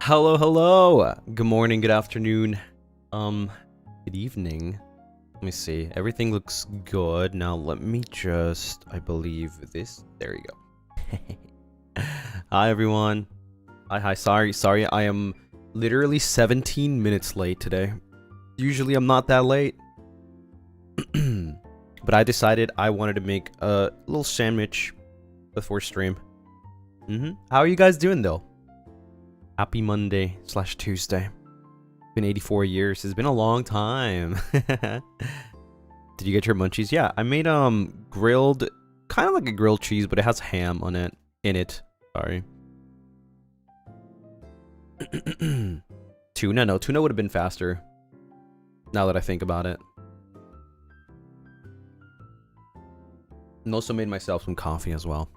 Hello, hello. Good morning, good afternoon, good evening. Let me see. Everything looks good. Now let me just, I believe this. There you go. Hi, everyone. Hi. Sorry. I am literally 17 minutes late today. Usually I'm not that late. But I decided I wanted to make a little sandwich before stream. How are you guys doing, though? Happy Monday/Tuesday. Been 84 years. It's been a long time. Did you get your munchies? Yeah, I made grilled, kind of like a grilled cheese, but it has ham on it. Sorry. Tuna? No, tuna would have been faster. Now that I think about it. And also made myself some coffee as well.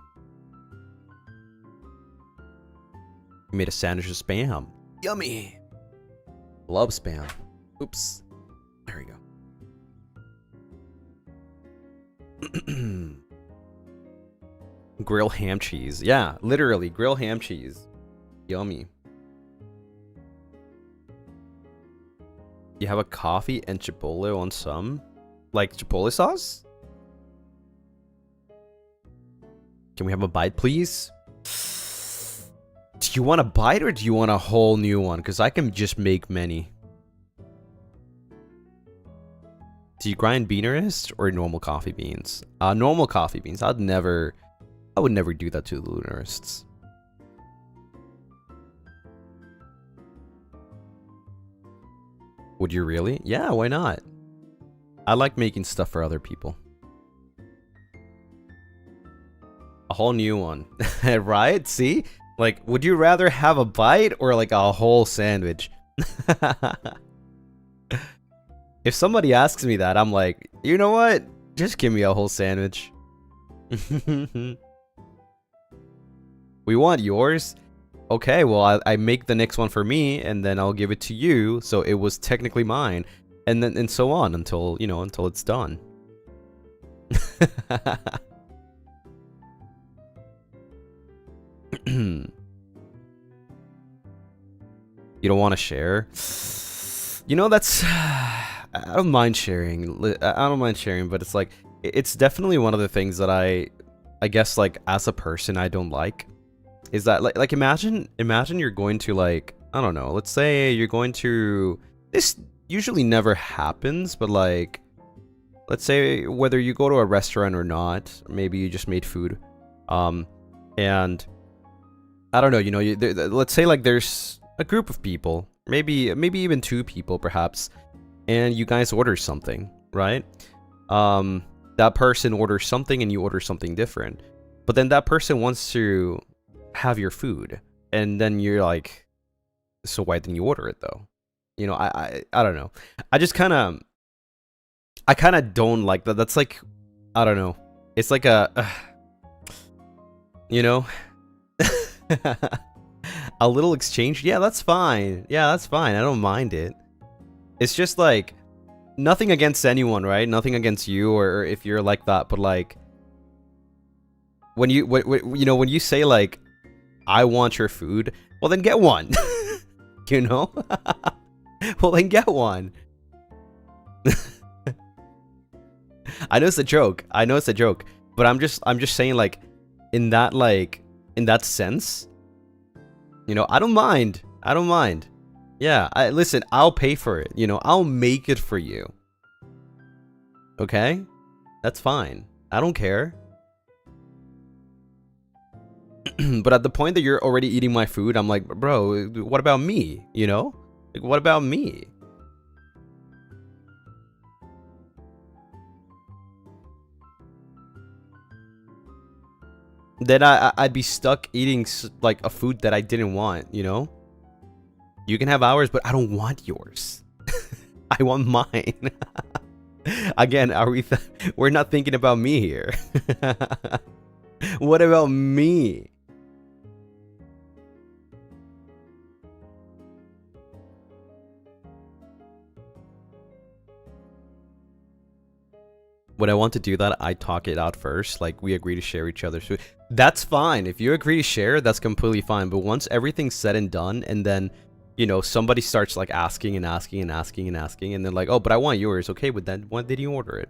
Made a sandwich of spam. Yummy. Love spam. Oops. There we go. Grill ham cheese. Yeah, literally grill ham cheese. Yummy. You have a coffee and chipotle on some? Like chipotle sauce? Can we have a bite, please? Do you want a bite or do you want a whole new one? Because I can just make many. Do you grind Beanerist or normal coffee beans? Normal coffee beans. I would never do that to the Lunarists. Would you really? Yeah, why not? I like making stuff for other people. A whole new one. Right? See? Like, would you rather have a bite or like a whole sandwich? If somebody asks me that, I'm like, you know what? Just give me a whole sandwich. We want yours? Okay, well, I make the next one for me, and then I'll give it to you, so it was technically mine. And then, and so on, until, you know, until it's done. You don't want to share? You know, that's... I don't mind sharing. I don't mind sharing, but it's like... It's definitely one of the things that I guess, like, as a person, I don't like. Is that, like imagine you're going to, like... I don't know. Let's say you're going to... This usually never happens, but, like... Let's say whether you go to a restaurant or not, maybe you just made food. And... I don't know, you know, let's say like there's a group of people, maybe even two people perhaps, and you guys order something, right? That person orders something and you order something different, but then that person wants to have your food, and then you're like, so why didn't you order it though? You know, I don't know. I kind of don't like that. That's like, I don't know. It's like a, you know. A little exchange, yeah, that's fine. I don't mind it. It's just like nothing against anyone, right? Nothing against you or if you're like that, but like when you when you say like I want your food, well then get one. You know? Well then get one. I know it's a joke, but I'm just saying, like, in that sense, you know, I don't mind. Yeah, listen, I'll pay for it, you know, I'll make it for you. Okay? That's fine. I don't care. But at the point that you're already eating my food, I'm like, bro, what about me? You know? Like, what about me? Then I'd be stuck eating like a food that I didn't want, you know? You can have ours, but I don't want yours. I want mine. Again, we're not thinking about me here. What about me? When I want to do that, I talk it out first. Like, we agree to share each other's food. That's fine. If you agree to share, that's completely fine. But once everything's said and done, and then, you know, somebody starts like asking and asking and asking and asking, and then like, oh, but I want yours. Okay, but then when did you order it?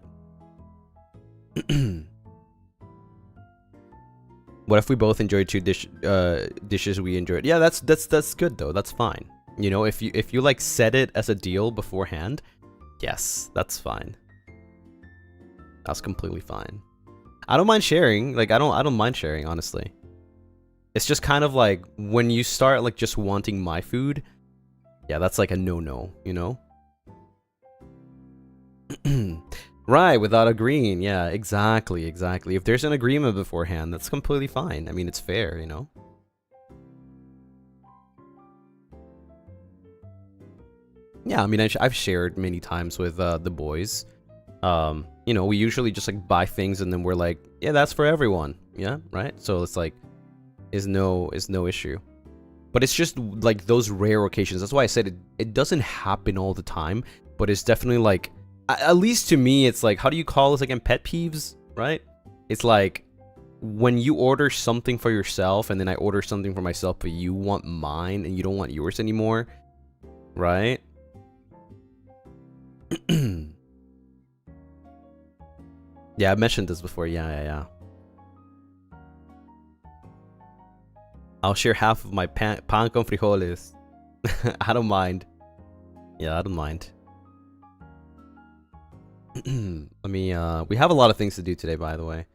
What if we both enjoyed two dishes we enjoyed? Yeah, that's good though. That's fine. You know, if you like set it as a deal beforehand, yes, that's fine. That's completely fine. I don't mind sharing. Like I don't mind sharing, honestly. It's just kind of like when you start like just wanting my food, yeah, that's like a no-no, you know? Right, without agreeing. Yeah, exactly. If there's an agreement beforehand, that's completely fine. I mean, it's fair, you know? Yeah, I mean, I've shared many times with the boys. You know, we usually just like buy things and then we're like, yeah, that's for everyone. Yeah, right? So it's like, is no issue. But it's just like those rare occasions. That's why I said it doesn't happen all the time, but it's definitely like, at least to me, it's like, how do you call this again? Pet peeves, right? It's like when you order something for yourself and then I order something for myself, but you want mine and you don't want yours anymore, right? Yeah, I mentioned this before. Yeah. I'll share half of my pan con frijoles. I don't mind. Yeah, I don't mind. Let me, we have a lot of things to do today, by the way.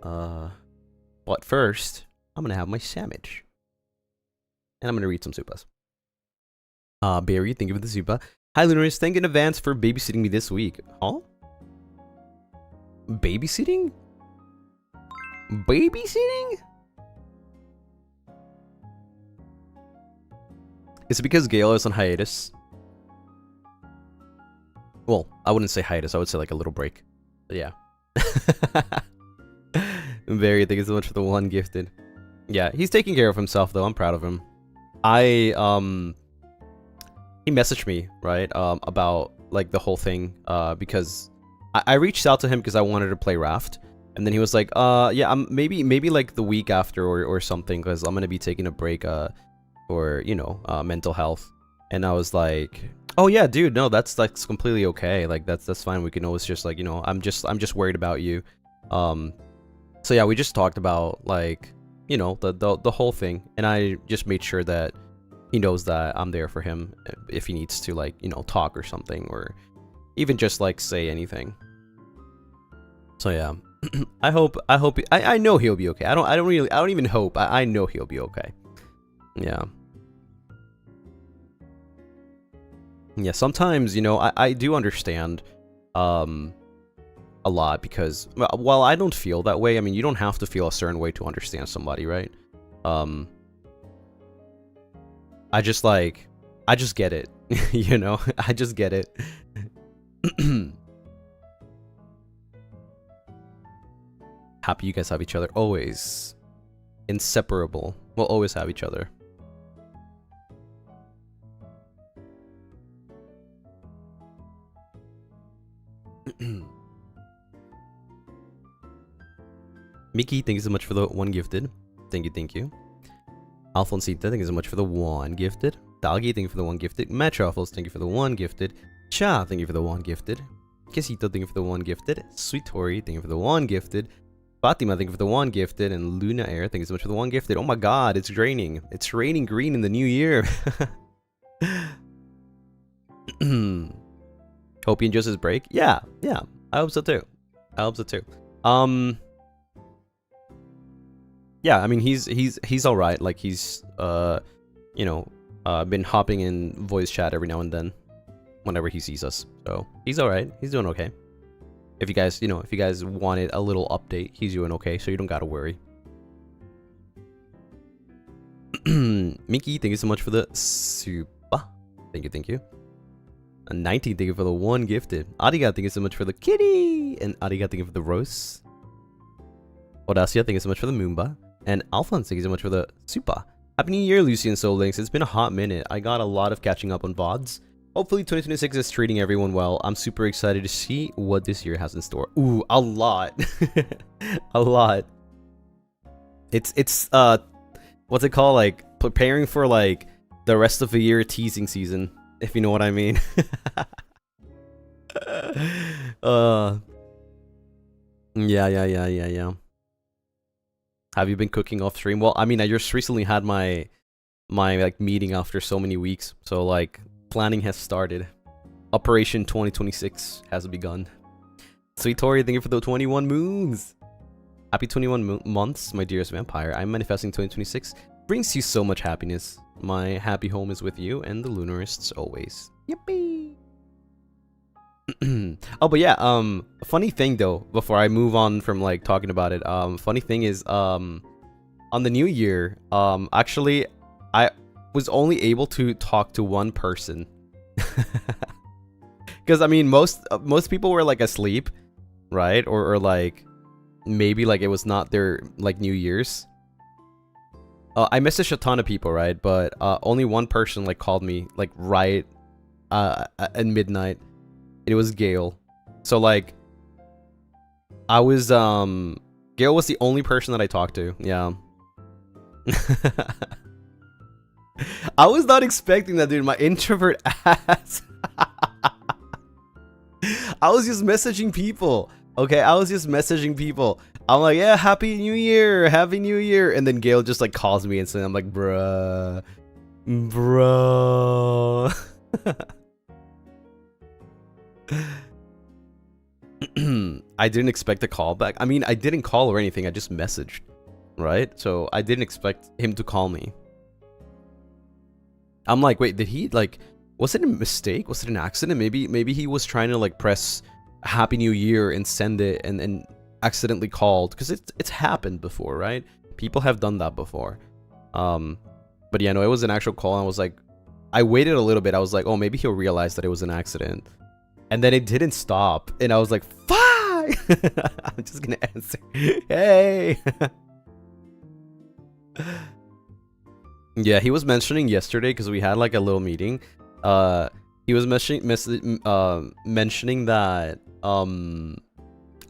But first, I'm gonna have my sandwich. And I'm gonna read some supas. Barry, thank you for the supa. Hi, Lunaris, thank you in advance for babysitting me this week. Huh? Babysitting? Babysitting? Is it because Gale is on hiatus? Well, I wouldn't say hiatus, I would say like a little break. But yeah. Barry, thank you so much for the one gifted. Yeah, he's taking care of himself though, I'm proud of him. He messaged me, right, about like the whole thing, because I reached out to him because I wanted to play Raft, and then he was like, yeah, maybe like the week after or something, because I'm gonna be taking a break, for, you know, mental health. And I was like, oh yeah, dude, no, that's completely okay. Like that's fine. We can always just like, you know, I'm just worried about you. So yeah, we just talked about like, you know, the whole thing, and I just made sure that he knows that I'm there for him if he needs to, like, you know, talk or something, or even just like say anything. So yeah, I know he'll be okay. I don't even hope. I know he'll be okay. Yeah. Yeah, sometimes, you know, I do understand a lot, because, well, I don't feel that way. I mean, you don't have to feel a certain way to understand somebody, right? I just get it, you know? I just get it. Happy you guys have each other, always. Inseparable. We'll always have each other. Mickey, thank you so much for the one gifted. Thank you. Alfonsita, thank you so much for the one gifted. Doggy, thank you for the one gifted. Metruffles, thank you for the one gifted. Cha, thank you for the one gifted. Quesito, thank you for the one gifted. Sweet Tori, thank you for the one gifted. Fatima, thank you for the one gifted. And Luna Air, thank you so much for the one gifted. Oh my god, it's raining. It's raining green in the new year. Hope he enjoys his break. Yeah, I hope so too. Yeah, I mean, he's all right. Like, he's you know, been hopping in voice chat every now and then whenever he sees us. So he's all right. He's doing okay. If you guys, you know, if you guys wanted a little update, he's doing okay, so you don't gotta worry. Mickey, thank you so much for the super. Thank you. 19, thank you for the one gifted. Ariga, thank you so much for the kitty. And Ariga, thank you for the rose. Audacia, thank you so much for the Moomba. And Alphonse, thank you so much for the super. Happy New Year, Lucien Soul Links. It's been a hot minute. I got a lot of catching up on VODs. Hopefully 2026 is treating everyone well. I'm super excited to see what this year has in store. Ooh, a lot. A lot. It's what's it called? Like preparing for like the rest of the year teasing season, if you know what I mean. Yeah. Have you been cooking off stream? Well, I mean, I just recently had my like meeting after so many weeks, so like planning has started. Operation 2026 has begun. Sweet Tori, thank you for the 21 moons. Happy 21 months, my dearest vampire. I'm manifesting 2026. Brings you so much happiness. My happy home is with you and the Lunarists always. Yippee! Oh, but yeah, funny thing though, before I move on from like talking about it, funny thing is, on the new year, actually, I was only able to talk to one person. Because I mean, most people were like asleep, right? Or like maybe like it was not their like New Year's. I messaged a ton of people, right? But only one person like called me like right at midnight. It was Gail. So like I was Gail was the only person that I talked to. Yeah. I was not expecting that, dude. My introvert ass. I was just messaging people. Okay, I was just messaging people. I'm like, yeah, happy new year, and then Gail just like calls me and I'm like, bruh. I didn't expect a call back. I mean, I didn't call or anything. I just messaged, right? So I didn't expect him to call me. I'm like, wait, did he like? Was it a mistake? Was it an accident? Maybe he was trying to like press Happy New Year and send it and accidentally called, because it's happened before, right? People have done that before. But yeah, no, it was an actual call. And I was like, I waited a little bit. I was like, oh, maybe he'll realize that it was an accident. And then it didn't stop. And I was like, fuck! I'm just gonna answer. Hey! Yeah, he was mentioning yesterday, because we had like a little meeting. He was mentioning that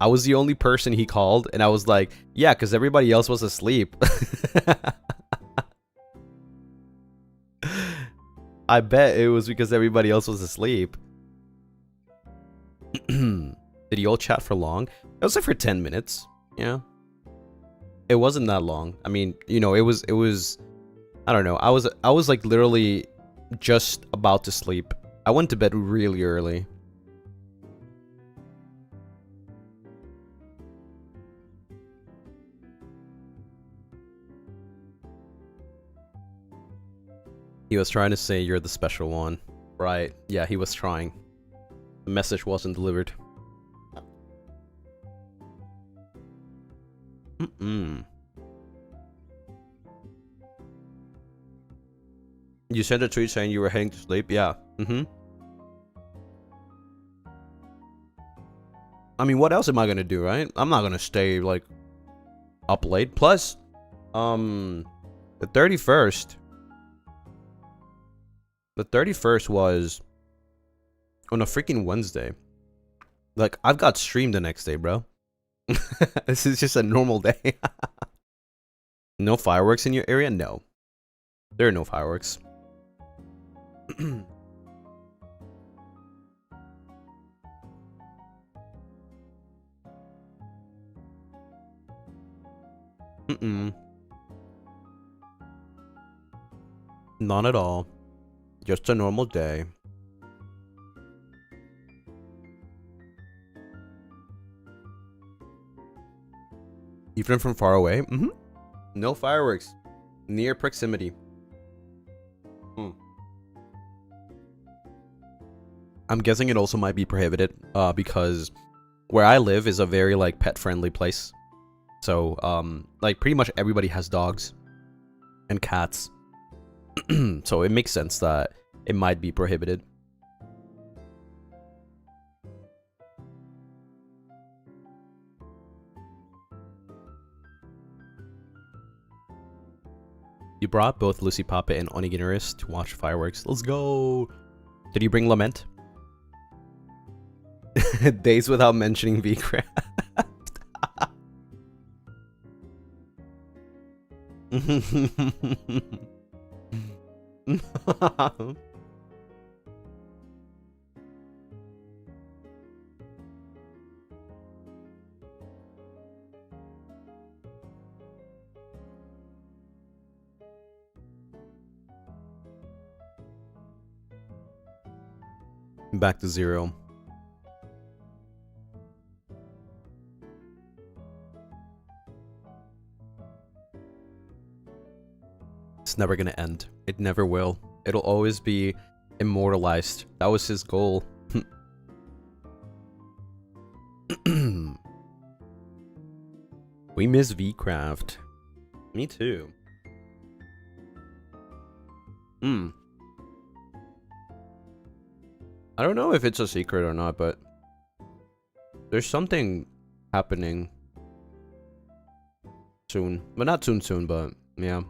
I was the only person he called, and I was like, yeah, because everybody else was asleep. I bet it was because everybody else was asleep. Did you all chat for long? It was like for 10 minutes. Yeah. It wasn't that long. I mean, you know, it was I don't know. I was like literally just about to sleep. I went to bed really early. He was trying to say you're the special one. Right. Yeah, he was trying. The message wasn't delivered. You sent a tweet saying you were heading to sleep? Yeah. I mean, what else am I gonna do, right? I'm not gonna stay, like, up late. Plus, the 31st... The 31st was on a freaking Wednesday. Like, I've got stream the next day, bro. This is just a normal day. No fireworks in your area? No. There are no fireworks. Not at all. Just a normal day. Even from far away? No fireworks. Near proximity. I'm guessing it also might be prohibited, because where I live is a very, like, pet-friendly place. So, like, pretty much everybody has dogs and cats. So it makes sense that it might be prohibited. You brought both Lucy Papa and Onigineris to watch fireworks. Let's go! Did you bring Lament? Days without mentioning VCraft. Back to 0. It's never gonna end. It never will. It'll always be immortalized. That was his goal. We miss VCraft. Me too. I don't know if it's a secret or not, but there's something happening soon. But not soon, but yeah.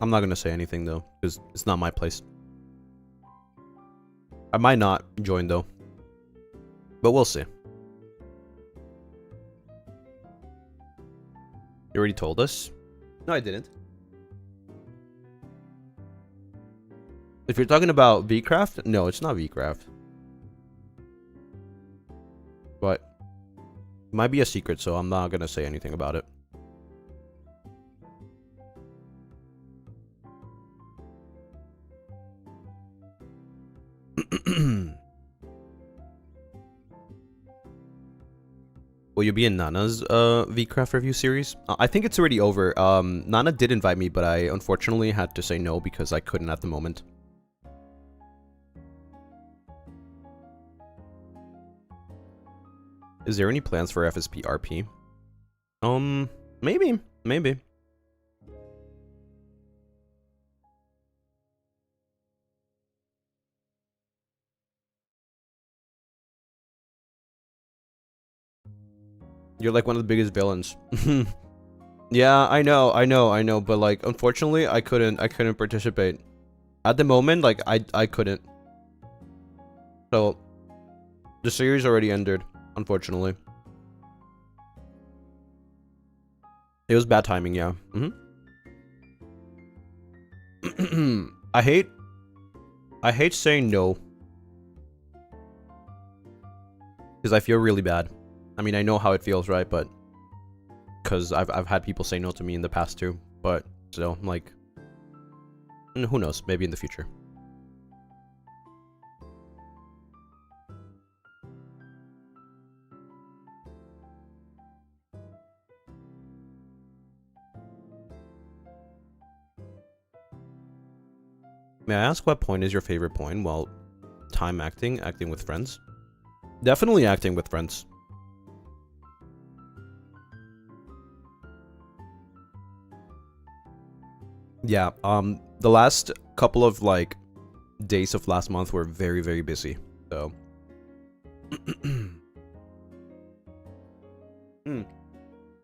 I'm not gonna say anything though, because it's not my place. I might not join though, but we'll see. You already told us? No, I didn't. If you're talking about VCraft, no, it's not VCraft. But it might be a secret, so I'm not gonna say anything about it. Will you be in Nana's VCraft review series? I think it's already over. Nana did invite me, but I unfortunately had to say no because I couldn't at the moment. Is there any plans for FSP RP? Maybe. You're like one of the biggest villains. Yeah, I know, but like unfortunately I couldn't participate. At the moment, like I couldn't. So the series already ended, unfortunately. It was bad timing, yeah. I hate saying no. Because I feel really bad. I mean, I know how it feels, right? But because I've had people say no to me in the past too. But still, like, who knows? Maybe in the future. May I ask what point is your favorite point? Well, time acting with friends. Definitely acting with friends. Yeah, the last couple of like days of last month were very, very busy. So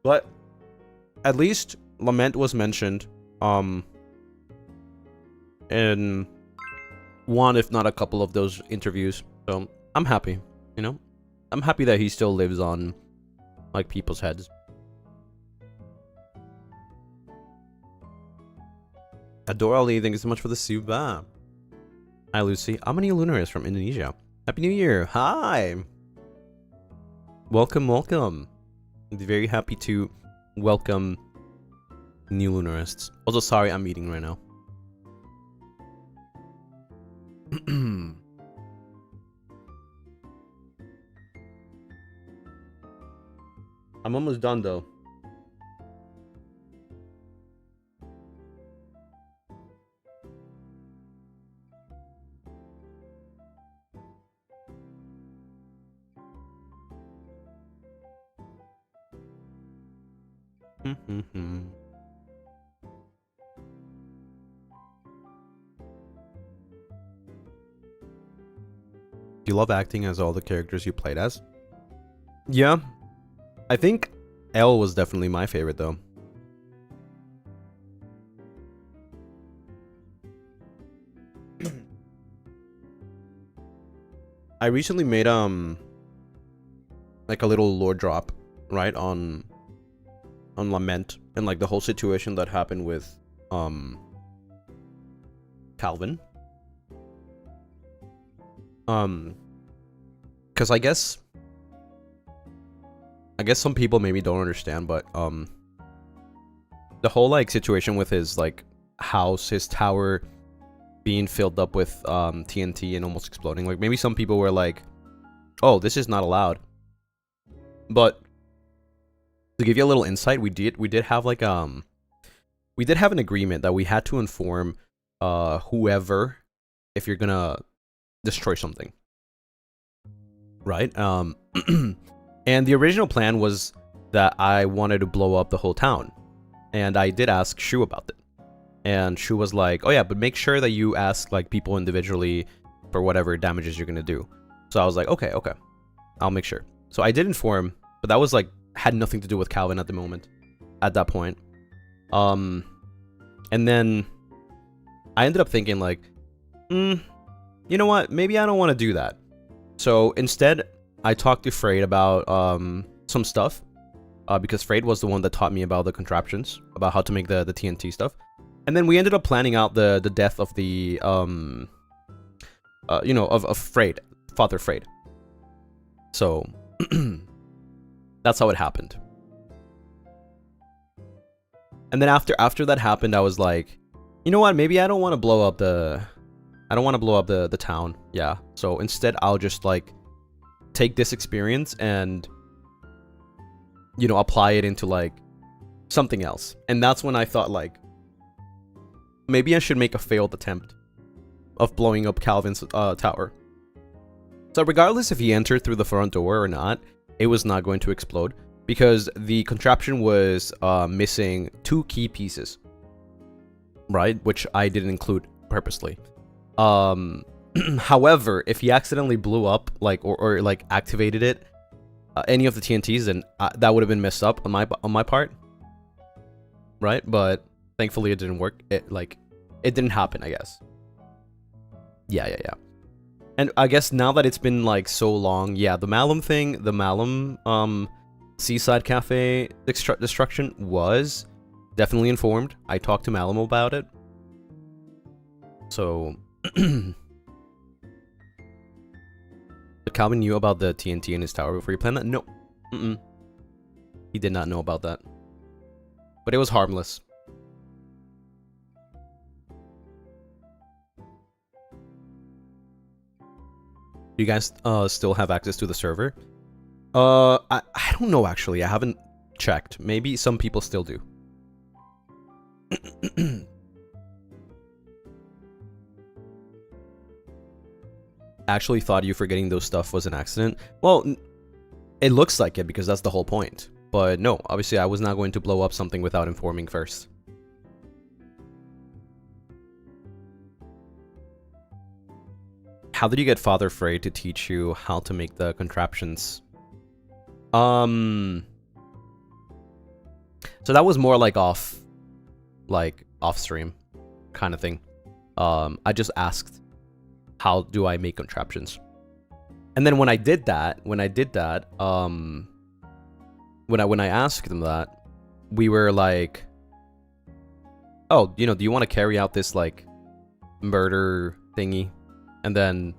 but at least Lament was mentioned in one, if not a couple of those interviews. So I'm happy, you know? I'm happy that he still lives on like people's heads. Adore Ali, thank you so much for the suba. Hi Lucy, I'm a Lunaris from Indonesia. Happy New Year! Hi! Welcome. I'm very happy to welcome new Lunarists. Also, sorry, I'm eating right now. I'm almost done though. Do you love acting as all the characters you played as? Yeah. I think L was definitely my favorite though. I recently made like a little lore drop right, on Lament and like the whole situation that happened with Calvin. Because I guess some people maybe don't understand, but the whole like situation with his like house, his tower being filled up with TNT and almost exploding, like maybe some people were like, oh, this is not allowed. But to give you a little insight, we did have like we did have an agreement that we had to inform whoever if you're gonna destroy something, right? And the original plan was that I wanted to blow up the whole town, and I did ask Shu about it, and Shu was like, oh yeah, but make sure that you ask like people individually for whatever damages you're gonna do. So I was like, okay, I'll make sure. So I did inform, but that was like had nothing to do with Calvin at the moment, at that point. And then I ended up thinking like, you know what? Maybe I don't want to do that. So instead, I talked to Freyed about some stuff, because Freyed was the one that taught me about the contraptions, about how to make the TNT stuff. And then we ended up planning out the death of the you know, of Freyed, Father Freyed. So that's how it happened. And then after that happened, I was like, you know what? Maybe I don't want to blow up the town. Yeah. So instead, I'll just like take this experience and, you know, apply it into like something else. And that's when I thought like, maybe I should make a failed attempt of blowing up Calvin's tower. So regardless if he entered through the front door or not, it was not going to explode because the contraption was missing 2 key pieces, right? Which I didn't include purposely. However, if he accidentally blew up like or like activated it, any of the TNTs, then that would have been messed up on my part, right? But thankfully it didn't work. It didn't happen, I guess. Yeah. And I guess now that it's been like so long, yeah, the Malum thing, the Malum Seaside Cafe destruction was definitely informed. I talked to Malum about it. So but Calvin knew about the TNT in his tower before he planned that? No. He did not know about that. But it was harmless. Do you guys still have access to the server? I don't know actually. I haven't checked. Maybe some people still do. Actually thought you forgetting those stuff was an accident. Well, it looks like it because that's the whole point. But no, obviously I was not going to blow up something without informing first. How did you get Father Frey to teach you how to make the contraptions? So that was more like off stream kind of thing. I just asked, how do I make contraptions? And then when I did that, when I asked them that, we were like, oh, you know, do you want to carry out this like murder thingy? And then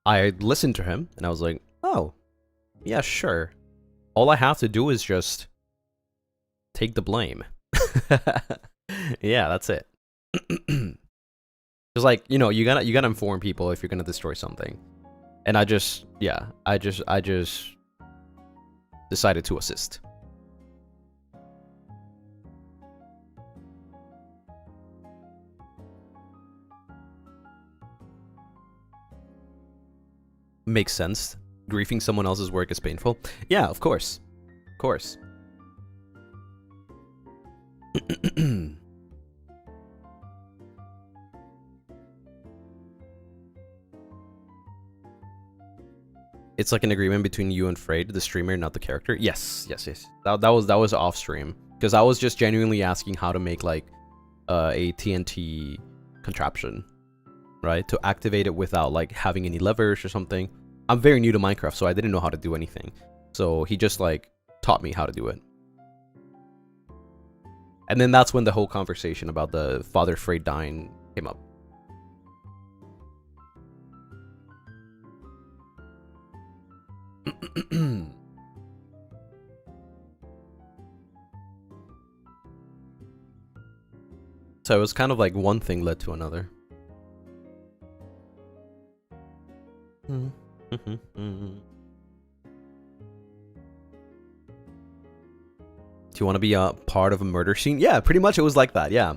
I listened to him and I was like, oh, yeah, sure. All I have to do is just take the blame. Yeah, that's it. Just like, you know, you gotta inform people if you're gonna destroy something. And I just decided to assist. Makes sense. Griefing someone else's work is painful. Yeah, of course. Of course. It's like an agreement between you and Freyed, the streamer, not the character. Yes. That was off stream because I was just genuinely asking how to make like a TNT contraption, right? To activate it without like having any levers or something. I'm very new to Minecraft, so I didn't know how to do anything. So he just like taught me how to do it. And then that's when the whole conversation about the Father Frey dying came up. So it was kind of like one thing led to another. Do you want to be a part of a murder scene? Yeah, pretty much it was like that, yeah.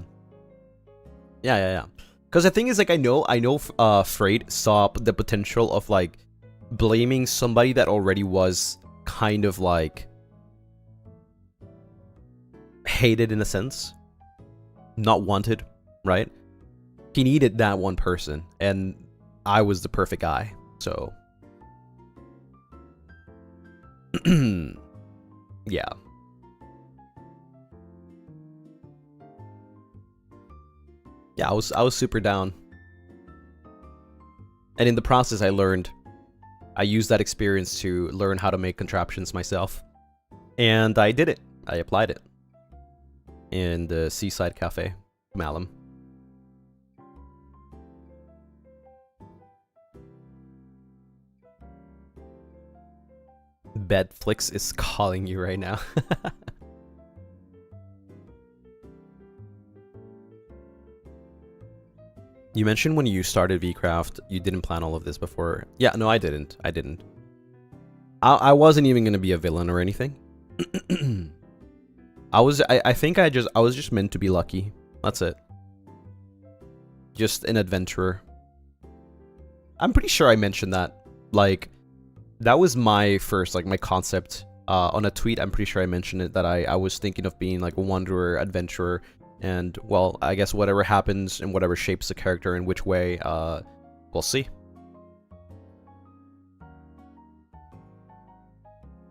Yeah. Because the thing is, like, I know Freyd saw the potential of, like, blaming somebody that already was kind of, like, hated in a sense. Not wanted, right? He needed that one person, and I was the perfect guy, so... yeah. Yeah, I was super down. And in the process, I used that experience to learn how to make contraptions myself. And I did it. I applied it. In the Seaside Cafe, Malum. Bedflix is calling you right now. You mentioned when you started VCraft, you didn't plan all of this before. Yeah, no, I didn't. I wasn't even gonna be a villain or anything. I think I was just meant to be lucky. That's it. Just an adventurer. I'm pretty sure I mentioned that. Like, that was my first, like, my concept. On a tweet, I'm pretty sure I mentioned it, that I was thinking of being, like, a wanderer, adventurer. And, well, I guess whatever happens and whatever shapes the character in which way, we'll see.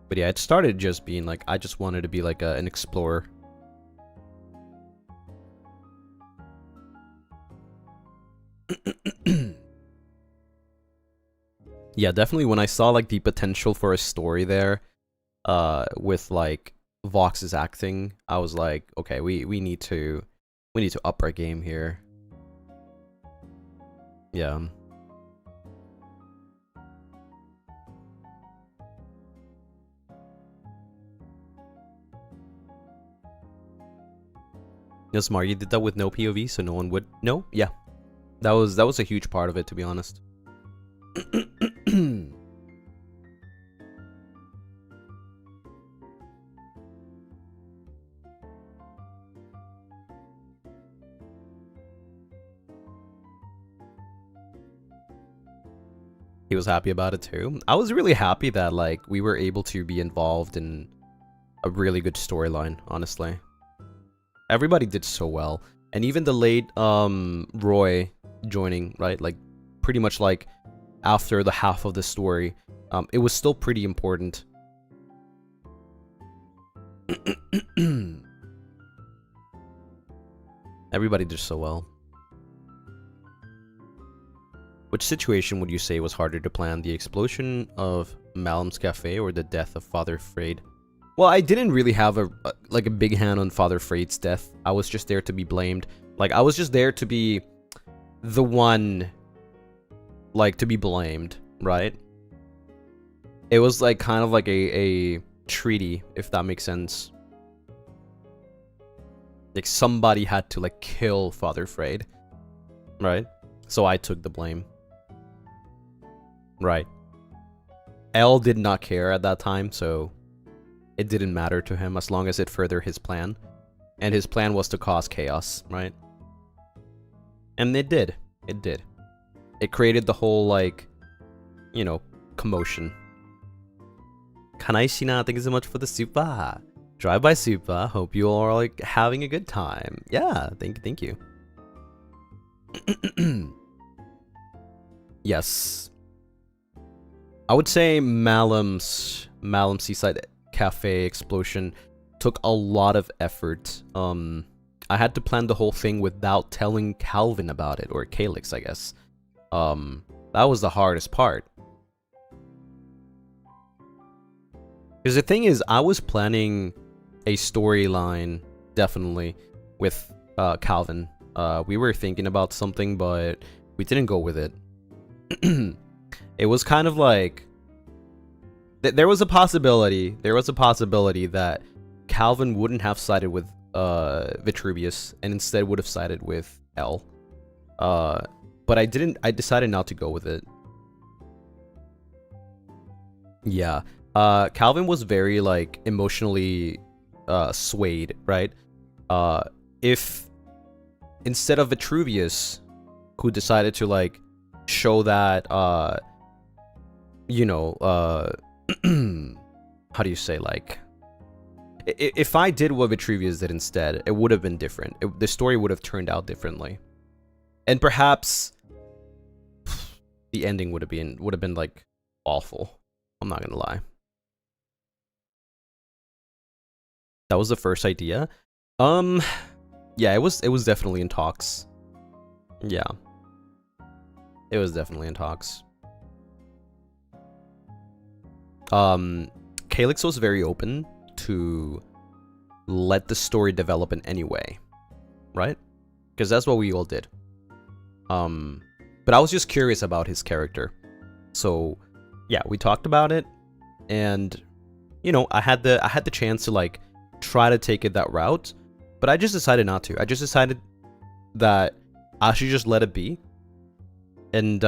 But yeah, it started just being like, I just wanted to be like an explorer. Yeah, definitely when I saw like the potential for a story there, with like Vox's acting, I was like, okay, we need to up our game here. Yeah. No, smart. You did that with no POV, so no one would know. Yeah, that was a huge part of it, to be honest. He was happy about it too. I was really happy that like we were able to be involved in a really good storyline, honestly. Everybody did so well. And even the late Roy joining, right? Like pretty much like after the half of the story, it was still pretty important. Everybody did so well. Which situation would you say was harder to plan? The explosion of Malum's Cafe or the death of Father Freyd? Well, I didn't really have a big hand on Father Freyd's death. I was just there to be blamed. Like, I was just there to be the one, like, to be blamed, right? It was, like, kind of like a treaty, if that makes sense. Like, somebody had to, like, kill Father Freyd, right? So I took the blame. Right. L did not care at that time, so it didn't matter to him as long as it furthered his plan. And his plan was to cause chaos, right? And it did. It did. It created the whole, like, you know, commotion. Kanaishina, thank you so much for the super. Drive-by super. Hope you all are, like, having a good time. Yeah, thank you. Yes. I would say Malum Seaside Cafe explosion took a lot of effort. I had to plan the whole thing without telling Calvin about it, or Calyx, I guess. That was the hardest part. Because the thing is, I was planning a storyline, definitely, with Calvin. We were thinking about something, but we didn't go with it. It was kind of like... there was a possibility that Calvin wouldn't have sided with Vitruvius, and instead would have sided with L. But I decided not to go with it. Yeah. Calvin was very, like, emotionally swayed, right? If instead of Vitruvius, who decided to, like, show that, you know, how do you say, like, if I did what Vitruvius did instead, it would have been different. The story would have turned out differently. And perhaps the ending would have been like awful. I'm not gonna lie. That was the first idea. Yeah, it was definitely in talks. Yeah. It was definitely in talks. Calyx was very open to let the story develop in any way, right? Because that's what we all did. But I was just curious about his character. So, yeah, we talked about it, and you know, I had the chance to, like, try to take it that route, but I just decided not to. I just decided that I should just let it be, and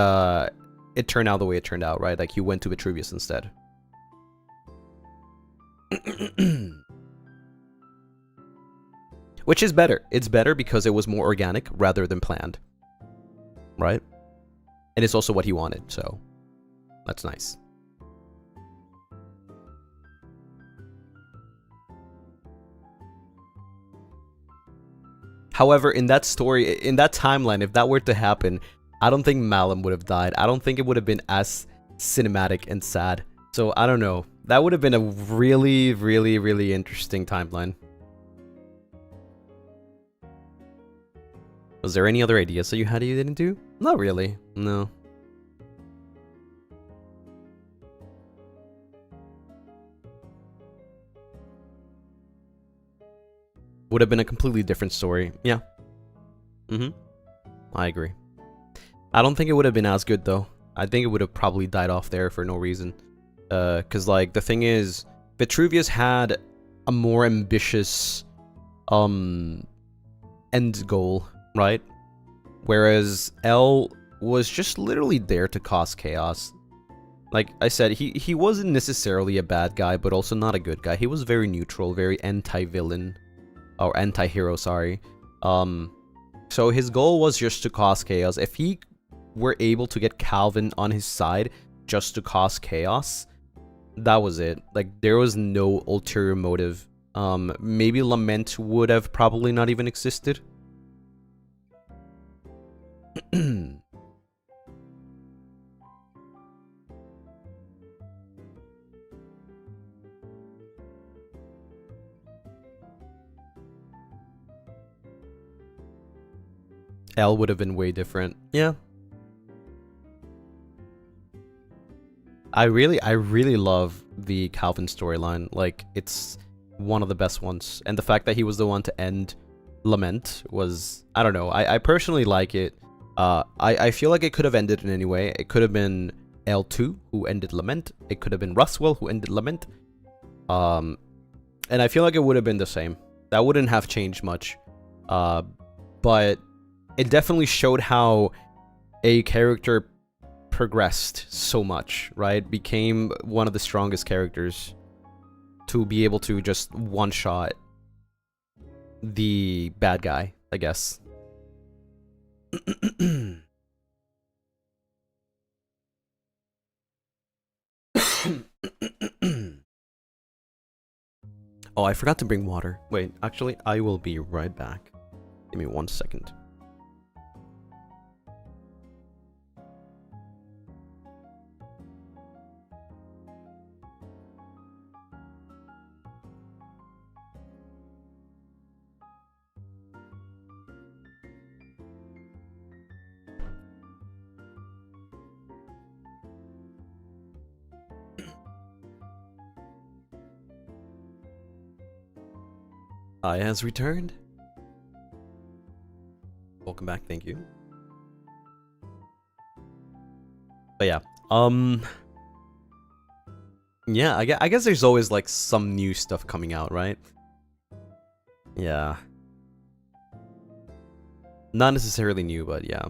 it turned out the way it turned out, right? Like, he went to Vitruvius instead. Which is better. It's better because it was more organic rather than planned, right? And it's also what he wanted, so that's nice. However, in that story, in that timeline, if that were to happen, I don't think Malum would have died. I don't think it would have been as cinematic and sad. So, I don't know. That would have been a really, really, really interesting timeline. Was there any other ideas that you had you didn't do? Not really. No. Would have been a completely different story. Yeah. I agree. I don't think it would have been as good, though. I think it would have probably died off there for no reason. Because, like, the thing is, Vitruvius had a more ambitious, end goal, right? Whereas L was just literally there to cause chaos. Like I said, he wasn't necessarily a bad guy, but also not a good guy. He was very neutral, very anti-villain. Or anti-hero, sorry. So his goal was just to cause chaos. If he were able to get Calvin on his side just to cause chaos, that was it. Like, there was no ulterior motive. Maybe Lament would have probably not even existed. L would have been way different. Yeah. I really love the Calvin storyline. Like, it's one of the best ones. And the fact that he was the one to end Lament was, I don't know. I personally like it. I feel like it could have ended in any way. It could have been L2 who ended Lament. It could have been Ruswell who ended Lament. And I feel like it would have been the same. That wouldn't have changed much. But it definitely showed how a character progressed so much, right? Became one of the strongest characters to be able to just one-shot the bad guy, I guess. Oh, I forgot to bring water. Wait, actually, I will be right back. Give me 1 second. I has returned. Welcome back, thank you. But yeah, yeah, I guess there's always like some new stuff coming out, right? Yeah. Not necessarily new, but yeah.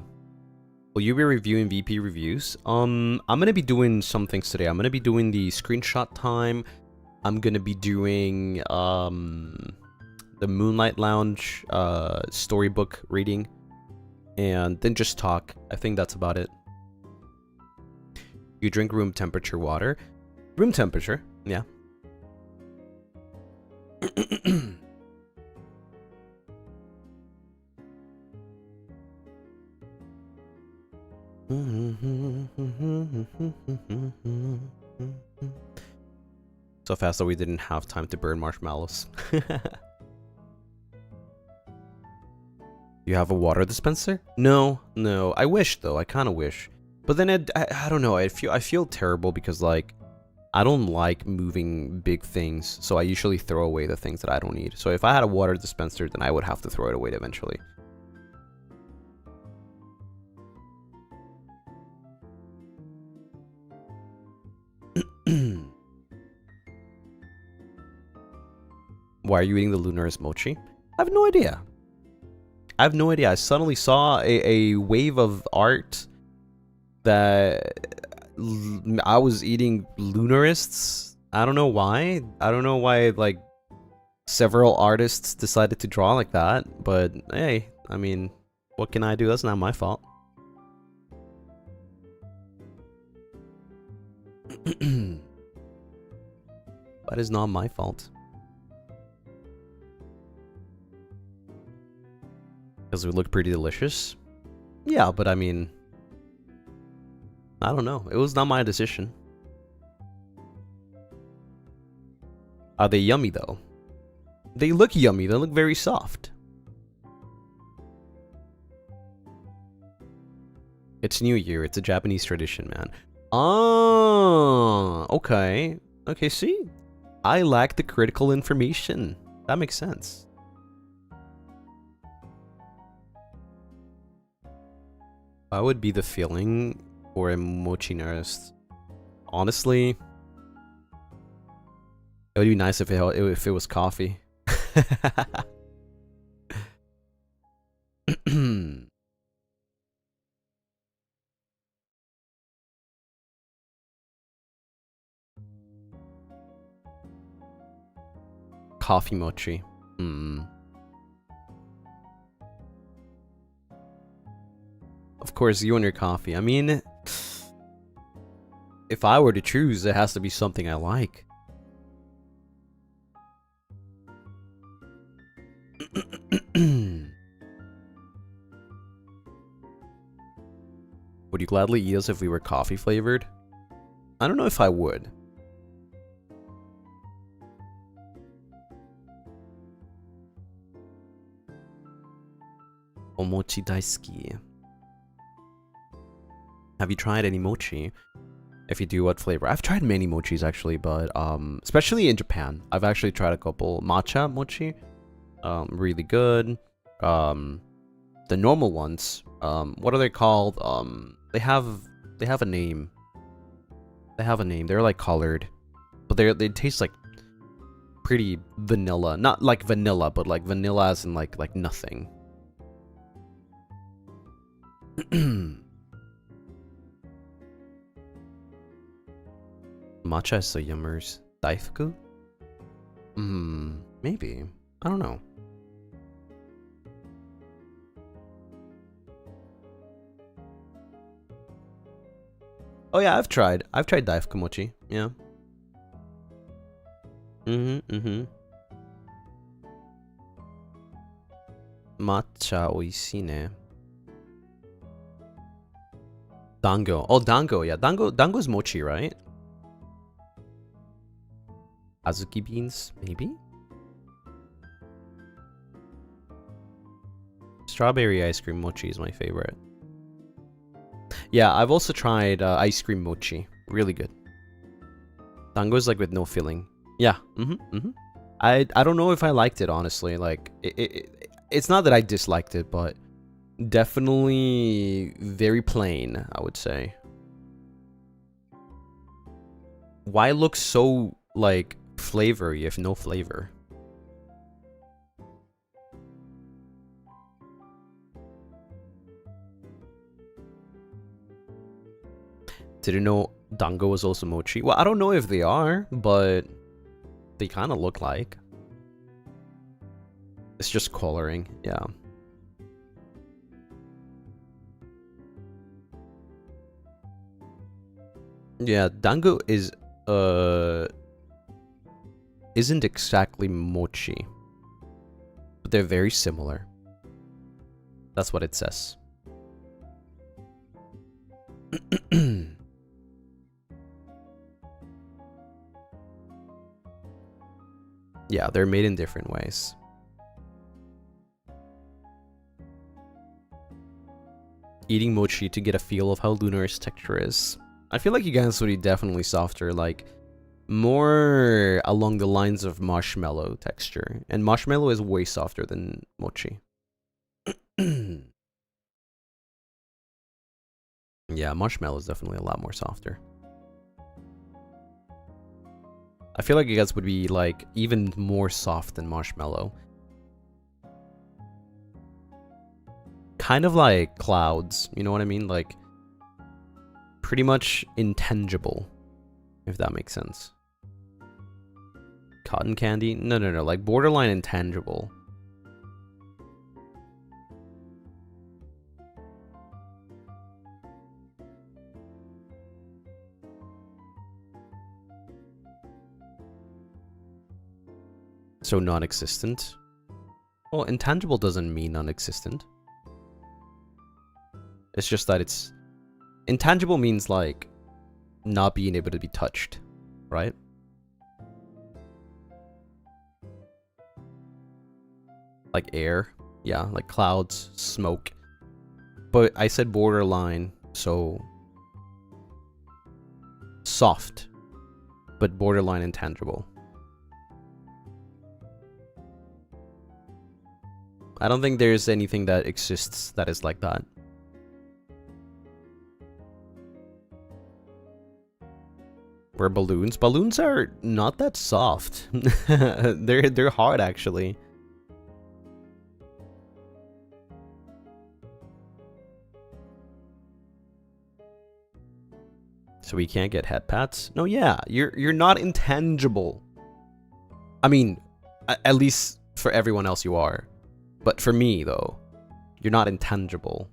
Will you be reviewing VP reviews? I'm gonna be doing some things today. I'm gonna be doing the screenshot time. I'm gonna be doing the Moonlight Lounge storybook reading, and then just talk. I think that's about it. You drink room temperature water. Room temperature, yeah. So fast that we didn't have time to burn marshmallows. You have a water dispenser? No. I wish though. I kind of wish. But then I don't know. I feel terrible because like I don't like moving big things, so I usually throw away the things that I don't need. So if I had a water dispenser, then I would have to throw it away eventually. Why are you eating the Lunaris mochi? I have no idea. I suddenly saw a wave of art that I was eating Lunarists. I don't know why. Like several artists decided to draw like that. But hey, I mean, what can I do? That's not my fault. That is not my fault. Because we look pretty delicious? Yeah, but I mean, I don't know. It was not my decision. Are they yummy though? They look yummy. They look very soft. It's New Year. It's a Japanese tradition, man. Oh, okay. Okay, see? I lack the critical information. That makes sense. What would be the feeling for a mochi-narist? Honestly, it would be nice if it was coffee. Coffee mochi. Of course, you and your coffee. I mean, if I were to choose, it has to be something I like. Would you gladly eat us if we were coffee flavored? I don't know if I would. Omochi daisuki. Have you tried any mochi? If you do, what flavor? I've tried many mochis actually, but especially in Japan. I've actually tried a couple. Matcha mochi. Really good. The normal ones. What are they called? They have a name. They're like colored, but they taste like pretty vanilla. Not like vanilla, but like vanilla as in like nothing. Matcha is so yummers. Daifuku? Maybe. I don't know. Oh yeah, I've tried Daifuku mochi. Yeah. Matcha oishii ne. Dango. Oh, dango. Yeah, dango's mochi, right? Azuki beans, maybe? Strawberry ice cream mochi is my favorite. Yeah, I've also tried ice cream mochi. Really good. Dango is like with no filling. Yeah, I don't know if I liked it, honestly. Like, it's not that I disliked it, but definitely very plain, I would say. Why look so, like, flavory if no flavor? Didn't know Dango was also mochi. Well, I don't know if they are, but they kind of look like. It's just coloring, yeah. Yeah, Dango is, isn't exactly mochi. But they're very similar. That's what it says. Yeah, they're made in different ways. Eating mochi to get a feel of how Lunaris texture is. I feel like you guys would be definitely softer, like more along the lines of marshmallow texture. And marshmallow is way softer than mochi. Yeah, marshmallow is definitely a lot more softer. I feel like you guys would be like even more soft than marshmallow. Kind of like clouds, you know what I mean? Like pretty much intangible, if that makes sense. Cotton candy? No, like borderline intangible. So non-existent? Well, intangible doesn't mean non-existent. It's just that it's... Intangible means, like, not being able to be touched, right? Like air. Yeah, like clouds, smoke. But I said borderline, so... soft. But borderline intangible. I don't think there's anything that exists that is like that. Where balloons? Balloons are not that soft. They're hard, actually. So we can't get head pats? No, yeah, you're not intangible. I mean, at least for everyone else you are. But for me, though, you're not intangible.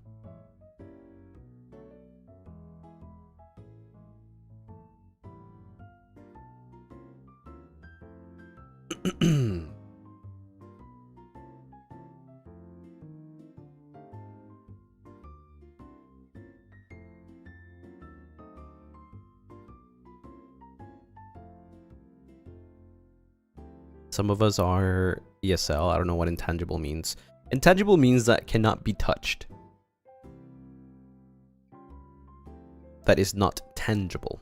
Some of us are ESL. I don't know what intangible means. Intangible means that cannot be touched. That is not tangible.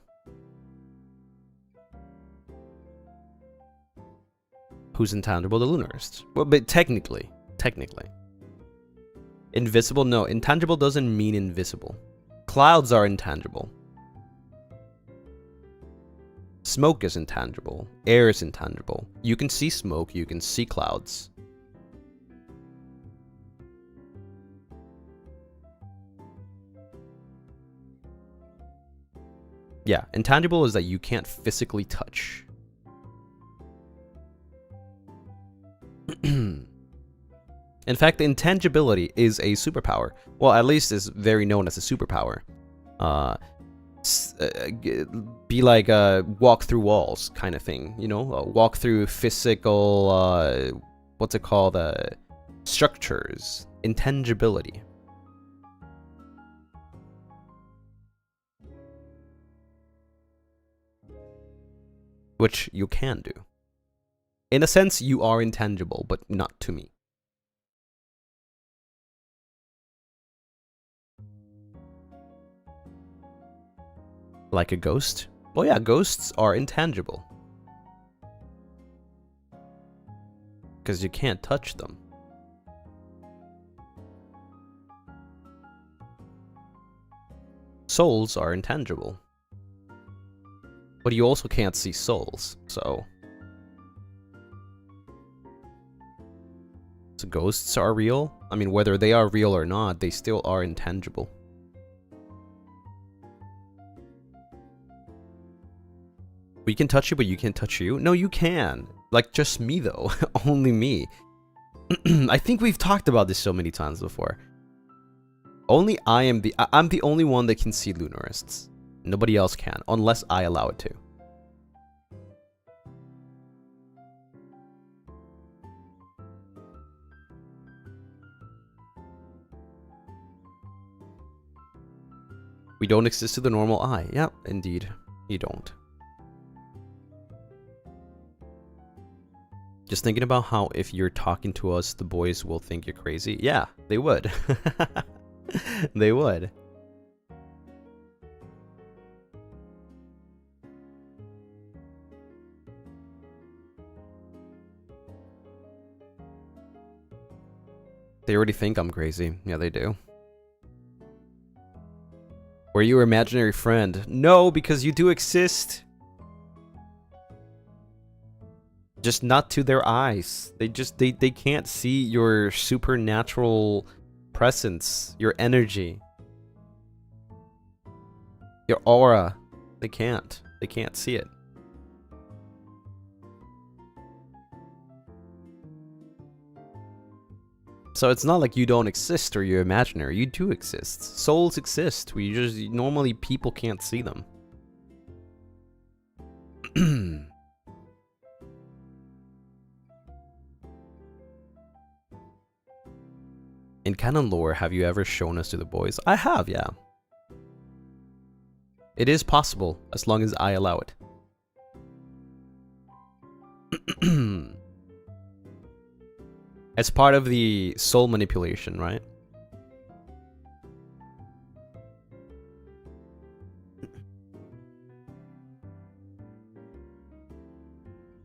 Who's intangible? The Lunarists. Well, but technically. Invisible? No, intangible doesn't mean invisible. Clouds are intangible. Smoke is intangible. Air is intangible. You can see smoke, you can see clouds. Yeah, intangible is that you can't physically touch. In fact, intangibility is a superpower. Well, at least is very known as a superpower. Be like a walk through walls kind of thing, you know? Walk through physical, what's it called? Structures. Intangibility. Which you can do. In a sense, you are intangible, but not to me. Like a ghost? Well, yeah, ghosts are intangible. because you can't touch them. Souls are intangible. But you also can't see souls, so... So ghosts are real? I mean, whether they are real or not, they still are intangible. We can touch you, but you can't touch you? No, you can. Like, just me, though. Only me. I think we've talked about this so many times before. Only I'm the only one that can see Lunarists. Nobody else can, unless I allow it to. We don't exist to the normal eye. Yeah, indeed. You don't. Just thinking about how if you're talking to us, the boys will think you're crazy. Yeah, they would. They would. They already think I'm crazy. Yeah, they do. Were you your imaginary friend? No, because you do exist. Just not to their eyes. They can't see your supernatural presence, your energy, your aura. They can't see it. So it's not like you don't exist or you're imaginary. You do exist. Souls exist. We just normally people can't see them. In canon lore, have you ever shown us to the boys? I have, yeah. It is possible, as long as I allow it. It's part of the soul manipulation, right? It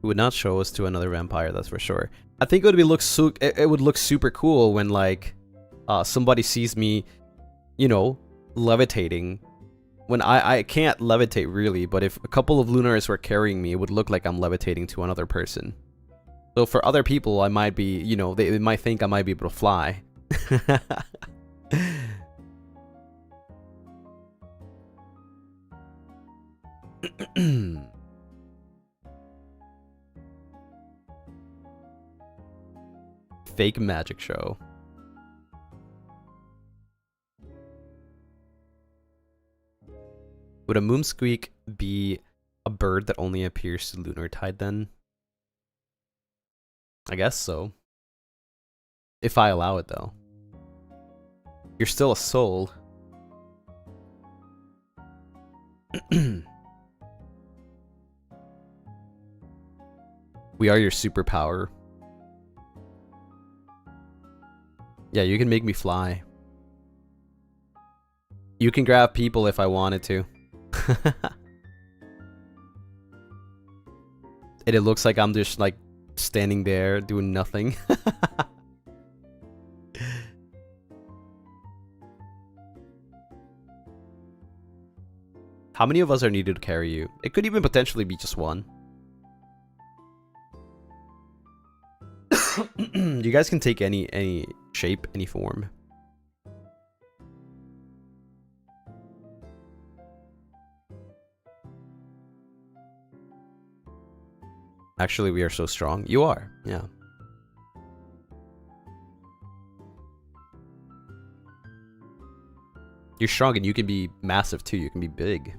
would not show us to another vampire, that's for sure. I think it would it would look super cool when like somebody sees me, you know, levitating. When I can't levitate really, but if a couple of Lunaris were carrying me, it would look like I'm levitating to another person. So for other people, I might be, you know, they might think I might be able to fly. Fake magic show. Would a moonsqueak be a bird that only appears to lunar tide then? I guess so. If I allow it though. You're still a soul. We are your superpower. Yeah, you can make me fly. You can grab people if I wanted to. And it looks like I'm just like standing there doing nothing. How many of us are needed to carry you? It could even potentially be just one. You guys can take any shape, any form. Actually, we are so strong. You are, yeah. You're strong and you can be massive too. You can be big.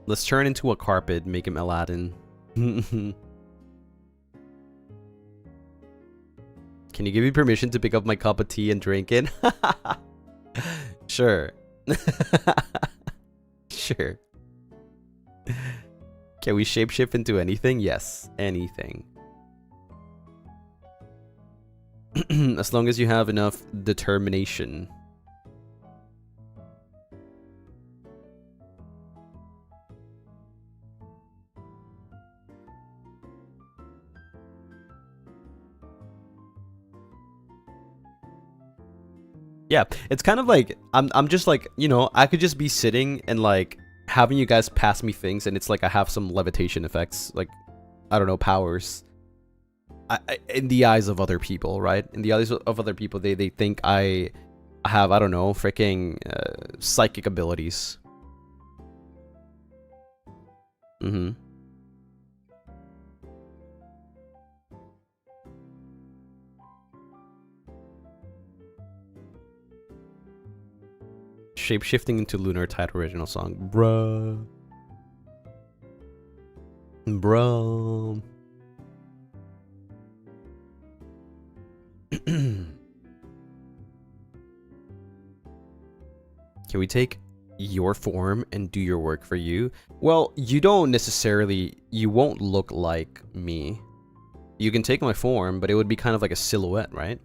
Let's turn into a carpet, make him Aladdin. Can you give me permission to pick up my cup of tea and drink it? Sure. Sure. Can we shapeshift into anything? Yes, anything. As long as you have enough determination. Yeah, it's kind of like I'm just like, you know, I could just be sitting and like having you guys pass me things, and it's like I have some levitation effects, like I don't know, powers. In the eyes of other people, right? In the eyes of other people, they think I have, I don't know, freaking psychic abilities. Mm-hmm. Shape-shifting into Lunar Tide original song. Bruh. Bro. Can we take your form and do your work for you? Well, you don't necessarily, you won't look like me. You can take my form, but it would be kind of like a silhouette, right?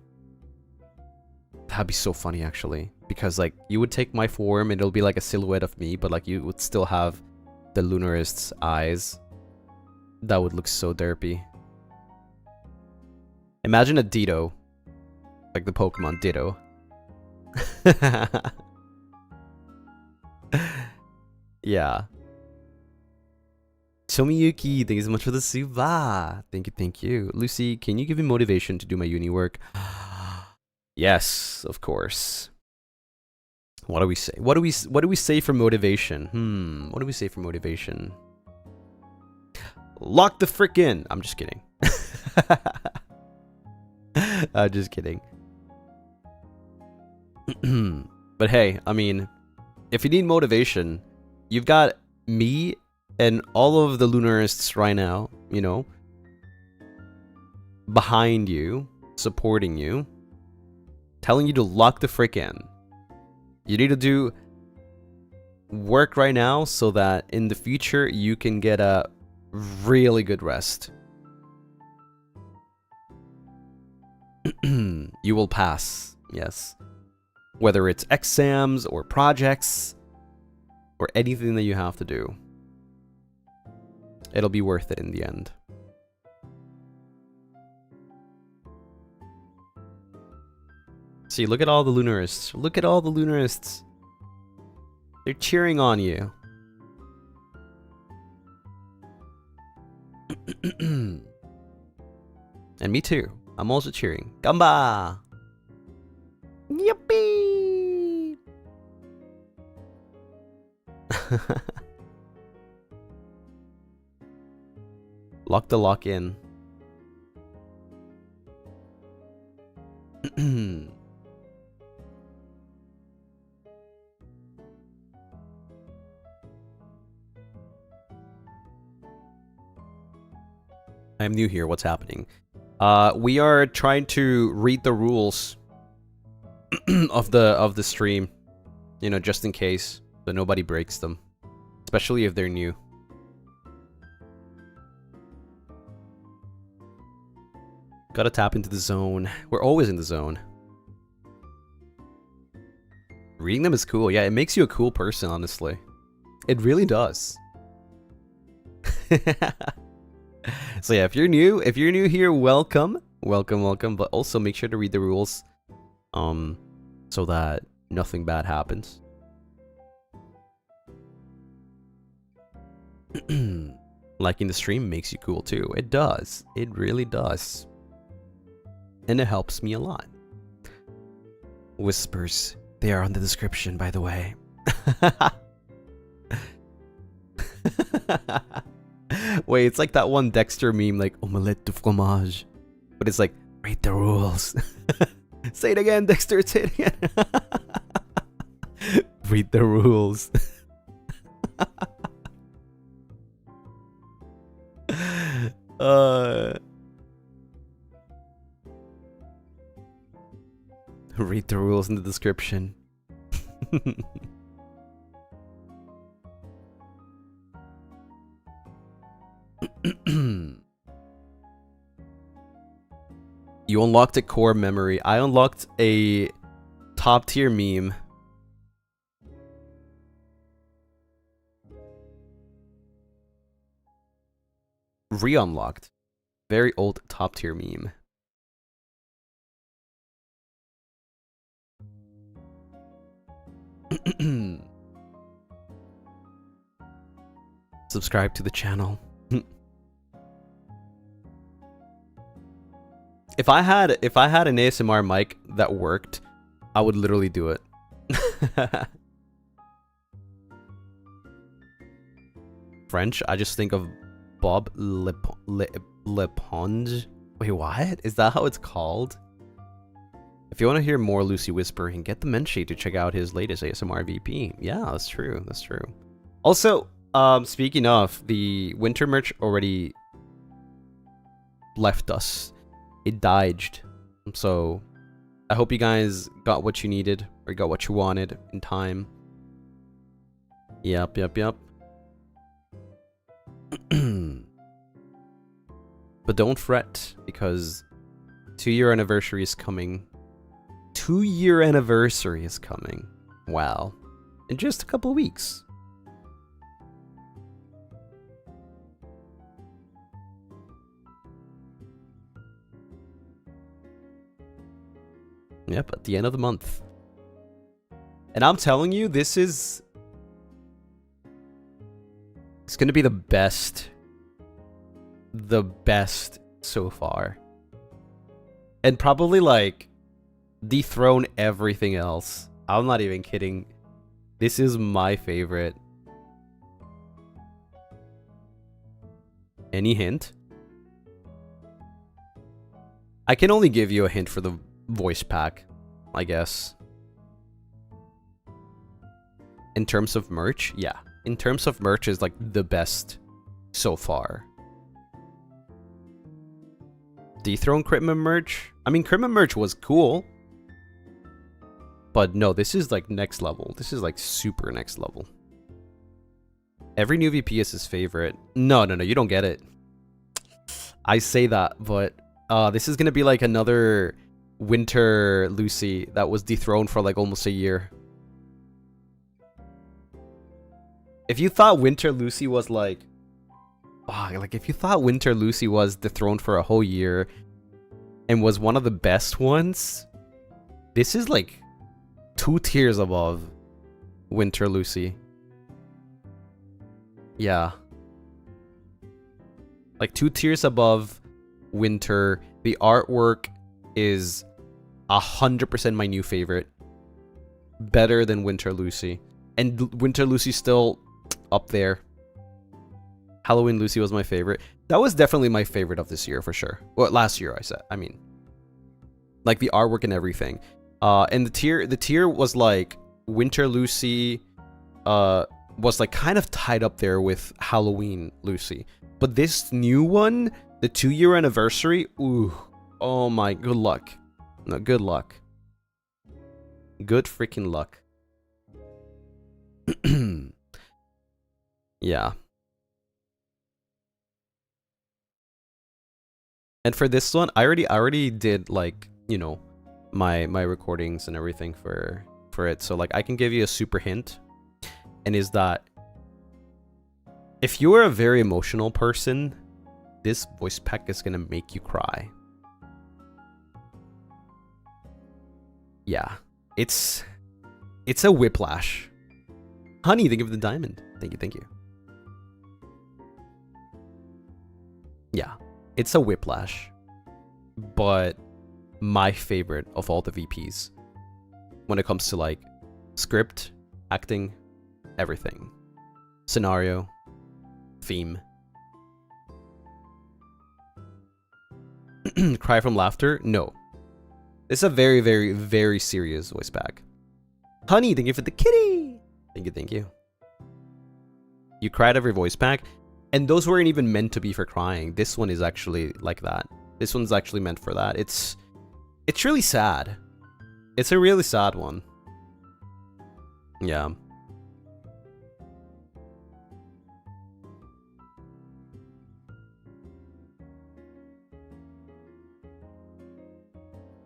That'd be so funny, actually. Because, like, you would take my form and it'll be like a silhouette of me, but, like, you would still have the Lunarist's eyes. That would look so derpy. Imagine a Ditto. Like the Pokemon Ditto. Yeah. Tomiyuki, thank you so much for the suba. Thank you, thank you. Lucy, can you give me motivation to do my uni work? Yes, of course. What do we say? What do we say for motivation? What do we say for motivation? Lock the frick in. I'm just kidding. I'm just kidding. But hey, I mean, if you need motivation, you've got me and all of the Lunarists right now, you know, behind you, supporting you, telling you to lock the frick in. You need to do work right now so that in the future you can get a really good rest. You will pass, yes. Whether it's exams or projects or anything that you have to do. It'll be worth it in the end. See, look at all the Lunarists. Look at all the Lunarists. They're cheering on you. And me too. I'm also cheering. Gamba! Yippee! Lock the lock in. I'm new here. What's happening? We are trying to read the rules of the stream, you know, just in case, so nobody breaks them, especially if they're new. Gotta tap into the zone. We're always in the zone. Reading them is cool. Yeah, it makes you a cool person, honestly. It really does. So yeah, if you're new here, welcome, but also make sure to read the rules, so that nothing bad happens. Liking the stream makes you cool too. It does. It really does. And it helps me a lot. Whispers, they are on the description, by the way. Wait, it's like that one Dexter meme, like omelette de fromage. But it's like, read the rules. Say it again, Dexter, say it again. Read the rules. Read the rules in the description. You unlocked a core memory. I unlocked a top tier meme. Re-unlocked. Very old top tier meme. Subscribe to the channel. If I had an ASMR mic that worked, I would literally do it. French, I just think of Bob Leponge. Wait, what? Is that how it's called? If you want to hear more Lucy whispering, get the Menchie to check out his latest ASMR VP. Yeah, that's true. That's true. Also, speaking of, the winter merch already left us. It died. So, I hope you guys got what you needed or got what you wanted in time. Yep. But don't fret, because 2-year anniversary is coming. 2-year anniversary is coming. Wow. In just a couple of weeks. Yep, at the end of the month. And I'm telling you, this is... It's gonna be the best. The best so far. And probably, like, dethrone everything else. I'm not even kidding. This is my favorite. Any hint? I can only give you a hint for the voice pack, I guess. In terms of merch, yeah. In terms of merch is like the best so far. Dethrone Critman merch? I mean, Critman merch was cool. But no, this is like next level. This is like super next level. Every new VP is his favorite. No, you don't get it. I say that, but this is gonna be like another Winter Lucy that was dethroned for like almost a year. If you thought Winter Lucy was like... if you thought Winter Lucy was dethroned for a whole year and was one of the best ones, this is like 2 tiers above Winter Lucy. Yeah. Like 2 tiers above Winter. The artwork is 100% my new favorite. Better than Winter Lucy. And Winter Lucy still up there. Halloween Lucy was my favorite. That was definitely my favorite of this year for sure. Well, last year I mean. Like the artwork and everything. And the tier was like Winter Lucy was like kind of tied up there with Halloween Lucy. But this new one, the 2-year anniversary, ooh. Oh my, good luck. No, good luck. Good freaking luck. Yeah. And for this one, I already did like, you know, my recordings and everything for it. So like I can give you a super hint. And is that if you are a very emotional person, this voice pack is gonna make you cry. Yeah. It's a whiplash. Honey, think of the diamond. Thank you. Yeah. It's a whiplash, but my favorite of all the VPs when it comes to like script, acting, everything. Scenario, theme. Cry from laughter? No. It's a very, very, very serious voice pack. Honey, thank you for the kitty! Thank you. You cried every voice pack? And those weren't even meant to be for crying. This one is actually like that. This one's actually meant for that. It's really sad. It's a really sad one. Yeah.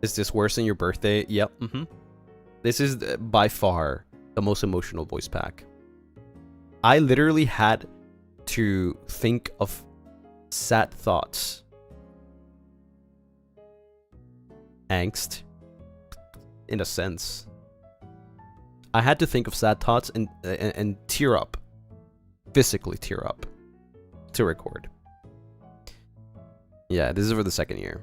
Is this worse than your birthday? Yep. This is by far the most emotional voice pack. I literally had to think of sad thoughts. Angst. In a sense. I had to think of sad thoughts and tear up, physically tear up, to record. Yeah, this is for the second year.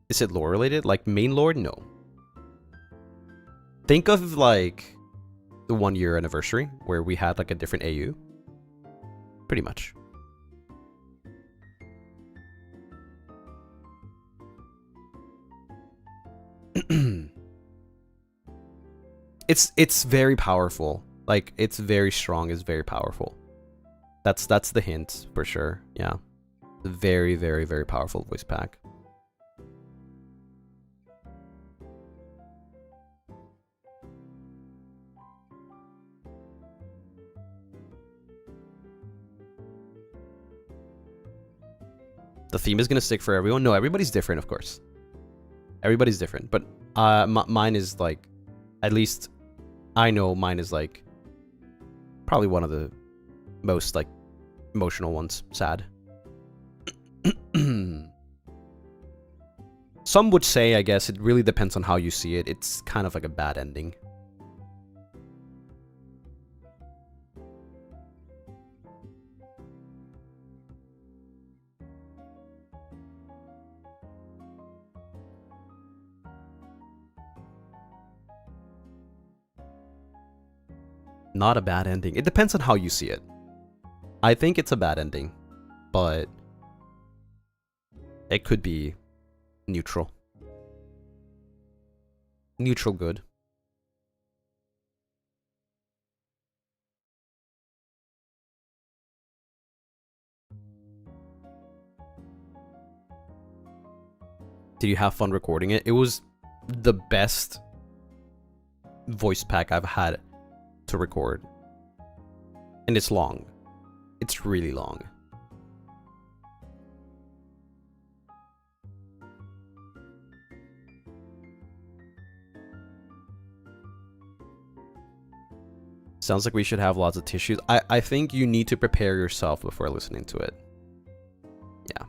Is it lore related? Like main lore? No. Think of like the 1 year anniversary where we had like a different AU. Pretty much. It's very powerful. Like it's very strong, it's very powerful. That's the hint for sure. Yeah. Very, very, very powerful voice pack. The theme is gonna stick for everyone. No, everybody's different, of course. Everybody's different, but mine is like, at least I know mine is like probably one of the most like emotional ones. Sad. Some would say, I guess, it really depends on how you see it. It's kind of like a bad ending. Not a bad ending. It depends on how you see it. I think it's a bad ending, but it could be neutral. Neutral good. Did you have fun recording it? It was the best voice pack I've had to record. And it's long. It's really long. Sounds like we should have lots of tissues. I think you need to prepare yourself before listening to it. Yeah.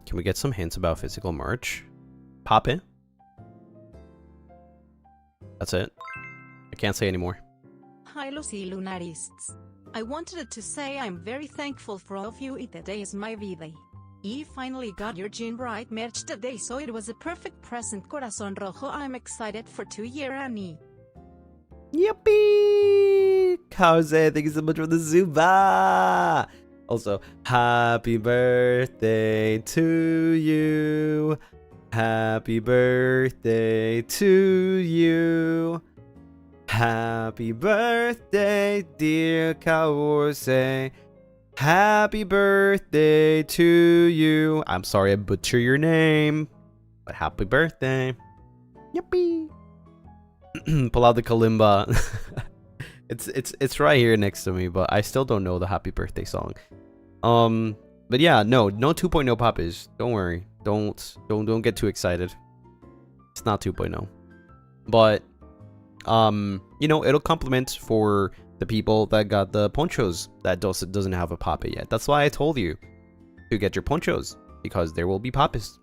Can we get some hints about physical merch? Pop in. That's it. I can't say anymore. Hi Lucy Lunarists. I wanted to say I'm very thankful for all of you. Today is my V-Day. You finally got your June Bright merch today, so it was a perfect present. Corazón Rojo. I'm excited for 2-year. Yippee! Kauze, thank you so much for the Zuba! Also, happy birthday to you. Happy birthday to you. Happy birthday, dear Kauze. Happy birthday to you. I'm sorry I butcher your name, but happy birthday. Yippee! Pull out the kalimba. It's right here next to me, but I still don't know the happy birthday song. But yeah, no 2.0 poppies. Don't worry. Don't get too excited. It's not 2.0. But you know, it'll complement for the people that got the ponchos that doesn't have a poppy yet. That's why I told you to get your ponchos, because there will be poppies.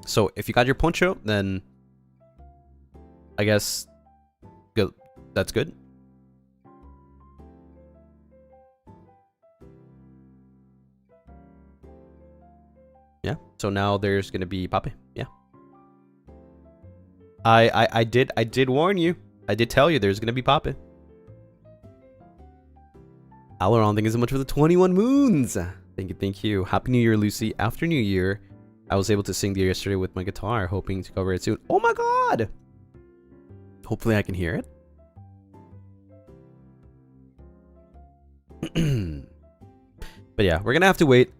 So if you got your poncho, then I guess good. That's good. Yeah. So now there's gonna be poppy. Yeah. I did warn you. I did tell you there's gonna be poppy. Alaron, thank you so much for the 21 moons. Thank you. Happy New Year, Lucy. After New Year, I was able to sing there yesterday with my guitar, hoping to cover it soon. Oh my god! Hopefully I can hear it. But yeah, we're gonna have to wait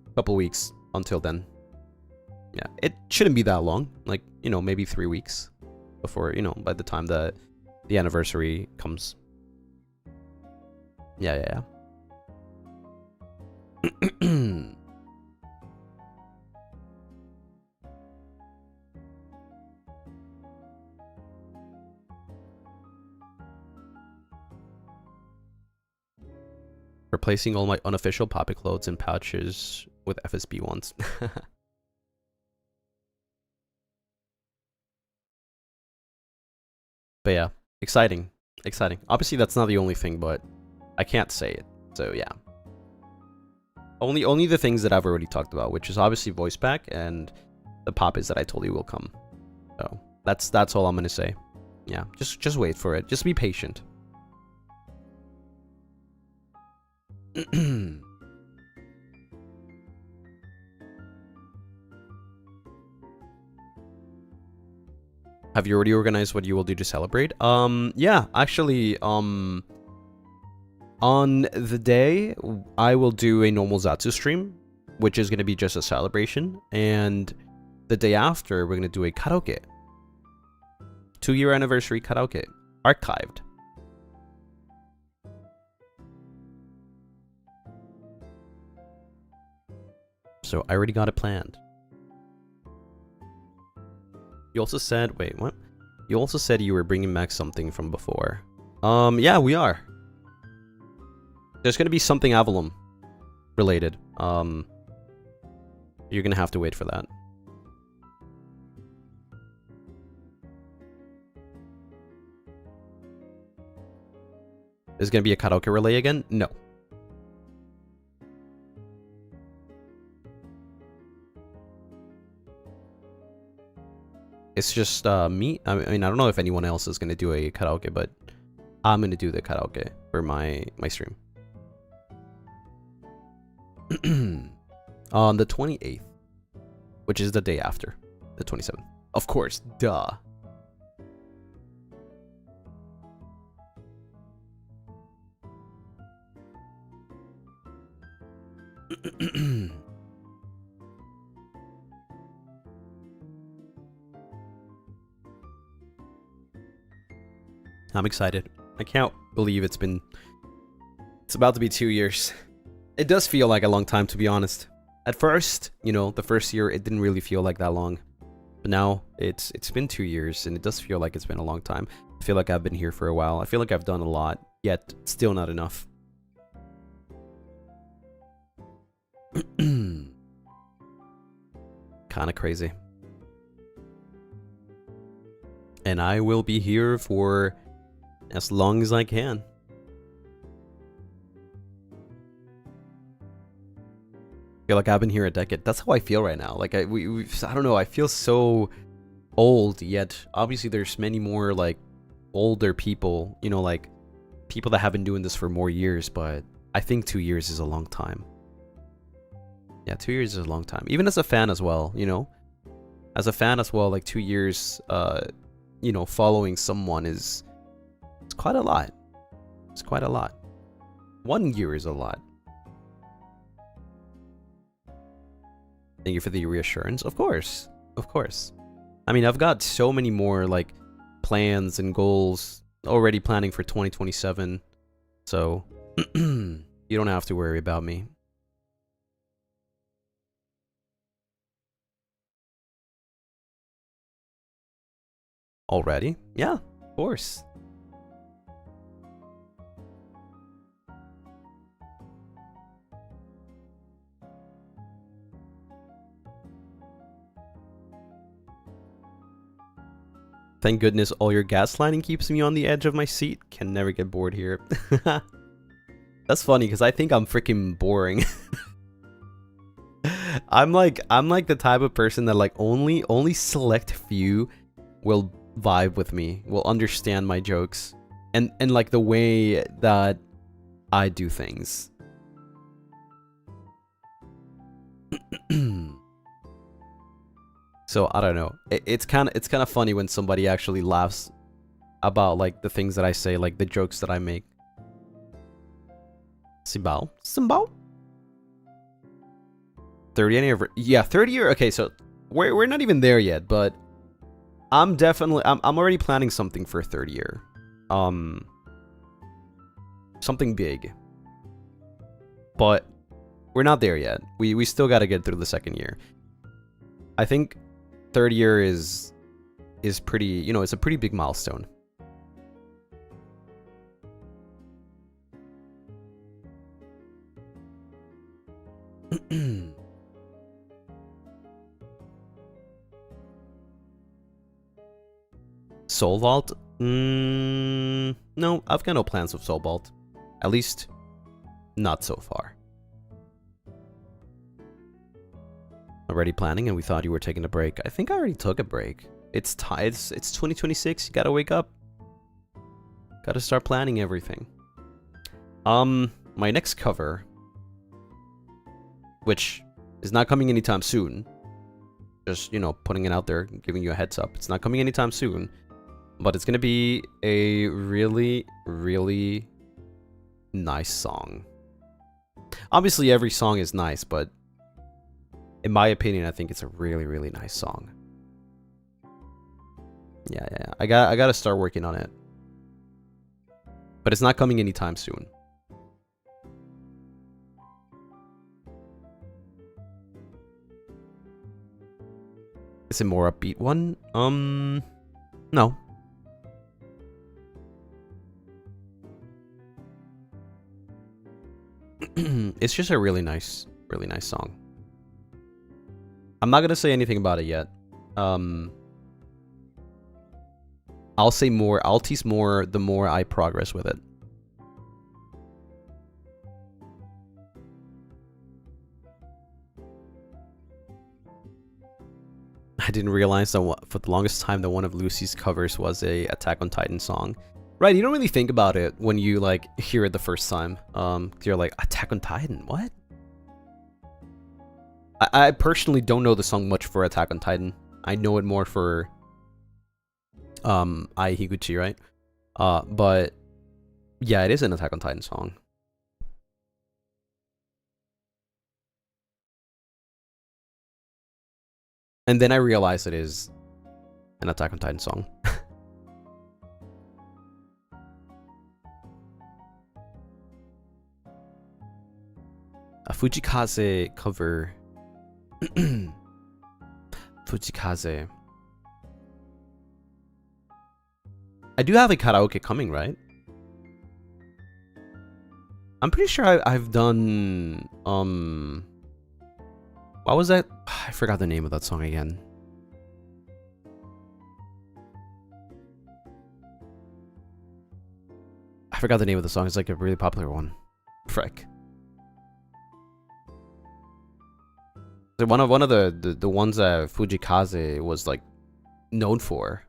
a couple weeks until then. Yeah, it shouldn't be that long. Like, you know, maybe 3 weeks before, you know, by the time the anniversary comes. Yeah. Replacing all my unofficial poppy clothes and pouches with FSB ones. But yeah, exciting. Exciting. Obviously, that's not the only thing, but I can't say it. So yeah. Only the things that I've already talked about, which is obviously voice pack and the poppies that I told you will come. So that's all I'm gonna say. Yeah, just wait for it. Just be patient. Have you already organized what you will do to celebrate? Yeah, actually, on the day, I will do a normal Zatsu stream, which is going to be just a celebration, and the day after, we're going to do a karaoke. 2-year anniversary karaoke. Archived. So, I already got it planned. You also said, wait, what? You also said you were bringing back something from before. Yeah, we are. There's gonna be something Avalon related. You're gonna have to wait for that. Is gonna be a karaoke relay again? No. It's just me. I mean, I don't know if anyone else is gonna do a karaoke, but I'm gonna do the karaoke for my stream. On the 28th, which is the day after the 27th. Of course, duh. I'm excited. I can't believe it's about to be 2 years. It does feel like a long time, to be honest. At first, you know, the first year, it didn't really feel like that long. But now, it's been 2 years, and it does feel like it's been a long time. I feel like I've been here for a while. I feel like I've done a lot, yet still not enough. Kinda crazy. And I will be here for as long as I can. I feel like I've been here a decade. That's how I feel right now. Like I don't know. I feel so old. Yet obviously there's many more like older people. You know, like people that have been doing this for more years. But I think 2 years is a long time. Yeah, 2 years is a long time. Even as a fan as well. You know, as a fan as well. Like 2 years. You know, following someone it's quite a lot. It's quite a lot. 1 year is a lot. Thank you for the reassurance. Of course. Of course. I mean, I've got so many more, like, plans and goals already planning for 2027. So, you don't have to worry about me. Already? Yeah, of course. Thank goodness all your gaslighting keeps me on the edge of my seat. Can never get bored here. That's funny because I think I'm freaking boring. I'm like the type of person that like only select few will vibe with me, will understand my jokes and like the way that I do things. So I don't know. It's kind of funny when somebody actually laughs about like the things that I say, like the jokes that I make. Simbao. 30th anniversary. Yeah, 30 year. Okay, so we're not even there yet, but I'm already planning something for 30 year. Something big. But we're not there yet. We still got to get through the second year. I think 3rd year is pretty, you know, it's a pretty big milestone. Soul Vault? No, I've got no plans with Soul Vault. At least, not so far. Already planning, and we thought you were taking a break. I think I already took a break. It's 2026. You gotta wake up. Gotta start planning everything. My next cover, which is not coming anytime soon. Just, you know, putting it out there, giving you a heads up. It's not coming anytime soon, but it's gonna be a really, really nice song. Obviously, every song is nice, but in my opinion, I think it's a really, really nice song. Yeah. I gotta start working on it, but it's not coming anytime soon. Is it more upbeat one? No. It's just a really nice song. I'm not gonna say anything about it yet. I'll say more. I'll tease more the more I progress with it. I didn't realize that for the longest time that one of Lucy's covers was a Attack on Titan song. Right, you don't really think about it when you like hear it the first time. You're like, Attack on Titan, what? I personally don't know the song much for Attack on Titan. I know it more for Ai Higuchi, right? But yeah, it is an Attack on Titan song. And then I realized it is an Attack on Titan song. A Fujikaze cover. Fujikaze. I do have a karaoke coming, right? I'm pretty sure I've done what was that? I forgot the name of that song again. I forgot the name of the song. It's like a really popular one. Frick. One of the ones that Fujikaze was like known for.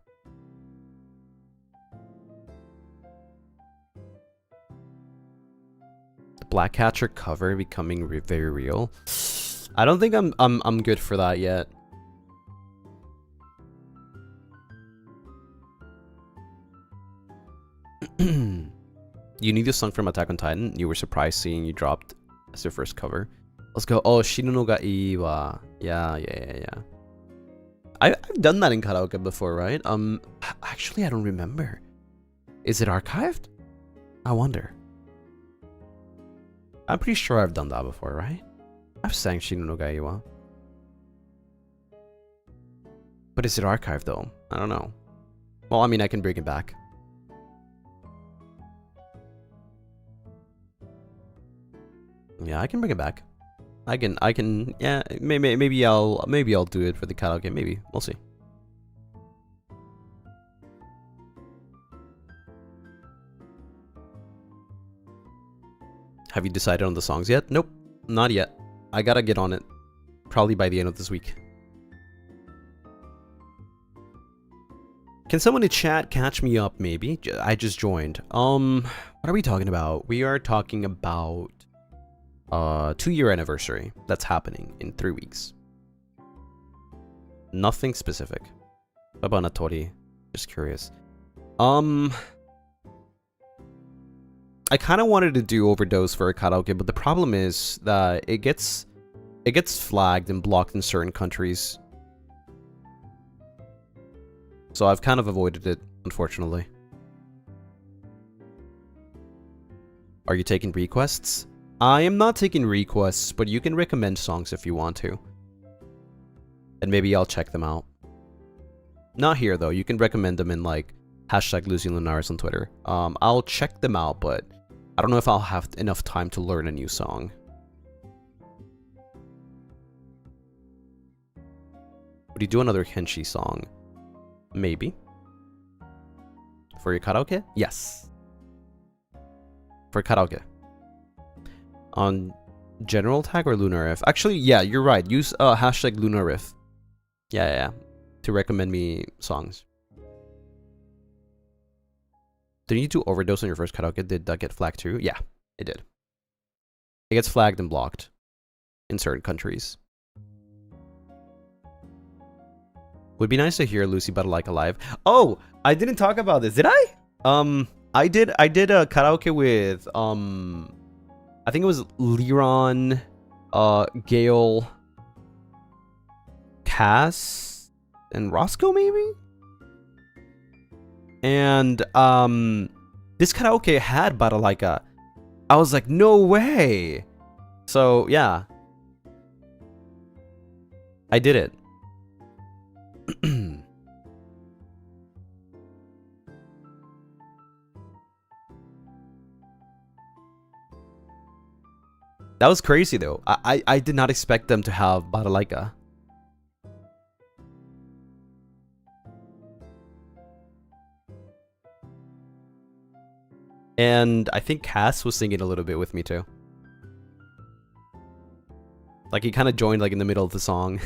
The Black Catcher cover becoming very real. I don't think I'm good for that yet. You need a song from Attack on Titan. You were surprised seeing you dropped as your first cover. Let's go. Oh, Shino no ga ii wa. Yeah. I've done that in karaoke before, right? Actually, I don't remember. Is it archived? I wonder. I'm pretty sure I've done that before, right? I've sang Shino no ga ii wa. But is it archived though? I don't know. Well, I mean, I can bring it back. Yeah, I can bring it back. I can. Yeah, maybe I'll do it for the karaoke. Maybe we'll see. Have you decided on the songs yet? Nope, not yet. I gotta get on it. Probably by the end of this week. Can someone in chat catch me up? Maybe I just joined. What are we talking about? We are talking about 2-year anniversary that's happening in 3 weeks. Nothing specific. About Natori. Just curious. I kind of wanted to do Overdose for a karaoke, but the problem is that it gets flagged and blocked in certain countries. So I've kind of avoided it, unfortunately. Are you taking requests? I am not taking requests, but you can recommend songs if you want to. And maybe I'll check them out. Not here though, you can recommend them in like #Lucien Lunaris on Twitter. I'll check them out, but I don't know if I'll have enough time to learn a new song. Would you do another Kenshi song? Maybe. For your karaoke? Yes. For karaoke. On general tag or Lunaris? Actually, yeah, you're right. Use hashtag Lunaris. Yeah. To recommend me songs. Did you do overdose on your first karaoke? Did that get flagged too? Yeah, it did. It gets flagged and blocked in certain countries. Would be nice to hear Lucy But Like Alive. Oh, I didn't talk about this. Did I? I did a karaoke with I think it was Liron, Gale, Cass, and Roscoe maybe? And this karaoke had Baralaika. I was like, no way. So yeah. I did it. That was crazy though. I did not expect them to have Baralaika. And I think Cass was singing a little bit with me too. Like he kind of joined like in the middle of the song.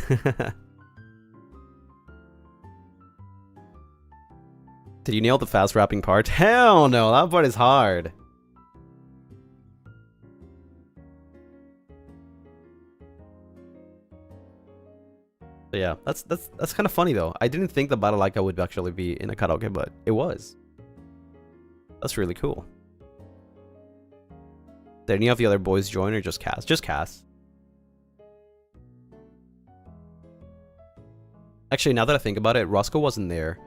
Did you nail the fast rapping part? Hell no, that part is hard. But yeah, that's kind of funny though. I didn't think the Baralaika would actually be in a karaoke, but it was. That's really cool. Did any of the other boys join or just Cass? Just Cass. Actually, now that I think about it, Roscoe wasn't there.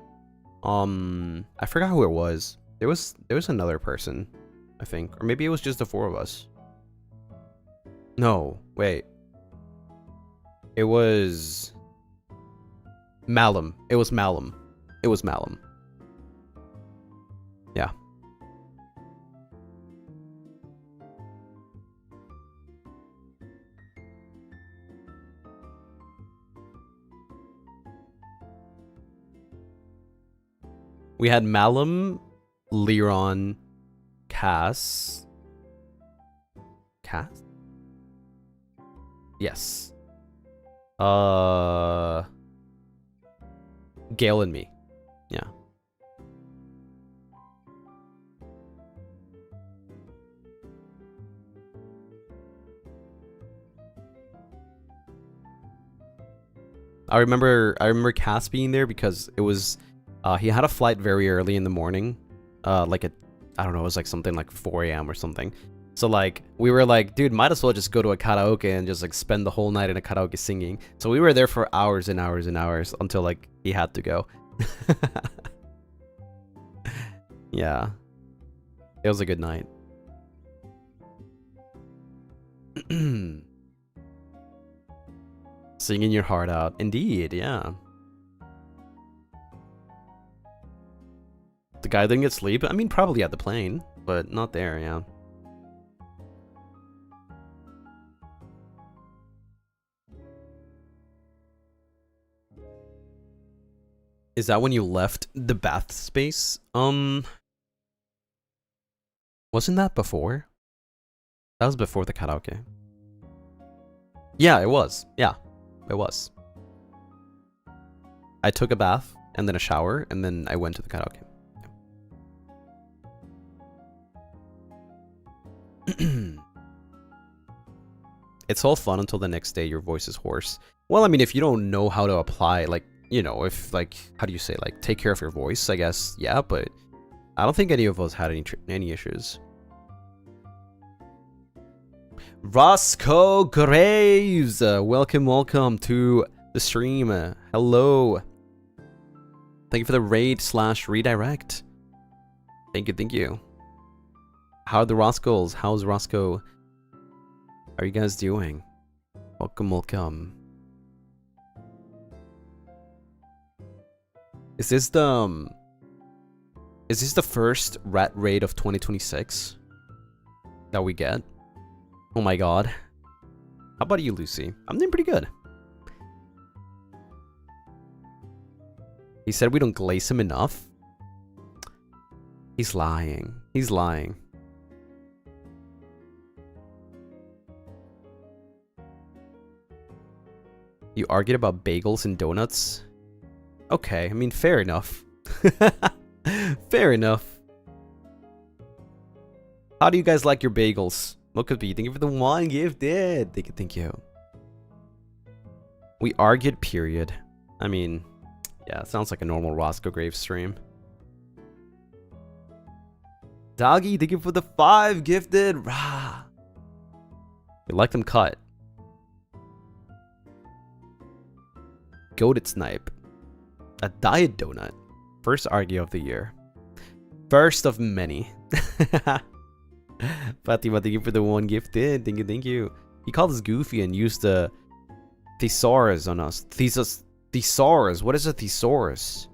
I forgot who it was. There was another person, I think, or maybe it was just the four of us. No, wait. It was Malum. It was Malum. It was Malum. Yeah. We had Malum, Liron, Cass. Cass? Yes. Gale and me. Yeah. I remember Cass being there because it was he had a flight very early in the morning. Like I don't know, it was like something like 4 AM or something. So like we were like, dude, might as well just go to a karaoke and just like spend the whole night in a karaoke singing. So we were there for hours and hours and hours until like he had to go. Yeah. It was a good night. Singing your heart out. Indeed, yeah. The guy didn't get sleep? I mean, probably at the plane, but not there, yeah. Is that when you left the bath space? Wasn't that before? That was before the karaoke. Yeah, it was. Yeah, it was. I took a bath and then a shower and then I went to the karaoke. It's all fun until the next day your voice is hoarse. Well, I mean, if you don't know how to apply, like, you know, if, like, how do you say, like, take care of your voice, I guess, yeah, but I don't think any of us had any issues. Roscoe Graves! Welcome to the stream. Hello. Thank you for the raid/redirect. Thank you. How are the Roscoes? How's Roscoe? How are you guys doing? Welcome. Is this the first rat raid of 2026 that we get? Oh my god. How about you, Lucy? I'm doing pretty good. He said we don't glaze him enough. He's lying. He's lying. You argued about bagels and donuts? Okay, I mean, fair enough. Fair enough. How do you guys like your bagels? What could be? Thank you for the one gifted. Thank you. We argued, period. I mean, yeah, it sounds like a normal Roscoe Graves stream. Doggy, thank you for the 5 gifted. Rah. We like them cut. Goated snipe. A diet donut. First argue of the year. First of many. Fatima, thank you for the 1 gifted. Thank you, thank you. He called us goofy and used the thesaurus on us. Thesaurus. What is a thesaurus?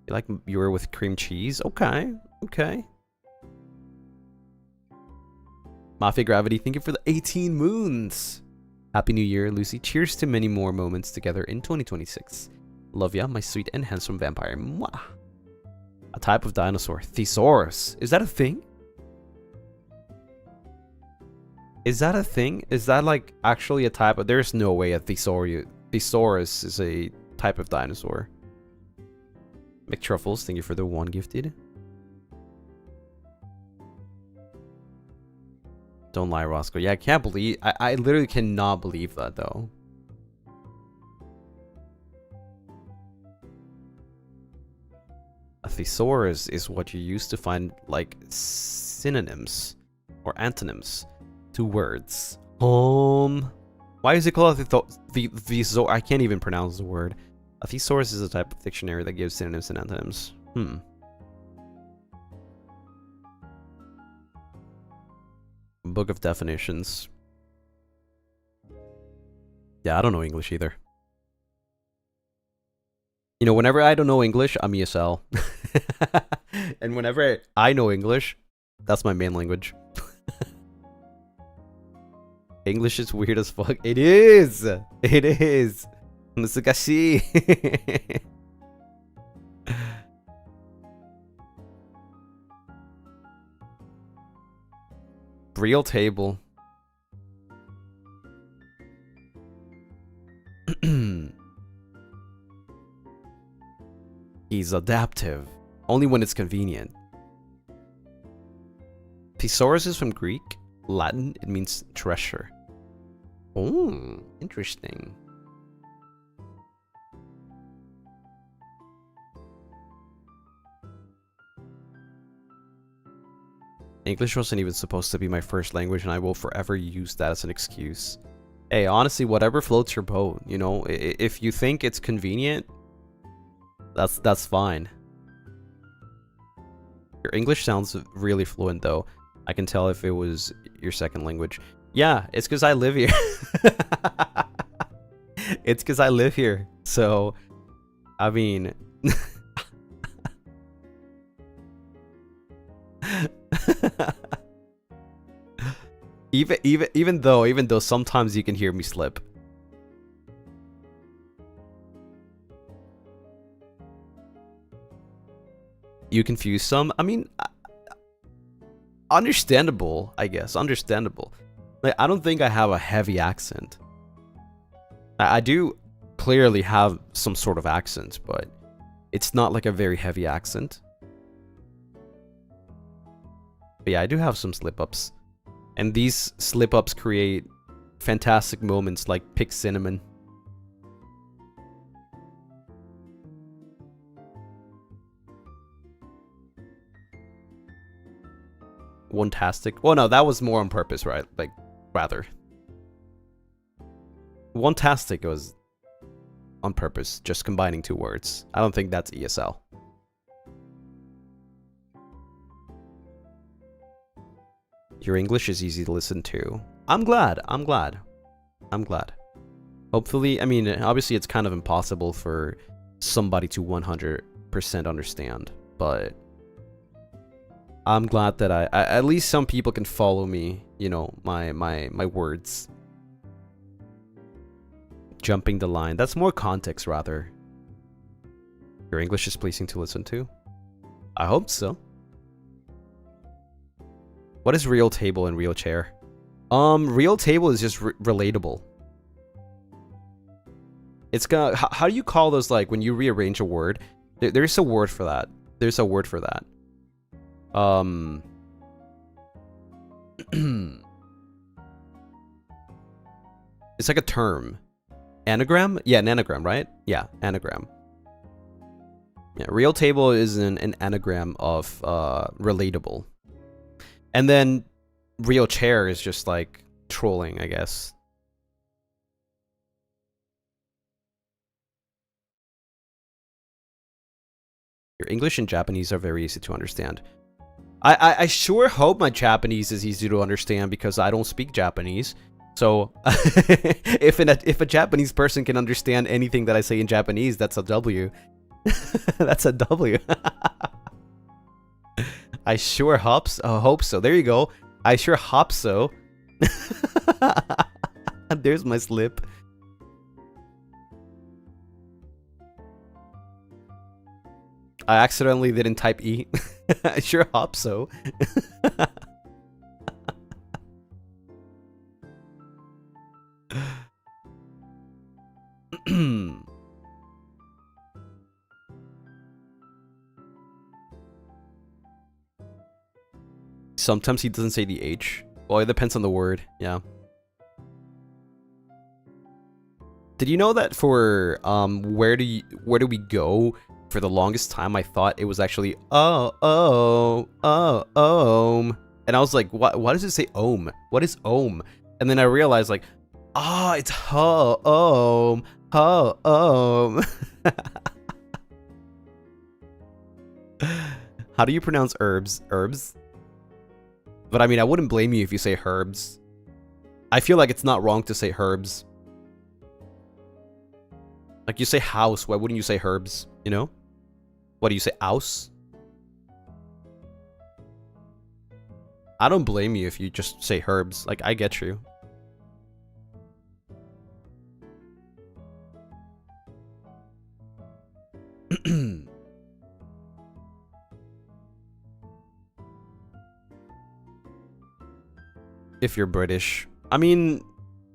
You like you were with cream cheese? Okay. Okay. Mafia Gravity, thank you for the 18 moons. Happy New Year, Lucy. Cheers to many more moments together in 2026. Love ya, my sweet and handsome vampire. Mwah. A type of dinosaur. Thesaurus. Is that a thing? Is that a thing? Is that like actually a type of... There's no way a thesaurus is a type of dinosaur. McTruffles, thank you for the 1 gifted. Don't lie, Roscoe. Yeah, I can't believe... I literally cannot believe that, though. A thesaurus is what you use to find, like, synonyms or antonyms to words. Why is it called a thesaurus? I can't even pronounce the word. A thesaurus is a type of dictionary that gives synonyms and antonyms. Book of definitions. Yeah, I don't know English either. You know, whenever I don't know English, I'm ESL. And whenever I know English, that's my main language. English is weird as fuck. It is! It is! Musukashi! Real table. He's adaptive. Only when it's convenient. Thesaurus is from Greek. Latin, it means treasure. Oh, interesting. English wasn't even supposed to be my first language, and I will forever use that as an excuse. Hey, honestly, whatever floats your boat, you know? If you think it's convenient, that's fine. Your English sounds really fluent, though. I can tell if it was your second language. Yeah, it's because I live here. It's because I live here. So, I mean... even though sometimes you can hear me slip. You confuse some. I mean, understandable, I guess. Understandable. Like, I don't think I have a heavy accent. I do clearly have some sort of accent, but it's not like a very heavy accent. But yeah, I do have some slip-ups. And these slip-ups create fantastic moments like pick cinnamon. One-tastic. Well, no, that was more on purpose, right? Like, rather. One-tastic was on purpose, just combining 2 words. I don't think that's ESL. Your English is easy to listen to. I'm glad. Hopefully, I mean, obviously it's kind of impossible for somebody to 100% understand, but I'm glad that I at least some people can follow me, you know, my words. Jumping the line. That's more context, rather. Your English is pleasing to listen to. I hope so. What is real table and real chair? Real table is just relatable. It's gonna. How do you call those, like when you rearrange a word? There's a word for that. There's a word for that. It's like a term. Anagram? Yeah, an anagram, right? Yeah, anagram. Yeah, real table is an anagram of relatable. And then real chair is just like trolling, I guess. Your English and Japanese are very easy to understand. I sure hope my Japanese is easy to understand because I don't speak Japanese. So if a Japanese person can understand anything that I say in Japanese, that's a W. That's a W. I sure hope so. There you go. I sure hope so. There's my slip. I accidentally didn't type E. I sure hope so. Sometimes he doesn't say the H. Well, it depends on the word. Yeah. Did you know that for where do we go? For the longest time, I thought it was actually ohm, and I was like, what? Why does it say ohm? What is ohm? And then I realized, like, it's ohm. How do you pronounce herbs? Herbs? But I mean, I wouldn't blame you if you say herbs. I feel like it's not wrong to say herbs. Like you say house, why wouldn't you say herbs? You know? What do you say, house? I don't blame you if you just say herbs. Like, I get you. If you're British. I mean,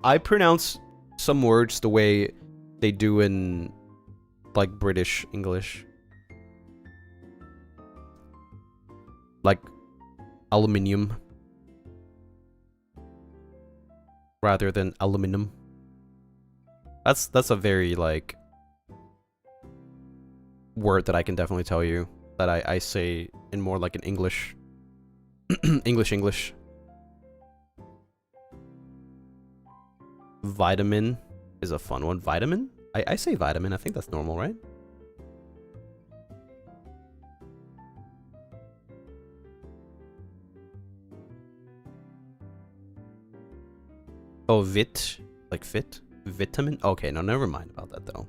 I pronounce some words the way they do in, like, British English. Like aluminium rather than aluminum. That's a very, like, word that I can definitely tell you that I say in more like an English English. Vitamin is a fun one. Vitamin? I say vitamin. I think that's normal, right? Oh, vit? Like fit? Vitamin? Okay, no, never mind about that, though.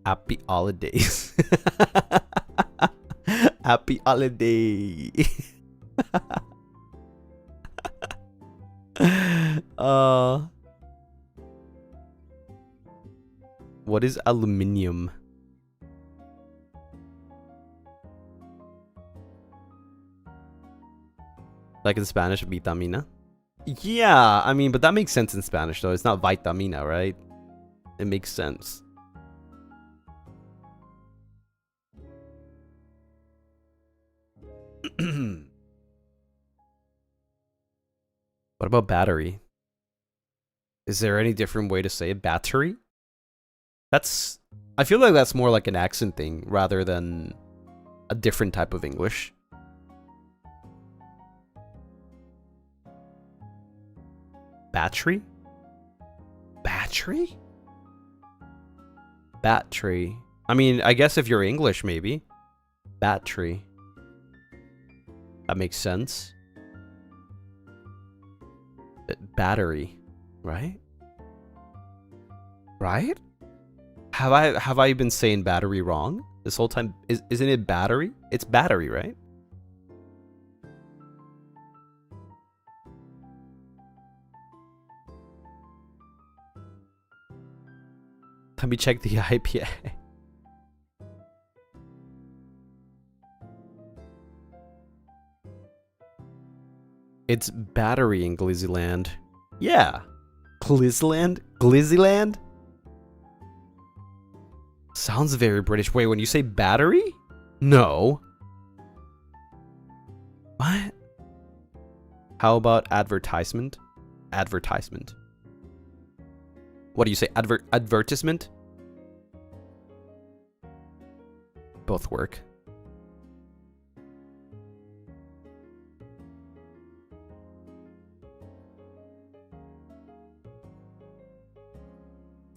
Happy holidays. Happy holiday. What is aluminium? Like in Spanish, vitamina? Yeah, I mean, but that makes sense in Spanish, though. It's not vitamina, right? It makes sense. What about battery? Is there any different way to say it? Battery? That's... I feel like that's more like an accent thing rather than a different type of English. Battery? Battery? Battery. I mean, I guess if you're English, maybe. Battery. That makes sense. Battery, right? Right? Have I been saying battery wrong this whole time? Isn't it battery? It's battery, right? Let me check the IPA. It's battery in Glizzyland. Yeah. Glizzyland? Glizzyland? Sounds very British. Wait, when you say battery? No. What? How about advertisement? Advertisement. What do you say? Advertisement? Both work.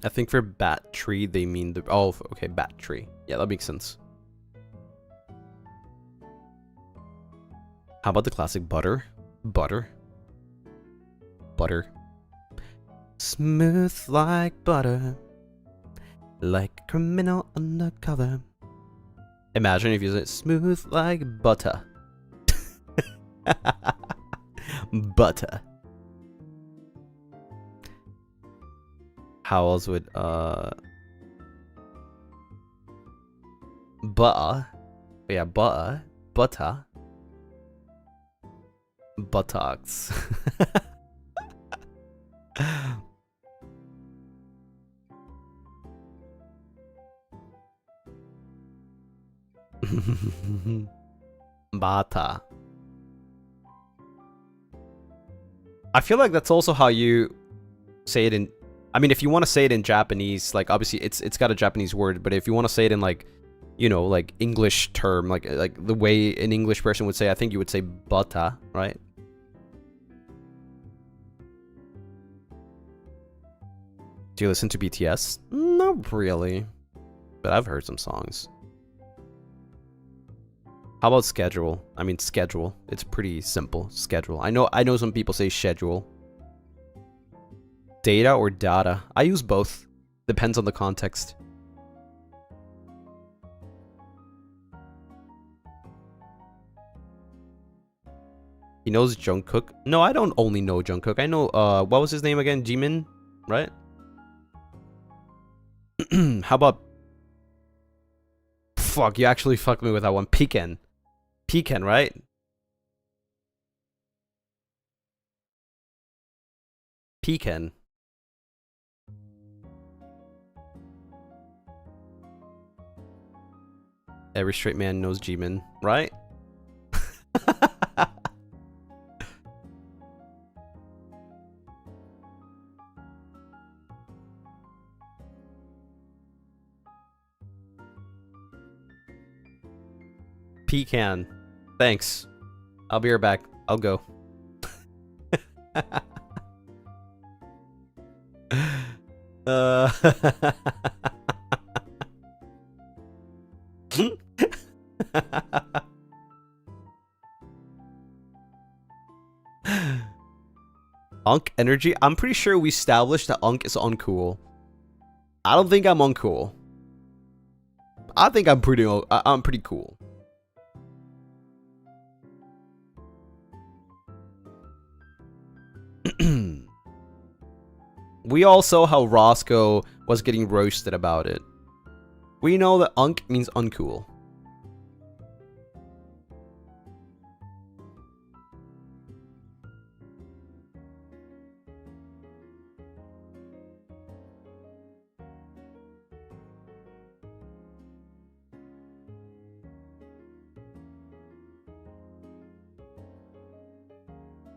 I think for bat tree they mean the okay, bat tree. Yeah, that makes sense. How about the classic butter? Butter. Butter. Smooth like butter. Like criminal undercover. Imagine if you said smooth like butter. Butter. How else would butter? Yeah, butter. Butter. Buttocks. Bata. I feel like that's also how you say it in. I mean, if you want to say it in Japanese, like obviously it's got a Japanese word, but if you want to say it in like, you know, like English term, like the way an English person would say, I think you would say bata, right? Do you listen to BTS? Not really, but I've heard some songs. How about schedule? I mean schedule. It's pretty simple. Schedule. I know some people say schedule. Data or data? I use both. Depends on the context. He knows Jungkook? No, I don't only know Jungkook. I know, what was his name again? Jimin, right? How about... Fuck, you actually fucked me with that one. Pecan. Pecan, right? Pecan. Every straight man knows Jimin, right? Pecan. Thanks. I'll be right back. I'll go. Unk energy? I'm pretty sure we established that Unk is uncool. I don't think I'm uncool. I think I'm pretty cool. We all saw how Roscoe was getting roasted about it. We know that Unk means uncool.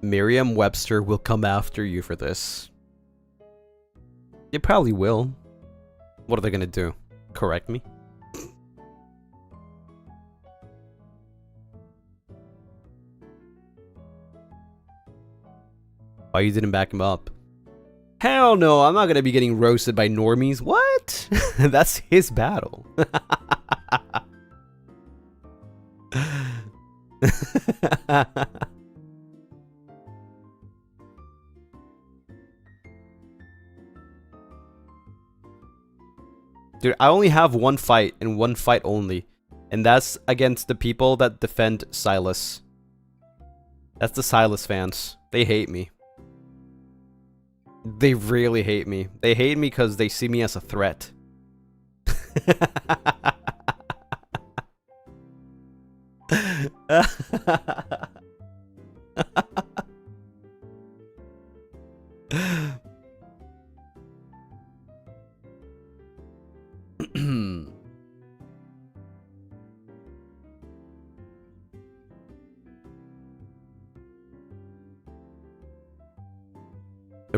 Merriam-Webster will come after you for this. It probably will. What are they gonna do? Correct me? Why you didn't back him up? Hell no, I'm not gonna be getting roasted by normies. What? That's his battle. Dude, I only have one fight, and one fight only. And that's against the people that defend Silas. That's the Silas fans. They hate me. They really hate me. They hate me because they see me as a threat.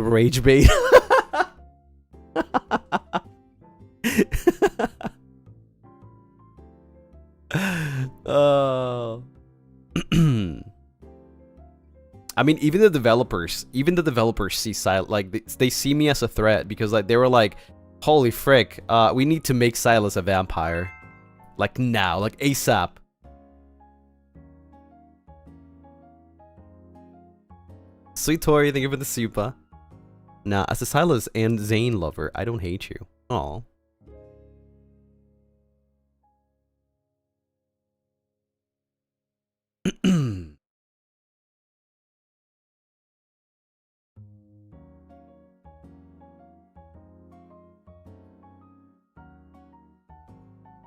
Rage bait. Oh. I mean, even the developers see Silas, like, they see me as a threat because, like, they were like, holy frick, we need to make Silas a vampire. Like, now, like, ASAP. Sweet Tori, thank you for the super. Nah, as a Silas and Zane lover, I don't hate you. Aw.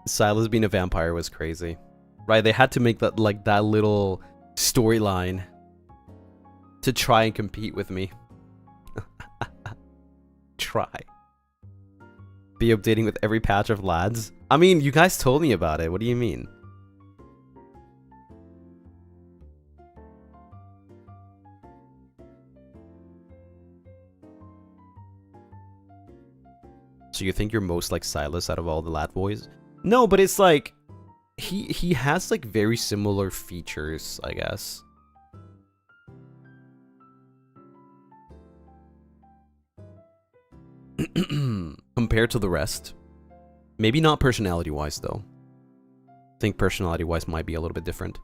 Silas being a vampire was crazy. Right, they had to make that, like, that little storyline to try and compete with me. Try. Be updating with every patch of lads. I mean, you guys told me about it. What do you mean? So you think you're most like Silas out of all the lad boys? No, but it's like he has like very similar features, I guess. Compared to the rest. Maybe not personality-wise, though. I think personality-wise might be a little bit different.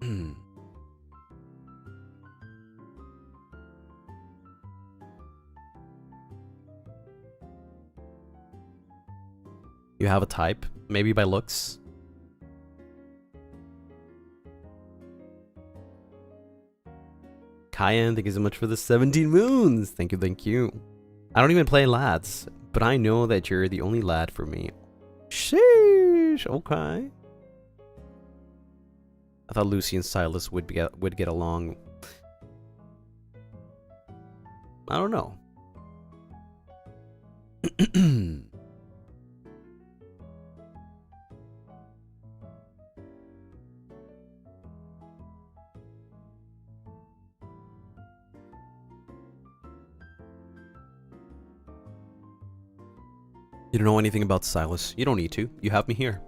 You have a type? Maybe by looks? Kyan, thank you so much for the 17 moons. Thank you, thank you. I don't even play lads, but I know that you're the only lad for me. Sheesh, okay. I thought Lucy and Silas would get along. I don't know. You don't know anything about Silas. You don't need to. You have me here.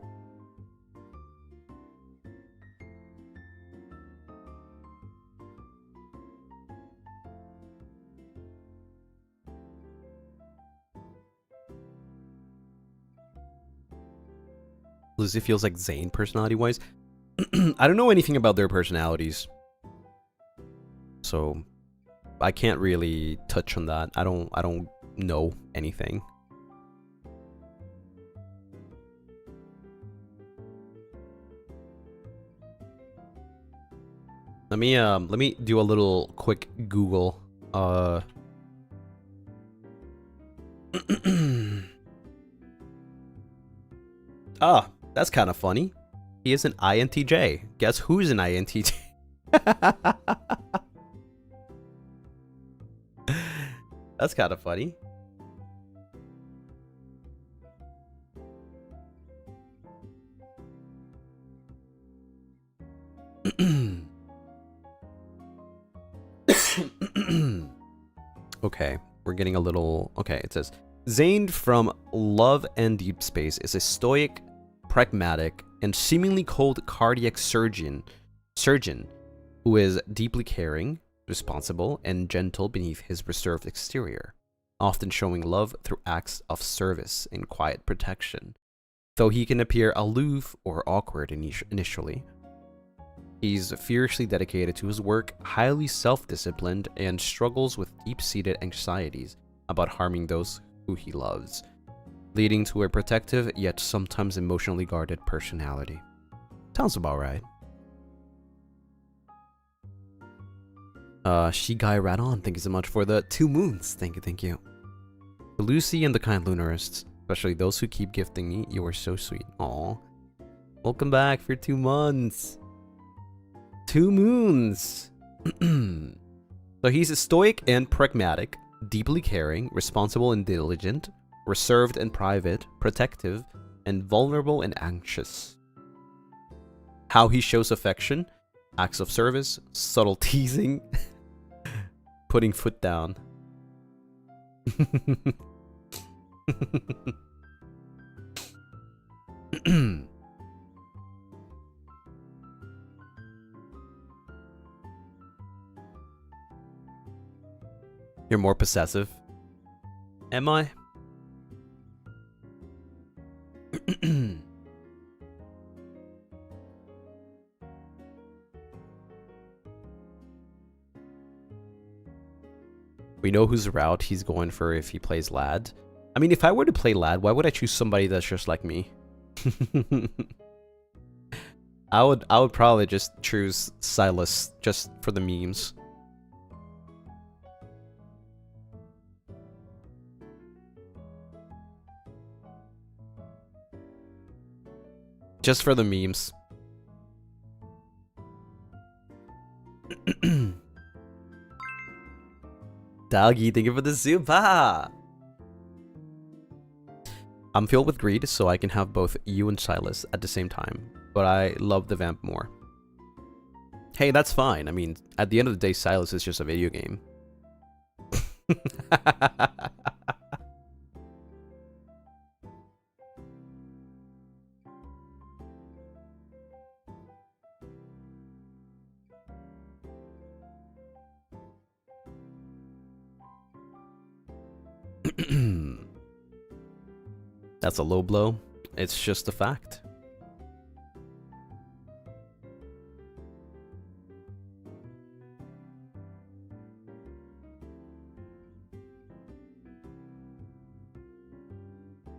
Lucy feels like Zane personality-wise. I don't know anything about their personalities. So I can't really touch on that. I don't know anything. Let me do a little quick Google. Ah, that's kind of funny. He is an INTJ. Guess who's an INTJ? That's kind of funny. Okay, we're getting a little... Okay, it says, Zane from Love and Deep Space is a stoic, pragmatic, and seemingly cold cardiac surgeon who is deeply caring, responsible, and gentle beneath his reserved exterior, often showing love through acts of service and quiet protection. Though he can appear aloof or awkward initially, he's fiercely dedicated to his work, highly self-disciplined, and struggles with deep-seated anxieties about harming those who he loves, leading to a protective yet sometimes emotionally guarded personality. Sounds about right. She Guy Radon, thank you so much for the 2 moons. Thank you, thank you. Lucy and the kind Lunarists, especially those who keep gifting me, you are so sweet. Aw. Welcome back for 2 months. 2 moons. So he's a stoic and pragmatic, deeply caring, responsible and diligent, reserved and private, protective, and vulnerable and anxious. How he shows affection? acts of service, subtle teasing, putting foot down. You're more possessive. Am I? We know whose route he's going for if he plays lad. I mean, if I were to play lad, why would I choose somebody that's just like me? I would probably just choose Silas just for the memes. Just for the memes. Doggy, thank you for the super! I'm filled with greed, so I can have both you and Silas at the same time. But I love the vamp more. Hey, that's fine. I mean, at the end of the day, Silas is just a video game. That's a low blow. It's just a fact.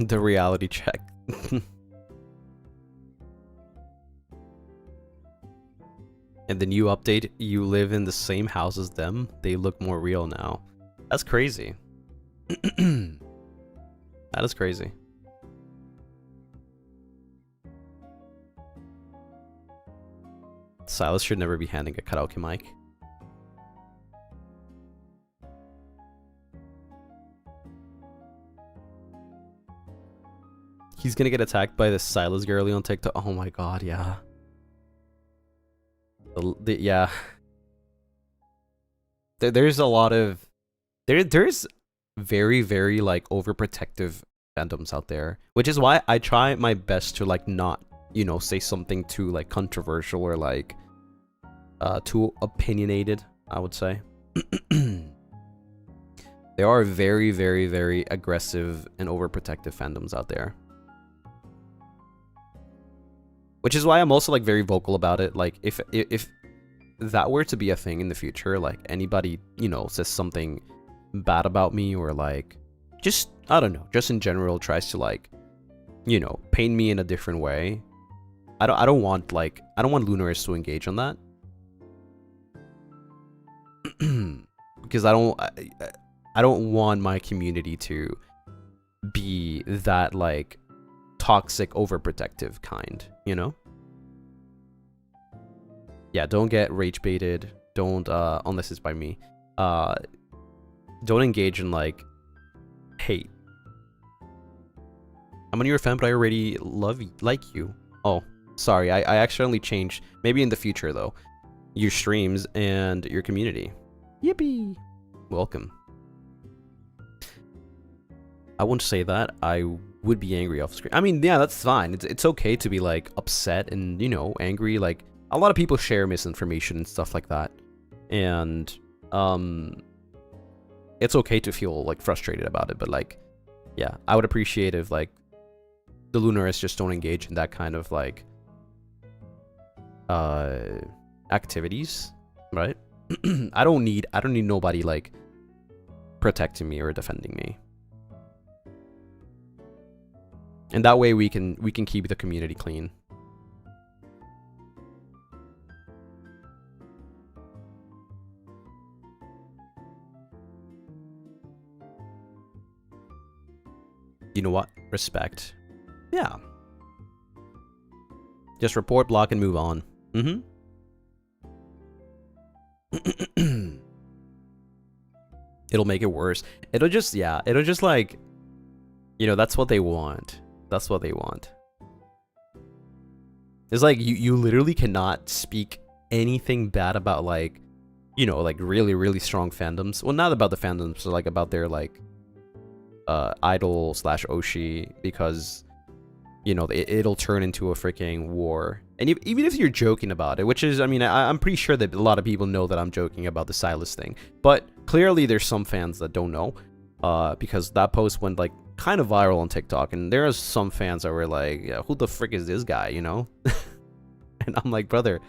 The reality check. And the new update, you live in the same house as them. They look more real now. That's crazy. That is crazy. Silas should never be handing a karaoke mic. He's gonna get attacked by the Silas girlie on TikTok. Oh my god, yeah. Yeah. There's a lot of... There's very, very, like, overprotective fandoms out there. Which is why I try my best to, like, not, you know, say something too, like, controversial or, like, too opinionated, I would say. There are very, very, very aggressive and overprotective fandoms out there. Which is why I'm also, like, very vocal about it. Like, if that were to be a thing in the future, like, anybody, you know, says something bad about me or, like, just, I don't know, just in general tries to, like, you know, paint me in a different way. I don't want, like, I don't want Lunaris to engage on that. Because I don't want my community to be that, like, toxic, overprotective kind, you know? Yeah, don't get rage baited. Don't, unless it's by me. Don't engage in, like, hate. I'm a newer fan, but I already like you. Oh, sorry, I accidentally changed. Maybe in the future, though. Your streams and your community. Yippee! Welcome. I wouldn't say that. I would be angry off screen. I mean, yeah, that's fine. It's okay to be, like, upset and, you know, angry. Like, a lot of people share misinformation and stuff like that. And, it's okay to feel, like, frustrated about it. But, like, yeah, I would appreciate if, like, the Lunaris just don't engage in that kind of, like, activities, right? I don't need nobody, like, protecting me or defending me. And that way we can keep the community clean. You know what? Respect. Yeah. Just report, block, and move on. Mm-hmm. It'll make it worse. It'll just, yeah, it'll just, like, you know, that's what they want. That's what they want. It's like, you literally cannot speak anything bad about like, you know, like really, really strong fandoms. Well, not about the fandoms, but like about their like idol / Oshi, because, you know, it'll turn into a freaking war. And even if you're joking about it, which is, I mean, I'm pretty sure that a lot of people know that I'm joking about the Silas thing, but clearly there's some fans that don't know, because that post went like kind of viral on TikTok, and there are some fans that were like, yeah, who the frick is this guy, you know? And I'm like, brother,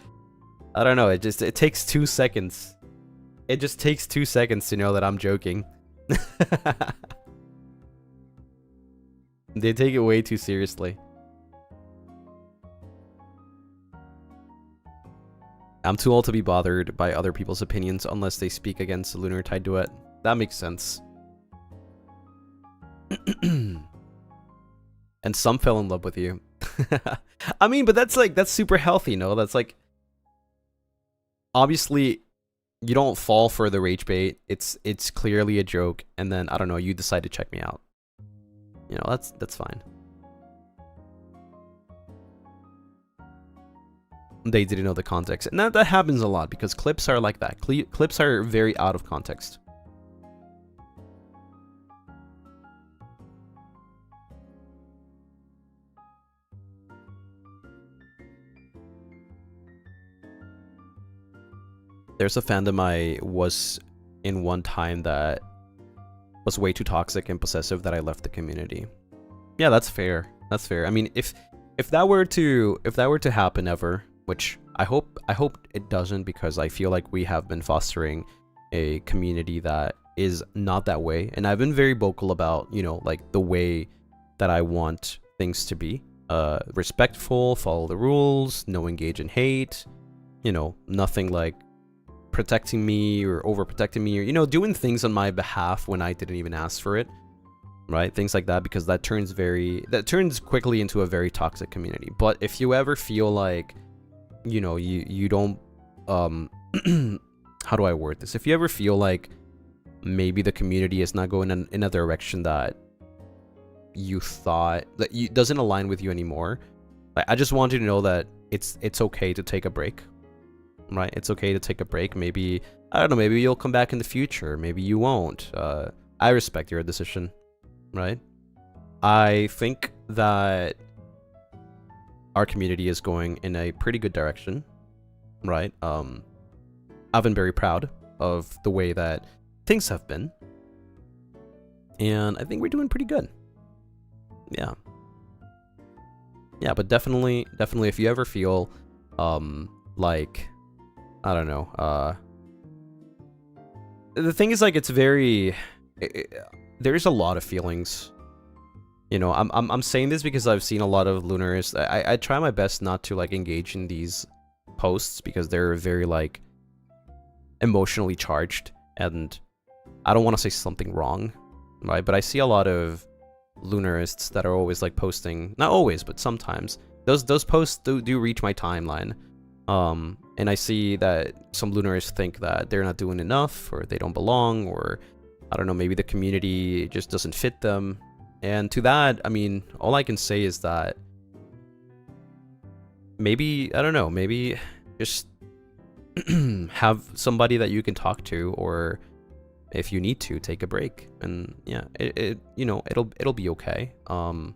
I don't know, it takes 2 seconds. It just takes 2 seconds to know that I'm joking. They take it way too seriously. I'm too old to be bothered by other people's opinions unless they speak against the Lunar Tide duet. That makes sense. And some fell in love with you. I mean, but that's super healthy, no? That's like, obviously, you don't fall for the rage bait. It's clearly a joke, and then I don't know, you decide to check me out. You know, that's fine. They didn't know the context, and that happens a lot because clips are like that. Clips are very out of context. There's a fandom I was in one time that was way too toxic and possessive that I left the community. Yeah, that's fair. That's fair. I mean, if that were to happen ever, which I hope it doesn't, because I feel like we have been fostering a community that is not that way, and I've been very vocal about, you know, like the way that I want things to be. Respectful, follow the rules, no engage in hate, you know, nothing like protecting me or overprotecting me, or, you know, doing things on my behalf when I didn't even ask for it, right? Things like that, because that turns quickly into a very toxic community. But if you ever feel like, you know, you don't, how do I word this? If you ever feel like maybe the community is not going in a direction that you thought that doesn't align with you anymore, I just want you to know that it's okay to take a break. Right, it's okay to take a break. Maybe, I don't know, maybe you'll come back in the future, maybe you won't. I respect your decision, right? I think that our community is going in a pretty good direction, right? I've been very proud of the way that things have been, and I think we're doing pretty good. Yeah, but definitely if you ever feel like, I don't know, the thing is, like, it's very, there's a lot of feelings, you know. I'm saying this because I've seen a lot of Lunaris. I try my best not to like engage in these posts because they're very like emotionally charged, and I don't want to say something wrong, right? But I see a lot of Lunarists that are always like posting, not always, but sometimes those posts do reach my timeline. And I see that some Lunarists think that they're not doing enough, or they don't belong, or I don't know, maybe the community just doesn't fit them. And to that, I mean, all I can say is that maybe, I don't know, maybe just have somebody that you can talk to, or if you need to, take a break. And yeah, you know, it'll be okay. I'm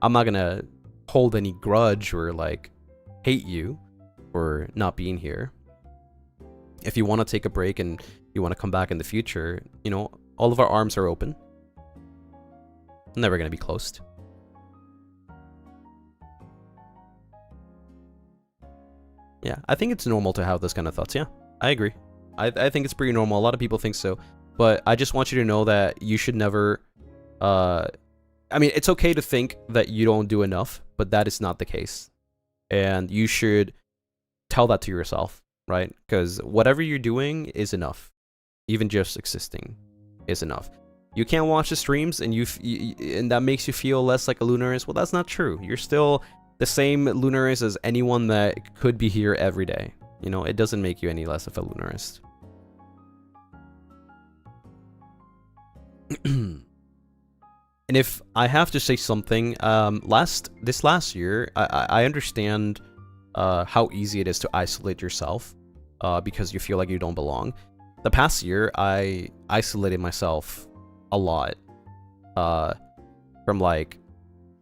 not gonna hold any grudge or like hate you for not being here. If you want to take a break and you want to come back in the future, you know, all of our arms are open. Never going to be closed. Yeah, I think it's normal to have those kind of thoughts. Yeah, I agree. I think it's pretty normal. A lot of people think so. But I just want you to know that you should never... I mean, it's okay to think that you don't do enough, but that is not the case. And you should tell that to yourself, right? Because whatever you're doing is enough. Even just existing is enough. You can't watch the streams and and that makes you feel less like a Lunaris. Well, that's not true. You're still the same Lunaris as anyone that could be here every day. You know, it doesn't make you any less of a Lunarist. And if I have to say something, this last year, I understand how easy it is to isolate yourself because you feel like you don't belong. The past year, I isolated myself a lot from like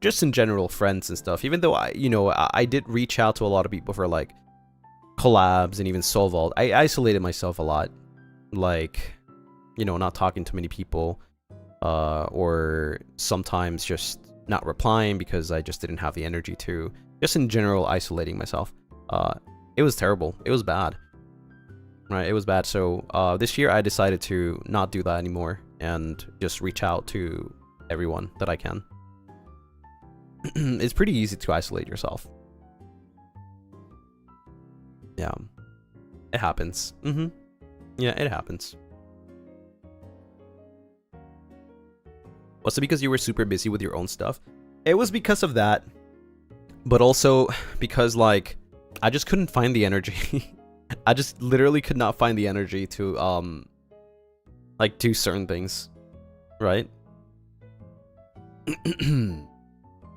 just in general friends and stuff. Even though I did reach out to a lot of people for like collabs and even Soul Vault, I isolated myself a lot, like not talking to many people, or sometimes just not replying because I just didn't have the energy to. Just in general, isolating myself. It was terrible. It was bad. Right, it was bad. So this year I decided to not do that anymore and just reach out to everyone that I can. It's pretty easy to isolate yourself. Yeah, it happens. Yeah, it happens. Was it because you were super busy with your own stuff? It was because of that, but also because like I just couldn't find the energy. I just literally could not find the energy to like do certain things, right? And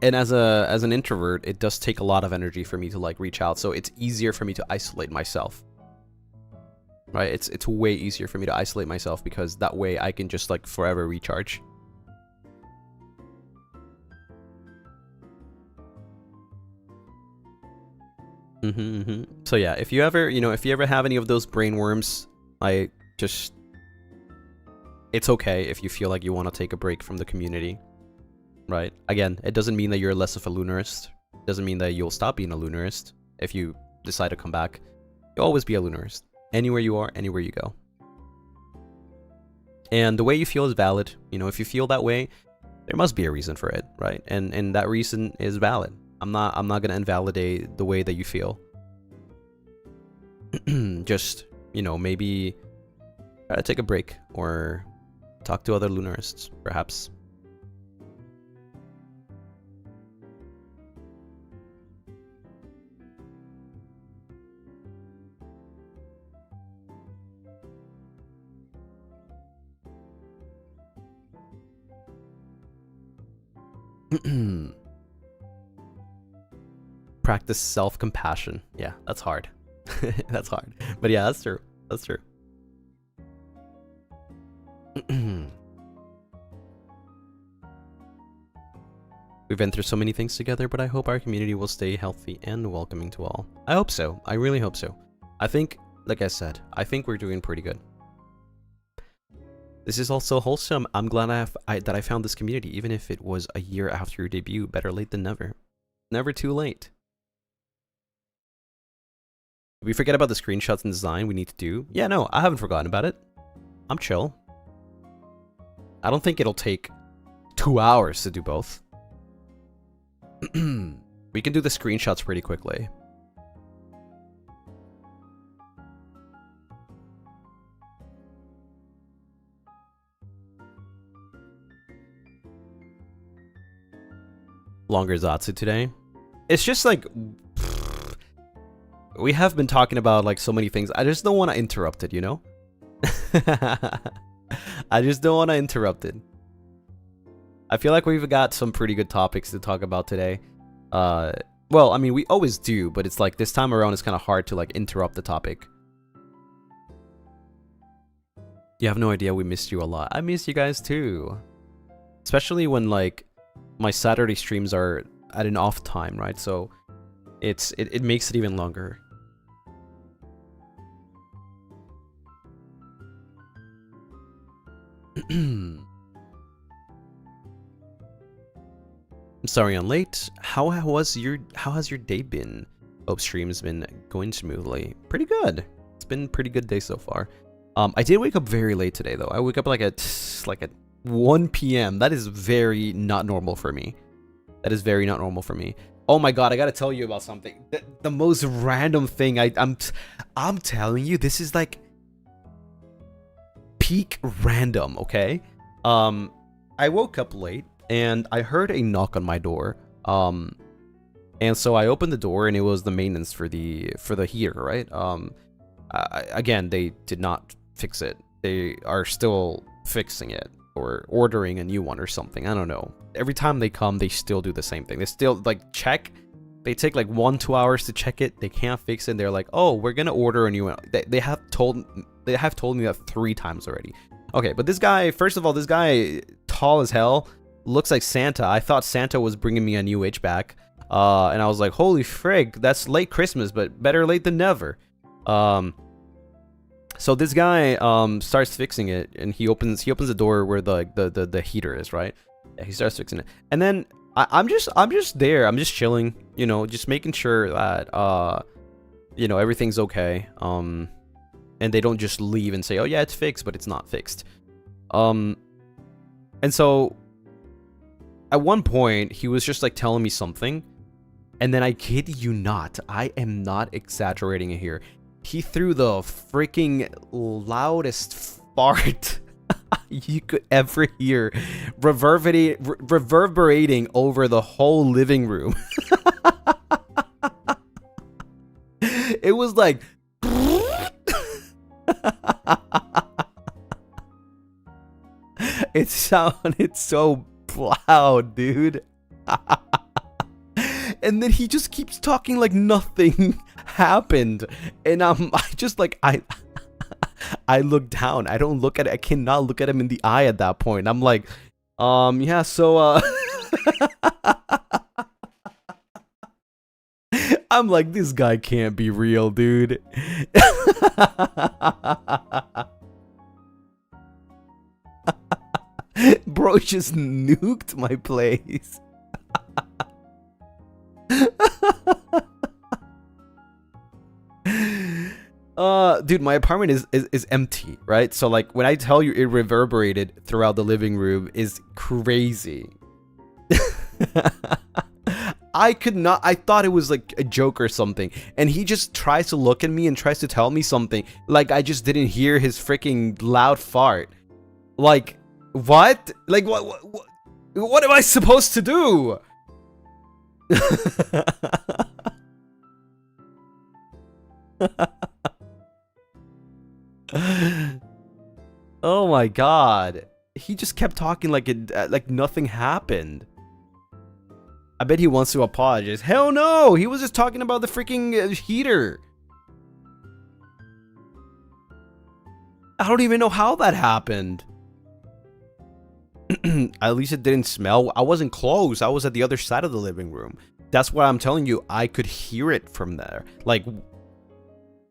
as an introvert, it does take a lot of energy for me to like reach out, so it's easier for me to isolate myself. Right? It's way easier for me to isolate myself because that way I can just like forever recharge. So yeah, if you ever have any of those brain worms, it's okay if you feel like you want to take a break from the community, right? Again, it doesn't mean that you're less of a Lunarist. It doesn't mean that you'll stop being a Lunarist if you decide to come back. You'll always be a Lunarist. Anywhere you are, anywhere you go. And the way you feel is valid. If you feel that way, there must be a reason for it, right? And that reason is valid. I'm not gonna invalidate the way that you feel. Just, maybe try to take a break or talk to other Lunarists, perhaps. Practice self-compassion. Yeah, that's hard. That's hard. But yeah, that's true. That's true. We've been through so many things together, but I hope our community will stay healthy and welcoming to all. I hope so. I really hope so. I think, like I said, I think we're doing pretty good. This is also wholesome. I'm glad that I found this community, even if it was a year after your debut. Better late than never. Never too late. Did we forget about the screenshots and design we need to do? Yeah, no, I haven't forgotten about it. I'm chill. I don't think it'll take 2 hours to do both. We can do the screenshots pretty quickly. Longer Zatsu today. It's just like we have been talking about like so many things. I just don't want to interrupt it, I just don't want to interrupt it. I feel like we've got some pretty good topics to talk about today. Well, I mean, we always do, but it's like this time around it's kind of hard to like interrupt the topic. You have no idea, we missed you a lot. I missed you guys too. Especially when like my Saturday streams are at an off time, right? So it makes it even longer. I'm sorry I'm late. How has your day been? Hope stream's been going smoothly. Pretty good. It's been a pretty good day so far. I did wake up very late today though. I woke up like at 1 p.m. That is very not normal for me. That is very not normal for me. Oh my god, I gotta tell you about something. The most random thing I'm telling you, this is like peak random, okay? I woke up late and I heard a knock on my door. And so I opened the door and it was the maintenance for the heater, right? Again, they did not fix it. They are still fixing it or ordering a new one or something. I don't know. Every time they come, they still do the same thing. They still like check They take like 1-2 hours to check it. They can't fix it. They're like, oh, we're gonna order a new one. They have told me that 3 times already. Okay, but this guy, first of all, this guy, tall as hell, looks like Santa. I thought Santa was bringing me a new HVAC. And I was like, holy frig, that's late Christmas, but better late than never. So this guy starts fixing it, and he opens the door where the heater is, right? Yeah, he starts fixing it, and then I'm just there. I'm just chilling, you know, just making sure that you know, everything's okay. And they don't just leave and say, oh yeah, it's fixed, but it's not fixed. And so at one point he was just like telling me something, and then I kid you not, I am not exaggerating it here, he threw the freaking loudest fart you could ever hear, reverberating over the whole living room. It was like it sounded so loud, dude. And then he just keeps talking like nothing happened, and I just like I look down. I don't look at it. I cannot look at him in the eye at that point. I'm like, yeah, so I'm like, this guy can't be real, dude. Bro just nuked my place. Dude, my apartment is empty, right? So like when I tell you it reverberated throughout the living room is crazy. I thought it was like a joke or something, and he just tries to look at me and tries to tell me something like I just didn't hear his freaking loud fart. Like, what? Like what am I supposed to do? Oh my god. He just kept talking like like nothing happened. I bet he wants to apologize. Hell no! He was just talking about the freaking heater. I don't even know how that happened. At least it didn't smell. I wasn't close. I was at the other side of the living room. That's why I'm telling you, I could hear it from there. Like,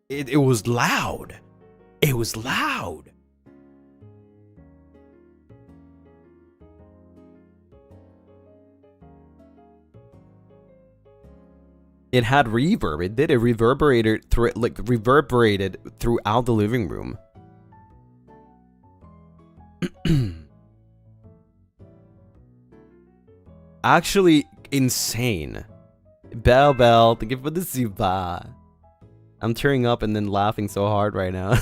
it was loud. It was loud. It had reverb. It did. It reverberated through it, like reverberated throughout the living room. Actually, insane. Bell, thank you for the super. I'm tearing up and then laughing so hard right now.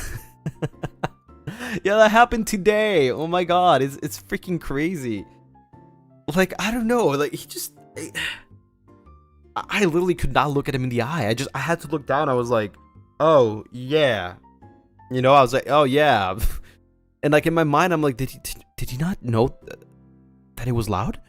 Yeah, that happened today. Oh my god, it's freaking crazy. Like, I don't know. Like, he just. I literally could not look at him in the eye. I had to look down. I was like, oh yeah, you know. I was like, oh yeah, and like in my mind, I'm like, did he not know that it was loud?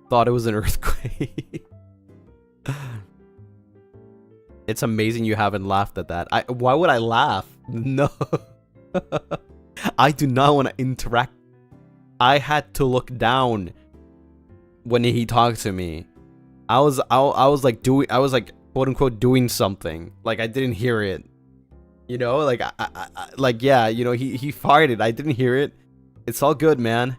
Thought it was an earthquake. It's amazing you haven't laughed at that. Why would I laugh? No. I do not want to interact. I had to look down when he talked to me. I was like quote unquote doing something. Like I didn't hear it. You know, like I like, yeah, you know, he farted. I didn't hear it. It's all good, man.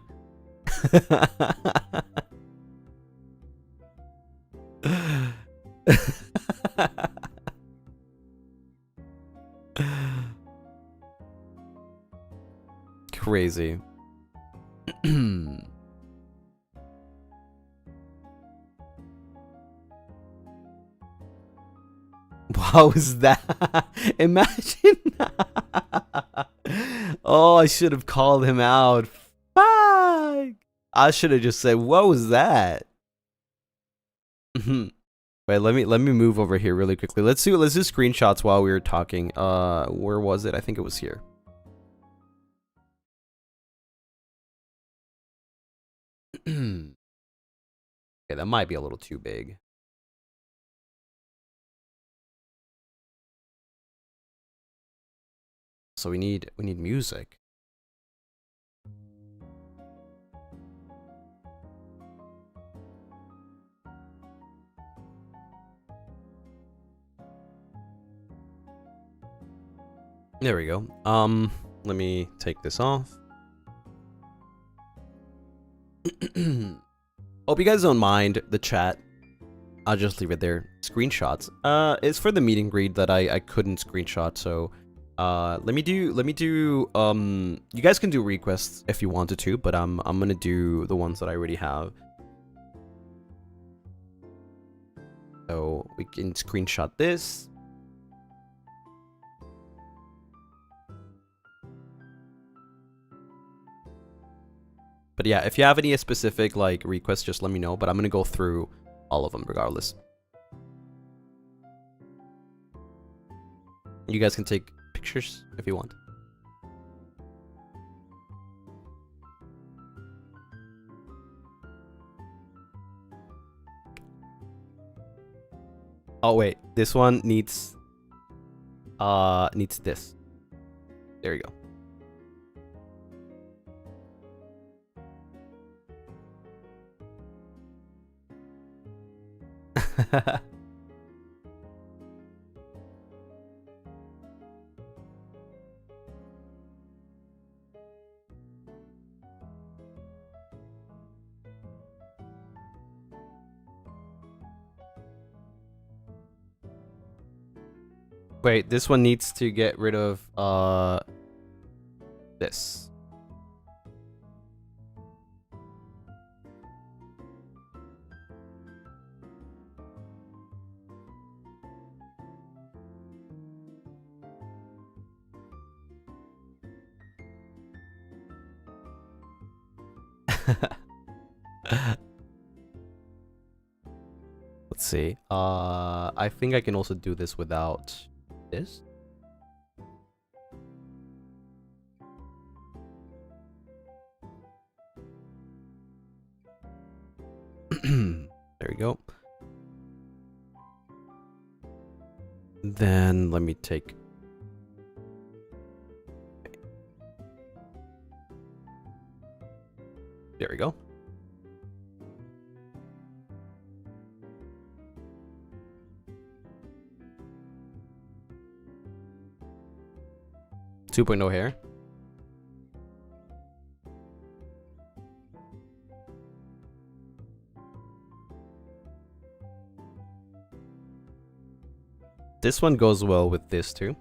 Crazy. What was that? Imagine. Oh, I should have called him out. Fuck. I should have just said, what was that? Wait, let me move over here really quickly. Let's do screenshots while we were talking. Where was it? I think it was here. Okay, that might be a little too big. So we need music. There we go. Let me take this off. Hope you guys don't mind the chat. I'll just leave it there. Screenshots. It's for the meet and greet that I couldn't screenshot, so let me do you guys can do requests if you wanted to, but I'm gonna do the ones that I already have. So we can screenshot this. But yeah, if you have any specific like requests, just let me know, but I'm gonna go through all of them regardless. You guys can take pictures if you want. Oh wait, this one needs this. There you go. Wait, this one needs to get rid of this. Let's see. I think I can also do this without this. There we go. Then let me take. There we go. Two point oh hair. This one goes well with this too.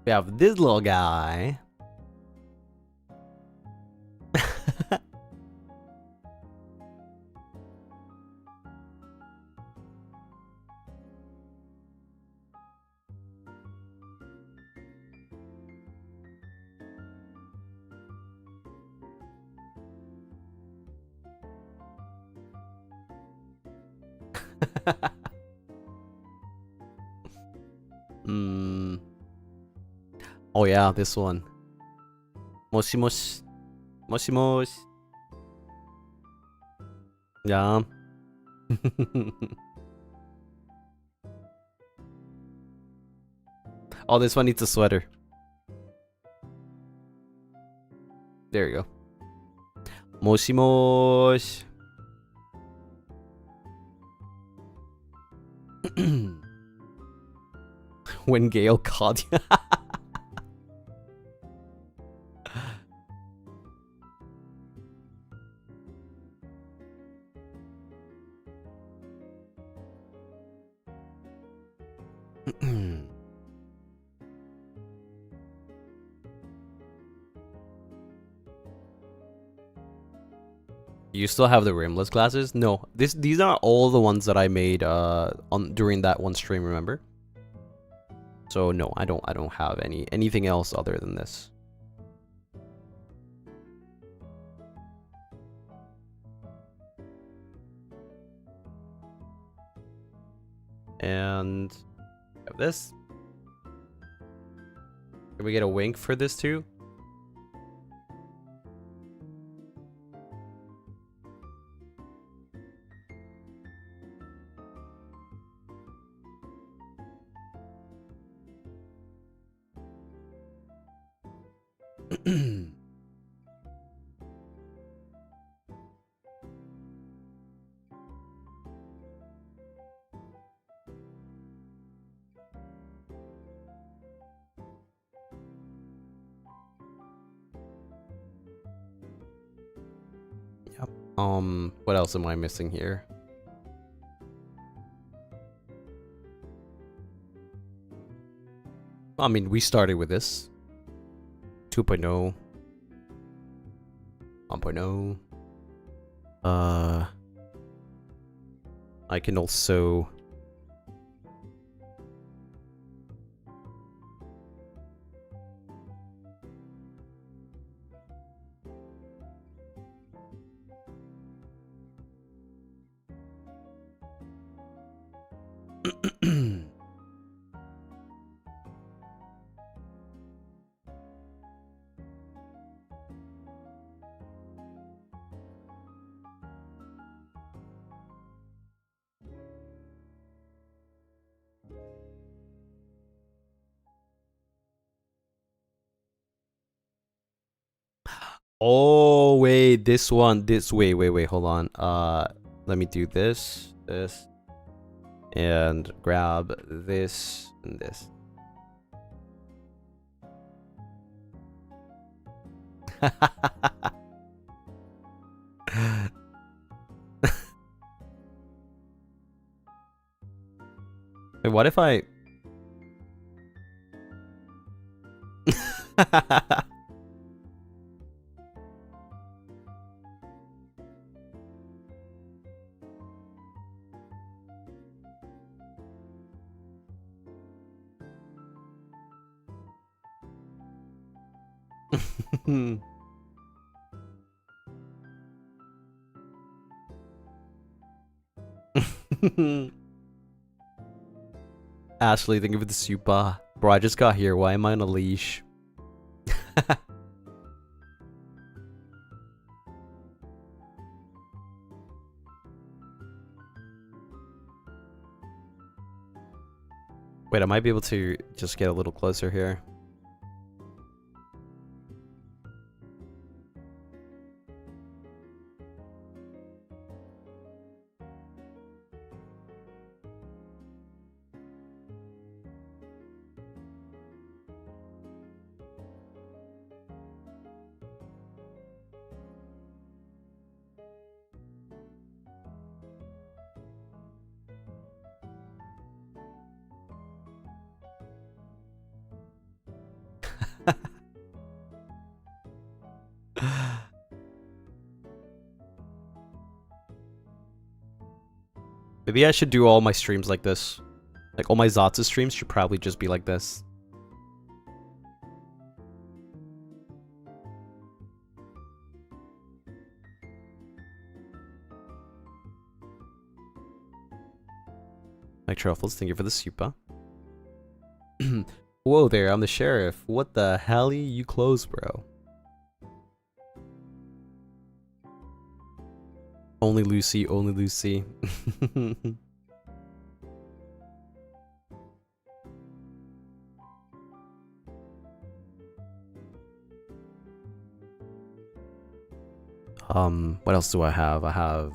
We have this little guy. Oh yeah, this one. Moshi moshi. Moshi moshi. Yeah. Oh, this one needs a sweater. There you go. Moshi moshi. When Gale called you. You still have the rimless glasses? No, these are all the ones that I made on during that one stream, remember? So no, I don't have anything else other than this. And have this. Can we get a wink for this too? Yep. What else am I missing here? I mean, we started with this. 2.0. 1.0. I can also... Oh, wait, this one, wait, hold on. Let me do this, and grab this and this. Wait, what if I... Ashley, thank you for the super. Bro, I just got here. Why am I on a leash? Wait, I might be able to just get a little closer here. Maybe I should do all my streams like this. Like, all my Zatsu streams should probably just be like this. Mike Truffles, thank you for the super. Whoa there, I'm the sheriff. What the hell? You close, bro. Only Lucy, only Lucy. What else do I have? I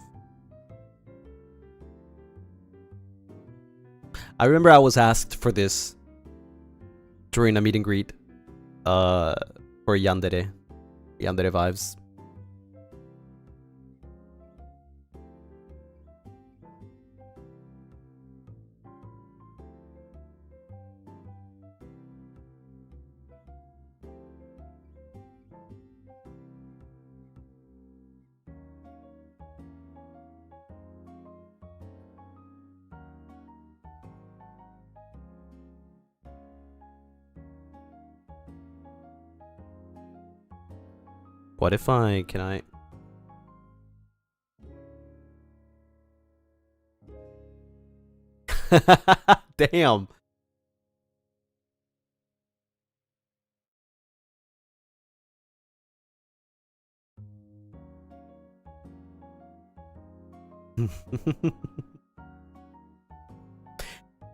remember I was asked for this during a meet and greet. For Yandere. Yandere vibes. What if can I? Damn.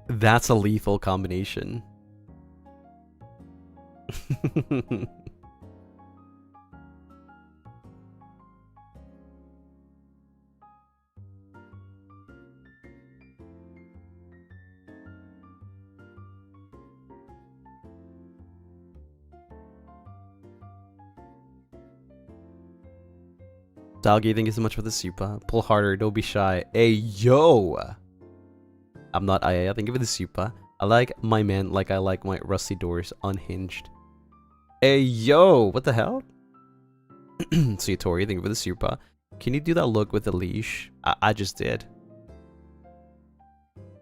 That's a lethal combination. Dalgi, thank you so much for the super. Pull harder, don't be shy. Hey, yo! I'm not Aya, thank you for the super. I like my man like I like my rusty doors unhinged. Hey, yo! What the hell? Suyatori, thank you for the super. Can you do that look with a leash? I just did.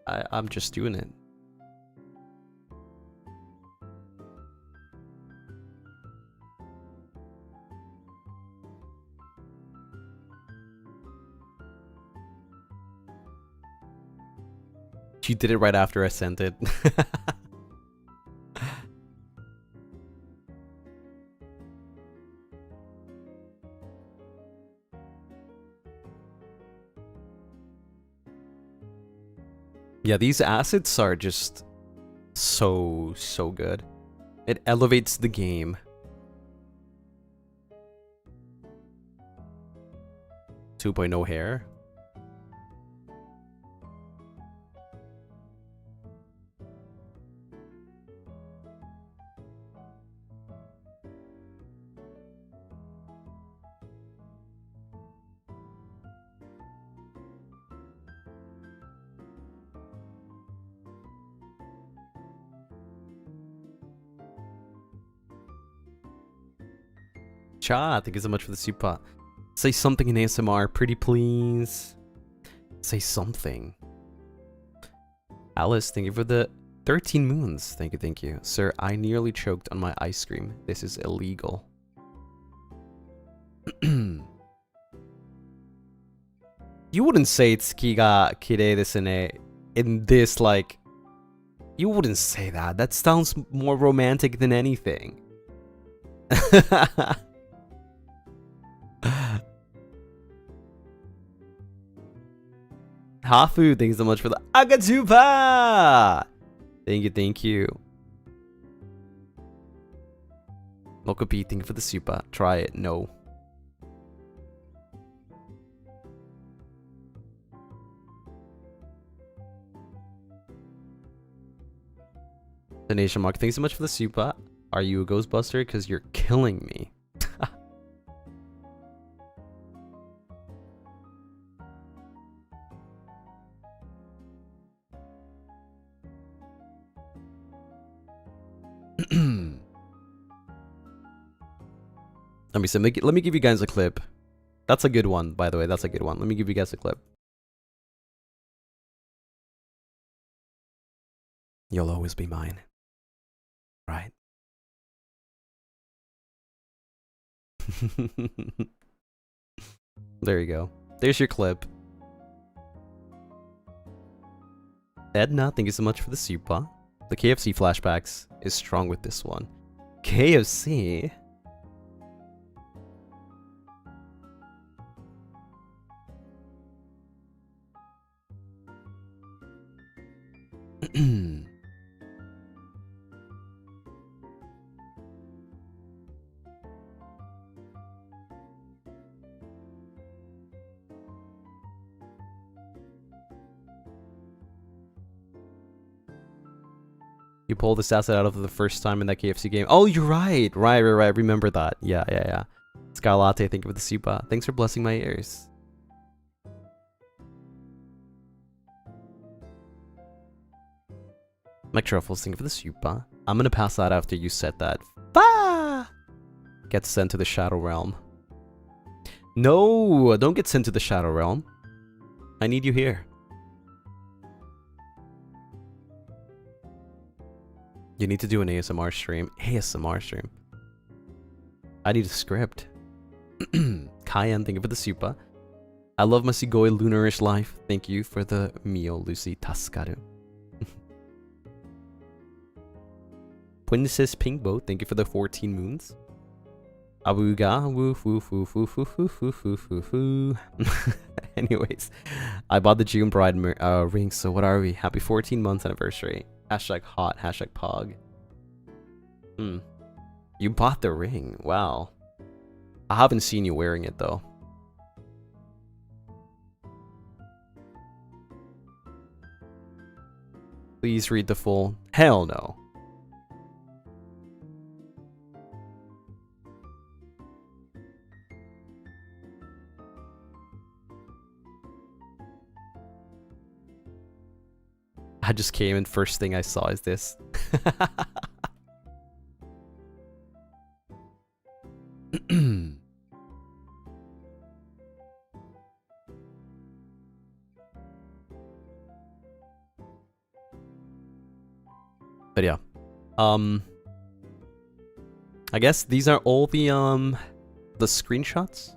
I'm just doing it. She did it right after I sent it. Yeah, these assets are just so good. It elevates the game. 2.0 hair. Cha, thank you so much for the super. Say something in ASMR, pretty please. Say something. Alice, thank you for the 13 moons. Thank you, thank you. Sir, I nearly choked on my ice cream. This is illegal. You wouldn't say tsuki ga kirei desu ne in this, like... You wouldn't say that. That sounds more romantic than anything. Hafu, thank you so much for the Agatupa! Thank you, thank you. Mokopi, thank you for the super. Try it, no. The Nation Mark, thank you so much for the super. Are you a Ghostbuster? Because you're killing me. Let me give you guys a clip. That's a good one, by the way. That's a good one. Let me give you guys a clip. You'll always be mine. Right? There you go. There's your clip. Edna, thank you so much for the super. The KFC flashbacks is strong with this one. KFC? You pulled this asset out of the first time in that KFC game. Oh, you're right. Right. Remember that. Yeah. Sky Latte, thank you for the super. Thanks for blessing my ears. Mike Truffles, thank you for the super. I'm gonna pass that after you said that. Bah! Get sent to the Shadow Realm. No, don't get sent to the Shadow Realm. I need you here. You need to do an ASMR stream. ASMR stream. I need a script. Cayenne, thank you for the super. I love my Sigoi Lunarish life. Thank you for the meal, Lucy Tascaru. Princess Pinkboat, thank you for the 14 moons. Abuga, woof woof woof woof woof woof woof woof woof woof. Anyways, I bought the June bride ring, so what are we? Happy 14 months anniversary. Hashtag hot, hashtag pog. You bought the ring, wow. I haven't seen you wearing it though. Please read the full. Hell no. I just came and first thing I saw is this. But yeah. I guess these are all the screenshots.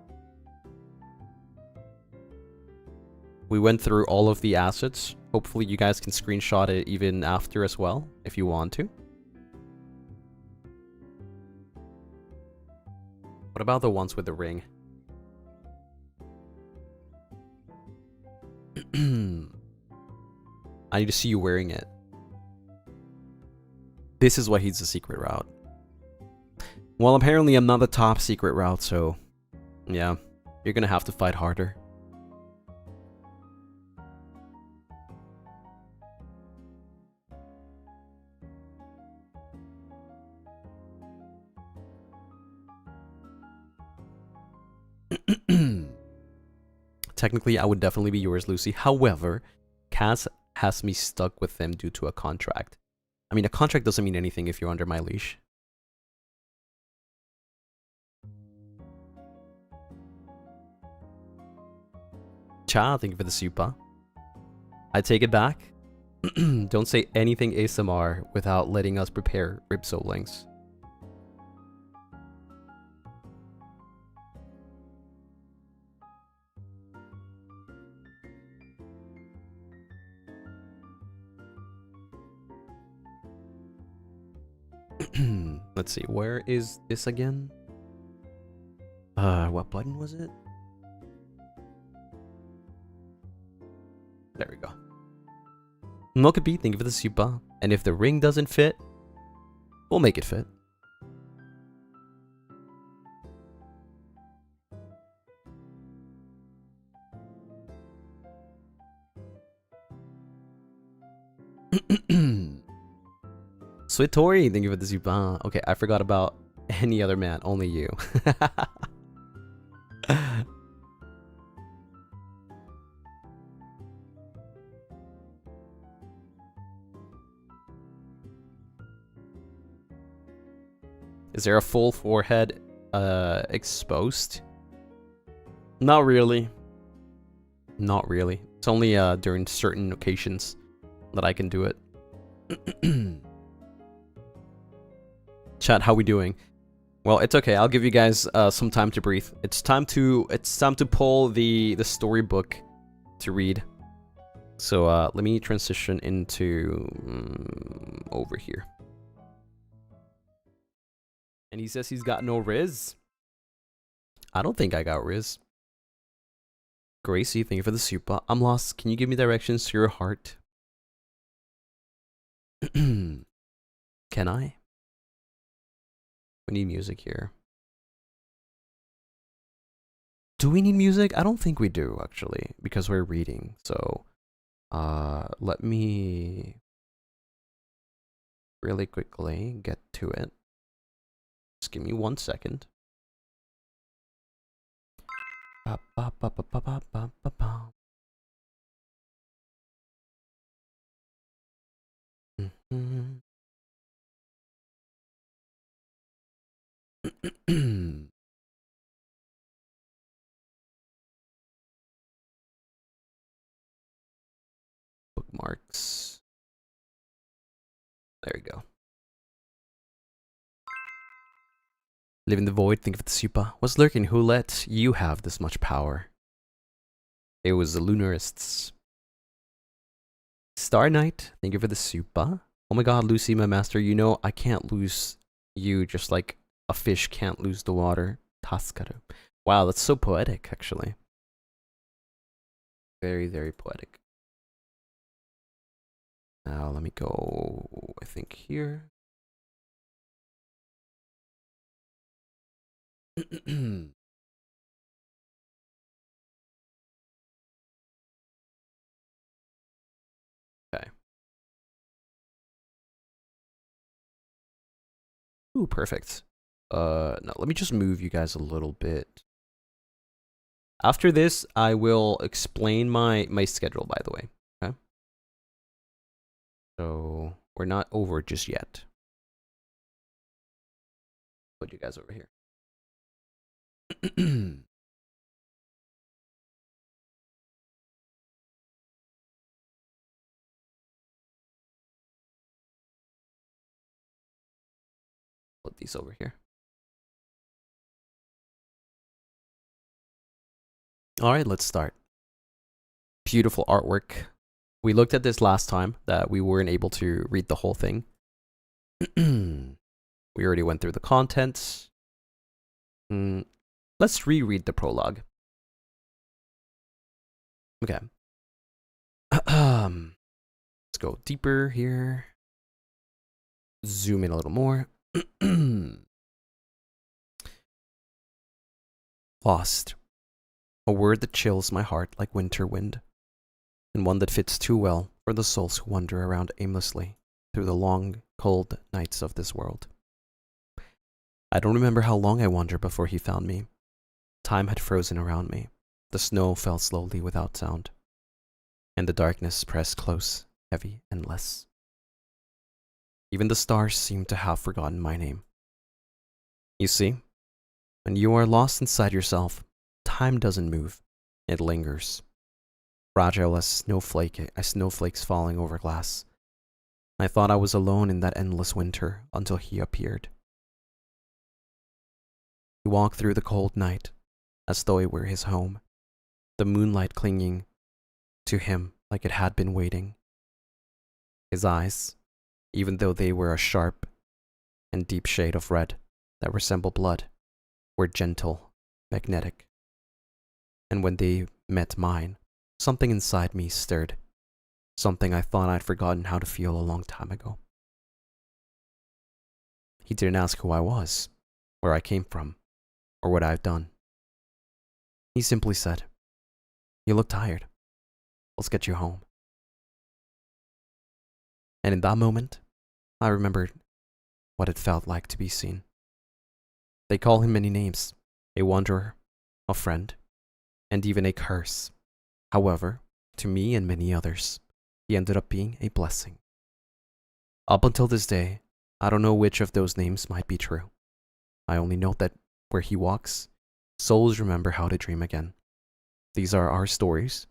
We went through all of the assets. Hopefully you guys can screenshot it even after as well, if you want to. What about the ones with the ring? I need to see you wearing it. This is why he's the secret route. Well, apparently I'm not the top secret route, so yeah, you're gonna have to fight harder. Technically, I would definitely be yours, Lucy. However, Kaz has me stuck with them due to a contract. I mean, a contract doesn't mean anything if you're under my leash. Cha, thank you for the super. I take it back. Don't say anything ASMR without letting us prepare rib soul links. Let's see, where is this again? What button was it? There we go. Mokabi, thank you for the super. And if the ring doesn't fit, we'll make it fit. Sweet Tori, thank you for the super. Okay, I forgot about any other man, only you. Is there a full forehead exposed? Not really. Not really. It's only during certain occasions that I can do it. Chat, how we doing? Well, it's okay. I'll give you guys some time to breathe. It's time to pull the storybook to read. So let me transition into over here. And he says he's got no Riz. I don't think I got Riz. Gracie, thank you for the super. I'm lost. Can you give me directions to your heart? Can I? We need music here. Do we need music? I don't think we do, actually, because we're reading. So, let me really quickly get to it. Just give me 1 second. Bookmarks. There we go. Live in the void, think of the super. What's lurking? Who let you have this much power? It was the Lunarists. Star Knight, thank you for the super. Oh my god, Lucy, my master, you know I can't lose you just like a fish can't lose the water. Taskaru. Wow, that's so poetic, actually. Very, very poetic. Now, let me go, I think, here. Okay. Ooh, perfect. No, let me just move you guys a little bit. After this, I will explain my schedule, by the way. Okay. So we're not over just yet. Put you guys over here. Put these over here. All right, let's start. Beautiful artwork. We looked at this last time that we weren't able to read the whole thing. We already went through the contents. Let's reread the prologue. Okay. Let's go deeper here. Zoom in a little more. Lost. A word that chills my heart like winter wind, and one that fits too well for the souls who wander around aimlessly through the long, cold nights of this world. I don't remember how long I wandered before he found me. Time had frozen around me. The snow fell slowly without sound, and the darkness pressed close, heavy, endless. Even the stars seemed to have forgotten my name. You see, when you are lost inside yourself, time doesn't move, it lingers. Fragile as snowflakes falling over glass. I thought I was alone in that endless winter until he appeared. He walked through the cold night, as though it were his home, the moonlight clinging to him like it had been waiting. His eyes, even though they were a sharp and deep shade of red that resembled blood, were gentle, magnetic. And when they met mine, something inside me stirred, something I thought I'd forgotten how to feel a long time ago. He didn't ask who I was, where I came from, or what I've done. He simply said, "You look tired. Let's get you home." And in that moment, I remembered what it felt like to be seen. They call him many names, a wanderer, a friend, and even a curse. However, to me and many others, he ended up being a blessing. Up until this day, I don't know which of those names might be true. I only know that where he walks, souls remember how to dream again. These are our stories,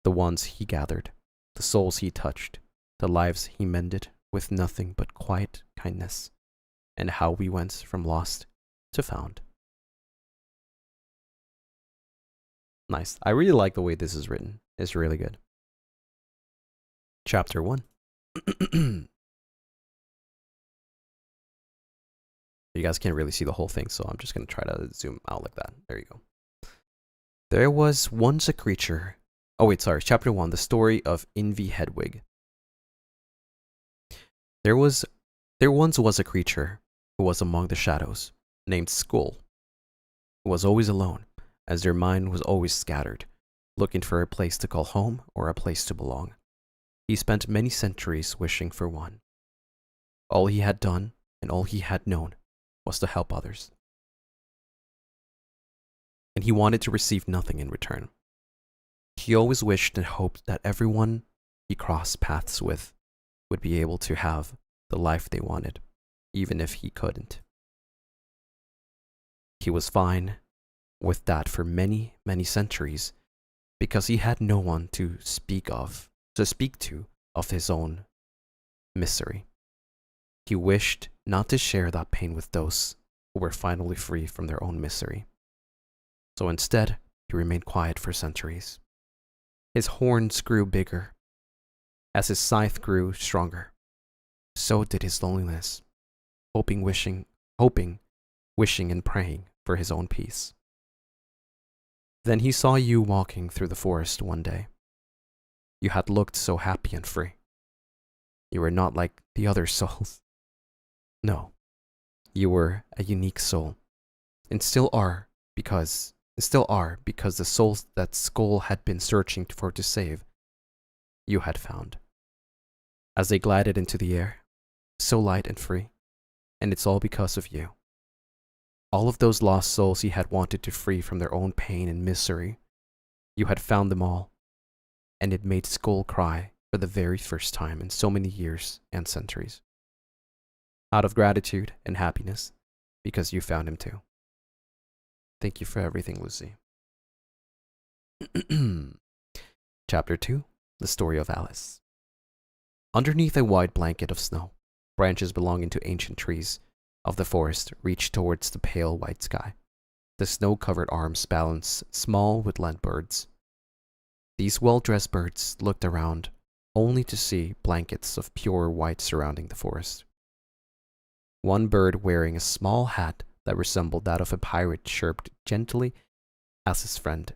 the ones he gathered, the souls he touched, the lives he mended with nothing but quiet kindness, and how we went from lost to found. Nice. I really like the way this is written. It's really good. Chapter 1. You guys can't really see the whole thing, so I'm just going to try to zoom out like that. There you go. There was once a creature. Oh, wait, sorry. Chapter 1. The story of Envy Hedwig. There once was a creature who was among the shadows, named Skull, who was always alone, as their mind was always scattered, looking for a place to call home or a place to belong. He spent many centuries wishing for one. All he had done and all he had known was to help others. And he wanted to receive nothing in return. He always wished and hoped that everyone he crossed paths with would be able to have the life they wanted, even if he couldn't. He was fine with that for many, many centuries, because he had no one to speak to of his own misery. He wished not to share that pain with those who were finally free from their own misery. So instead, he remained quiet for centuries. His horns grew bigger. As his scythe grew stronger, so did his loneliness, hoping, wishing, and praying for his own peace. Then he saw you walking through the forest one day. You had looked so happy and free. You were not like the other souls. No, you were a unique soul, and still are because the souls that Skull had been searching for to save, you had found. As they glided into the air, so light and free, and it's all because of you. All of those lost souls he had wanted to free from their own pain and misery, you had found them all, and it made Skull cry for the very first time in so many years and centuries. Out of gratitude and happiness, because you found him too. Thank you for everything, Lucy. Chapter 2, The Story of Alice. Underneath a wide blanket of snow, branches belonging to ancient trees of the forest reached towards the pale white sky. The snow-covered arms balanced small woodland birds. These well-dressed birds looked around, only to see blankets of pure white surrounding the forest. One bird wearing a small hat that resembled that of a pirate chirped gently as his friend,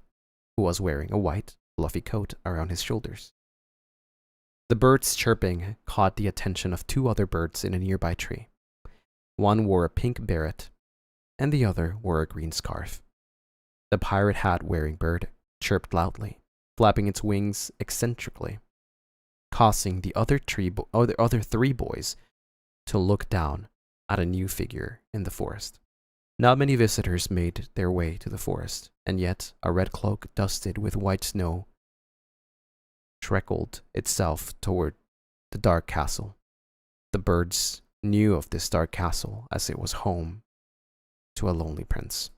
who was wearing a white, fluffy coat around his shoulders. The bird's chirping caught the attention of two other birds in a nearby tree. One wore a pink beret, and the other wore a green scarf. The pirate hat-wearing bird chirped loudly, flapping its wings eccentrically, causing the other three boys to look down at a new figure in the forest. Not many visitors made their way to the forest, and yet a red cloak dusted with white snow trickled itself toward the dark castle. The birds knew of this dark castle as it was home to a lonely prince.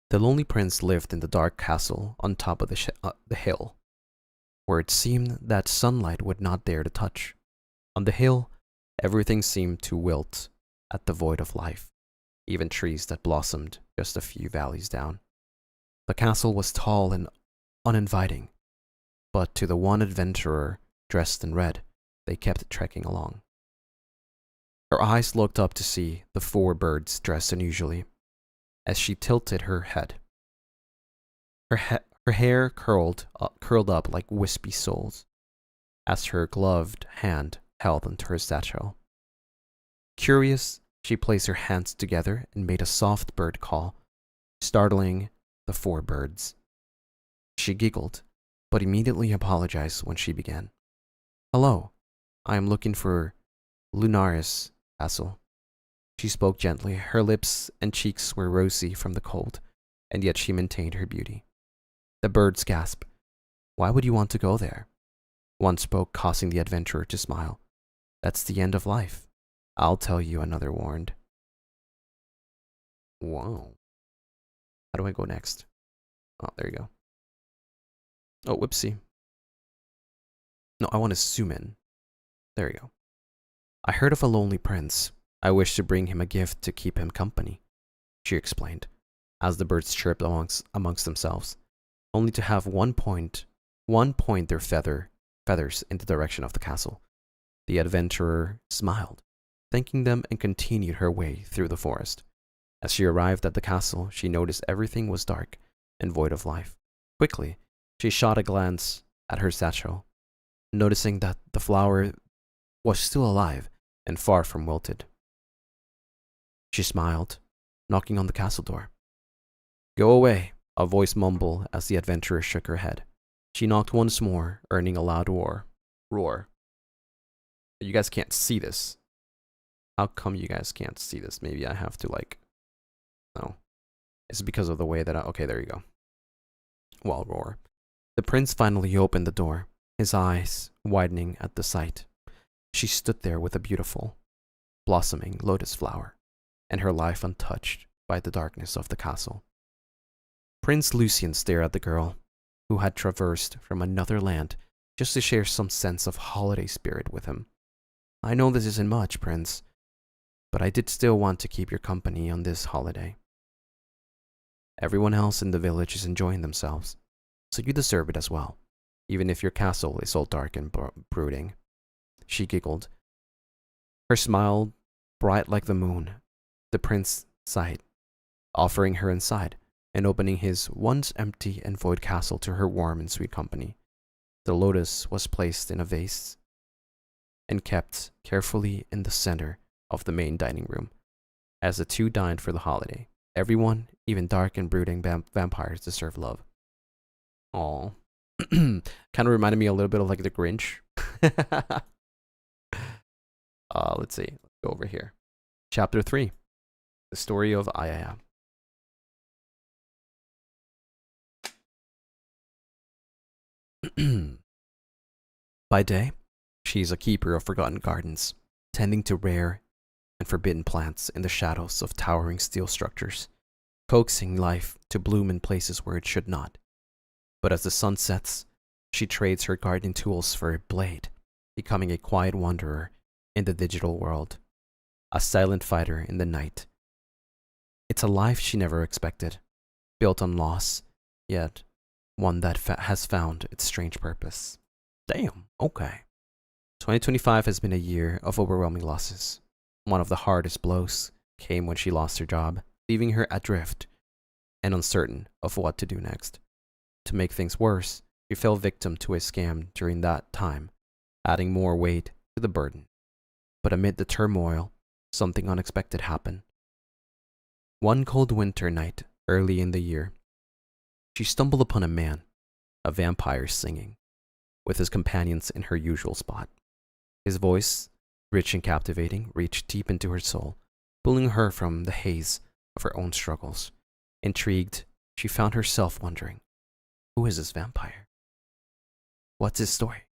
The lonely prince lived in the dark castle on top of the hill, where it seemed that sunlight would not dare to touch. On the hill, everything seemed to wilt at the void of life, even trees that blossomed just a few valleys down. The castle was tall and uninviting, but to the one adventurer dressed in red, they kept trekking along. Her eyes looked up to see the four birds dressed unusually, as she tilted her head. Her hair curled up like wispy souls, as her gloved hand held onto her satchel. Curious, she placed her hands together and made a soft bird call, startling the four birds. She giggled, but immediately apologized when she began. "Hello, I am looking for Lunaris castle." She spoke gently. Her lips and cheeks were rosy from the cold, and yet she maintained her beauty. The birds gasped. "Why would you want to go there?" One spoke, causing the adventurer to smile. "That's the end of life. I'll tell you," another warned. Wow. How do I go next? Oh, there you go. Oh, whoopsie. No, I want to zoom in. There you go. "I heard of a lonely prince. I wish to bring him a gift to keep him company," she explained, as the birds chirped amongst themselves, only to have one point their feathers in the direction of the castle. The adventurer smiled, thanking them, and continued her way through the forest. As she arrived at the castle, she noticed everything was dark and void of life. Quickly, she shot a glance at her satchel, noticing that the flower was still alive and far from wilted. She smiled, knocking on the castle door. "Go away," a voice mumbled as the adventurer shook her head. She knocked once more, earning a loud roar. You guys can't see this. How come you guys can't see this? Maybe I have to no. It's because of the way that okay, there you go. Wild roar. The prince finally opened the door, his eyes widening at the sight. She stood there with a beautiful, blossoming lotus flower, and her life untouched by the darkness of the castle. Prince Lucien stared at the girl, who had traversed from another land just to share some sense of holiday spirit with him. "I know this isn't much, Prince, but I did still want to keep your company on this holiday. Everyone else in the village is enjoying themselves, so you deserve it as well, even if your castle is all dark and brooding." She giggled, her smile bright like the moon. The prince sighed, offering her inside and opening his once empty and void castle to her warm and sweet company. The lotus was placed in a vase and kept carefully in the center of the main dining room. As the two dined for the holiday, everyone, even dark and brooding vampires, deserve love. Aww. Kind of reminded me a little bit of like the Grinch. Let's see. Let's go over here. Chapter 3. The story of Ayaya. By day, she's a keeper of forgotten gardens, tending to rare and forbidden plants in the shadows of towering steel structures, coaxing life to bloom in places where it should not. But as the sun sets, she trades her gardening tools for a blade, becoming a quiet wanderer in the digital world, a silent fighter in the night. It's a life she never expected, built on loss, yet one that has found its strange purpose. Damn, okay. 2025 has been a year of overwhelming losses. One of the hardest blows came when she lost her job, leaving her adrift and uncertain of what to do next. To make things worse, she fell victim to a scam during that time, adding more weight to the burden. But amid the turmoil, something unexpected happened. One cold winter night, early in the year, she stumbled upon a man, a vampire, singing, with his companions in her usual spot. His voice, rich and captivating, reached deep into her soul, pulling her from the haze of her own struggles. Intrigued, she found herself wondering, who is this vampire? What's his story?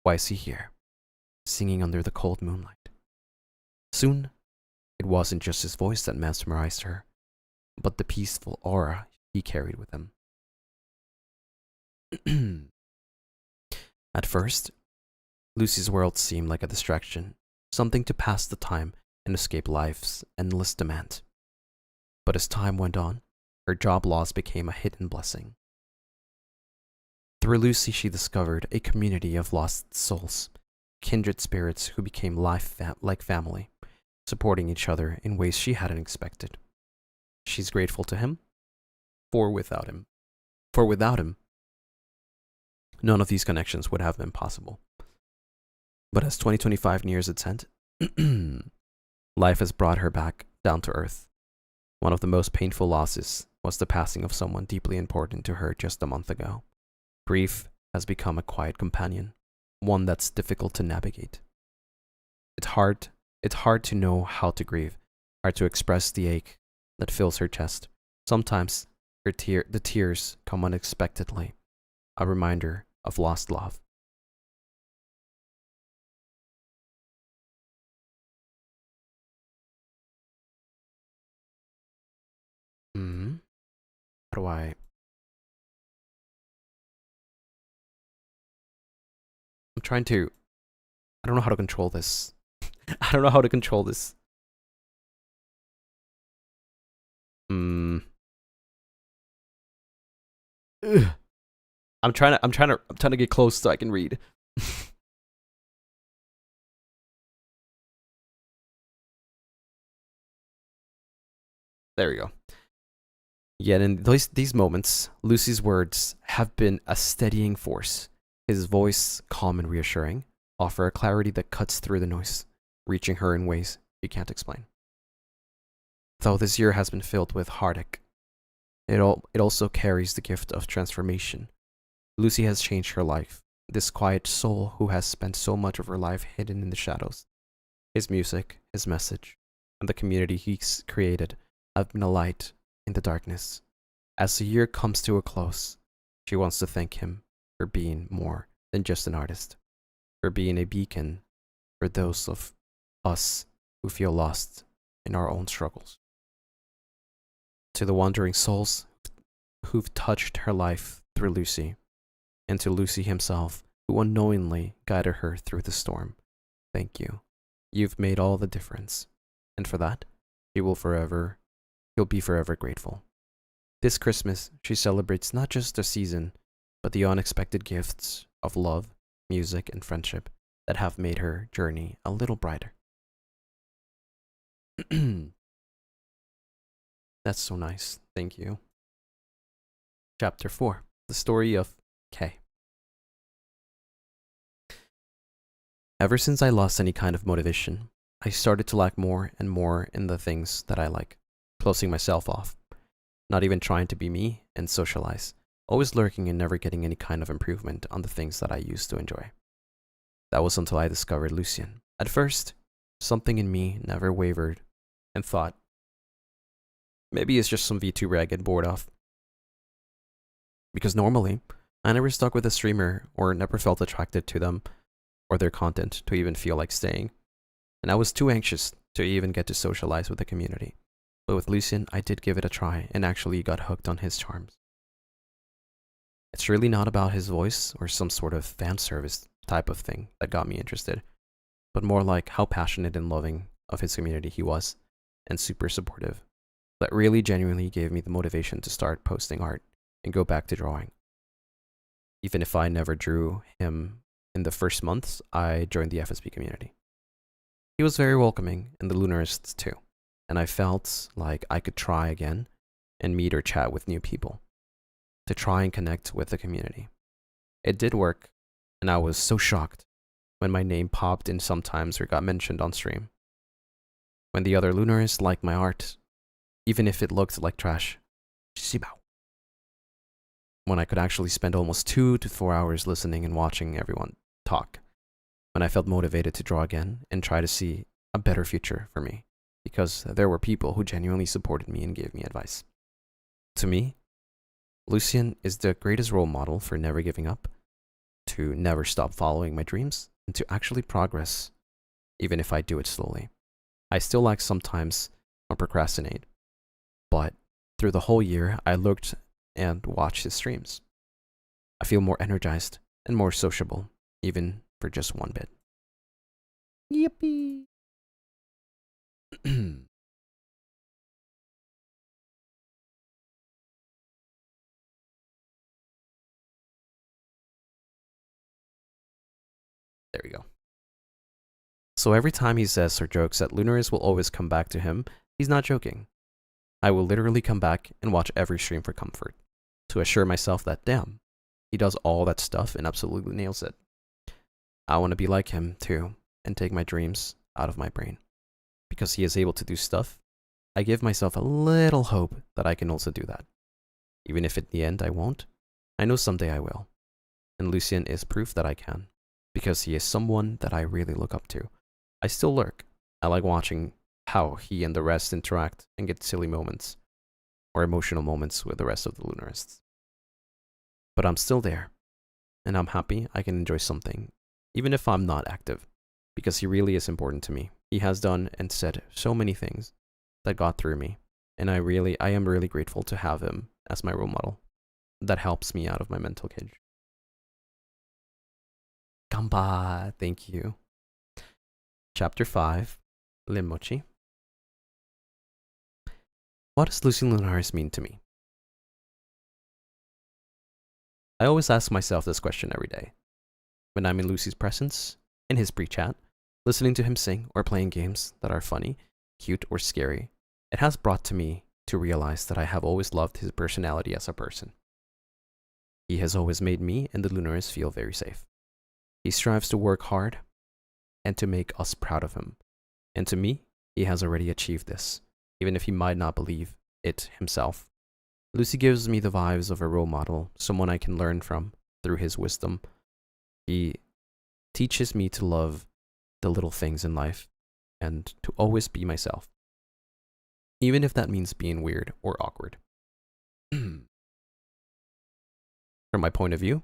Why is he here, singing under the cold moonlight? Soon, it wasn't just his voice that mesmerized her, but the peaceful aura he carried with him. At first, Lucy's world seemed like a distraction, something to pass the time and escape life's endless demand. But as time went on, her job loss became a hidden blessing. Through Lucy, she discovered a community of lost souls, kindred spirits who became like family, supporting each other in ways she hadn't expected. She's grateful to him, for without him, none of these connections would have been possible. But as 2025 nears its end, life has brought her back down to earth. One of the most painful losses was the passing of someone deeply important to her just a month ago. Grief has become a quiet companion, one that's difficult to navigate. It's hard to know how to grieve, hard to express the ache that fills her chest. Sometimes the tears come unexpectedly, a reminder of lost love. How do I... I'm trying to... I don't know how to control this. I don't know how to control this. I'm trying to get close so I can read. There we go. Yet in these moments, Lucy's words have been a steadying force. His voice, calm and reassuring, offer a clarity that cuts through the noise, reaching her in ways she can't explain. Though this year has been filled with heartache, it also carries the gift of transformation. Lucy has changed her life, this quiet soul who has spent so much of her life hidden in the shadows. His music, his message, and the community he's created have been a light in the darkness. As the year comes to a close, she wants to thank him for being more than just an artist, for being a beacon for those of us who feel lost in our own struggles. To the wandering souls who've touched her life through Lucy, and to Lucy himself, who unknowingly guided her through the storm, thank you. You've made all the difference. and for that, he'll be forever grateful. This Christmas, she celebrates not just the season, but the unexpected gifts of love, music, and friendship that have made her journey a little brighter. That's so nice. Thank you. Chapter 4. The story of K. Ever since I lost any kind of motivation, I started to lack more and more in the things that I like, closing myself off, not even trying to be me and socialize, always lurking and never getting any kind of improvement on the things that I used to enjoy. That was until I discovered Lucien. At first, something in me never wavered and thought, maybe it's just some VTuber I get bored of. Because normally, I never stuck with a streamer or never felt attracted to them or their content to even feel like staying. And I was too anxious to even get to socialize with the community. But with Lucien, I did give it a try and actually got hooked on his charms. It's really not about his voice or some sort of fan service type of thing that got me interested, but more like how passionate and loving of his community he was, and super supportive. That really genuinely gave me the motivation to start posting art and go back to drawing. Even if I never drew him in the first months, I joined the FSP community. He was very welcoming, and the Lunarists too, and I felt like I could try again and meet or chat with new people to try and connect with the community. It did work, and I was so shocked when my name popped in sometimes or got mentioned on stream. When the other Lunarists liked my art, even if it looked like trash. When I could actually spend almost 2 to 4 hours listening and watching everyone talk. When I felt motivated to draw again and try to see a better future for me, because there were people who genuinely supported me and gave me advice. To me, Lucien is the greatest role model for never giving up, to never stop following my dreams, and to actually progress, even if I do it slowly. I still like sometimes or procrastinate, but through the whole year, I looked and watched his streams. I feel more energized and more sociable, even for just one bit. Yippee! There we go. So every time he says or jokes that Lunaris will always come back to him, he's not joking. I will literally come back and watch every stream for comfort, to assure myself that, damn, he does all that stuff and absolutely nails it. I want to be like him, too, and take my dreams out of my brain. Because he is able to do stuff, I give myself a little hope that I can also do that. Even if in the end I won't, I know someday I will. And Lucien is proof that I can, because he is someone that I really look up to. I still lurk. I like watching how he and the rest interact and get silly moments, or emotional moments with the rest of the Lunarists. But I'm still there, and I'm happy I can enjoy something, even if I'm not active, because he really is important to me. He has done and said so many things that got through me, and I am really grateful to have him as my role model. That helps me out of my mental cage. Kamba, thank you. Chapter 5, Limochi. What does Lucien Lunaris mean to me? I always ask myself this question every day. When I'm in Lucy's presence, in his pre-chat, listening to him sing or playing games that are funny, cute, or scary, it has brought to me to realize that I have always loved his personality as a person. He has always made me and the Lunaris feel very safe. He strives to work hard and to make us proud of him. And to me, he has already achieved this, even if he might not believe it himself. Lucy gives me the vibes of a role model, someone I can learn from through his wisdom. He teaches me to love the little things in life and to always be myself, even if that means being weird or awkward. From my point of view,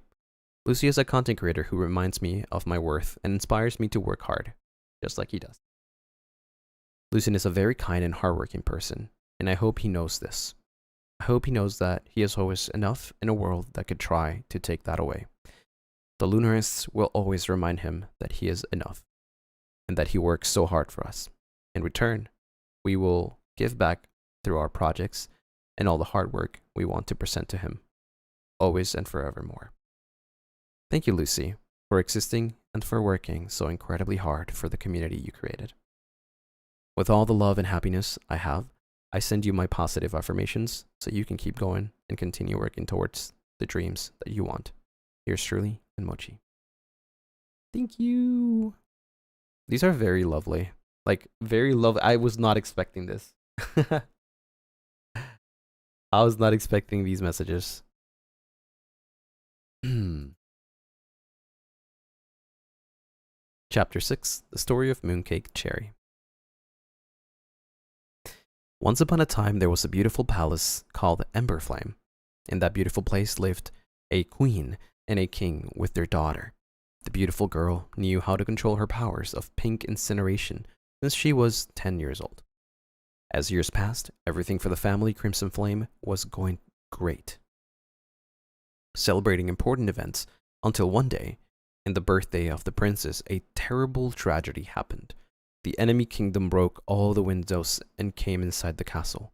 Lucy is a content creator who reminds me of my worth and inspires me to work hard, just like he does. Lucien is a very kind and hardworking person, and I hope he knows this. I hope he knows that he is always enough in a world that could try to take that away. The Lunarists will always remind him that he is enough, and that he works so hard for us. In return, we will give back through our projects and all the hard work we want to present to him, always and forevermore. Thank you, Lucy, for existing and for working so incredibly hard for the community you created. With all the love and happiness I have, I send you my positive affirmations so you can keep going and continue working towards the dreams that you want. Yours truly, and Mochi. Thank you. These are very lovely. Like, very lovely. I was not expecting this. I was not expecting these messages. Chapter 6, The Story of Mooncake Cherry. Once upon a time, there was a beautiful palace called Emberflame. In that beautiful place lived a queen and a king with their daughter. The beautiful girl knew how to control her powers of pink incineration since she was 10 years old. As years passed, everything for the family Crimson Flame was going great, celebrating important events until one day, in the birthday of the princess, a terrible tragedy happened. The enemy kingdom broke all the windows and came inside the castle.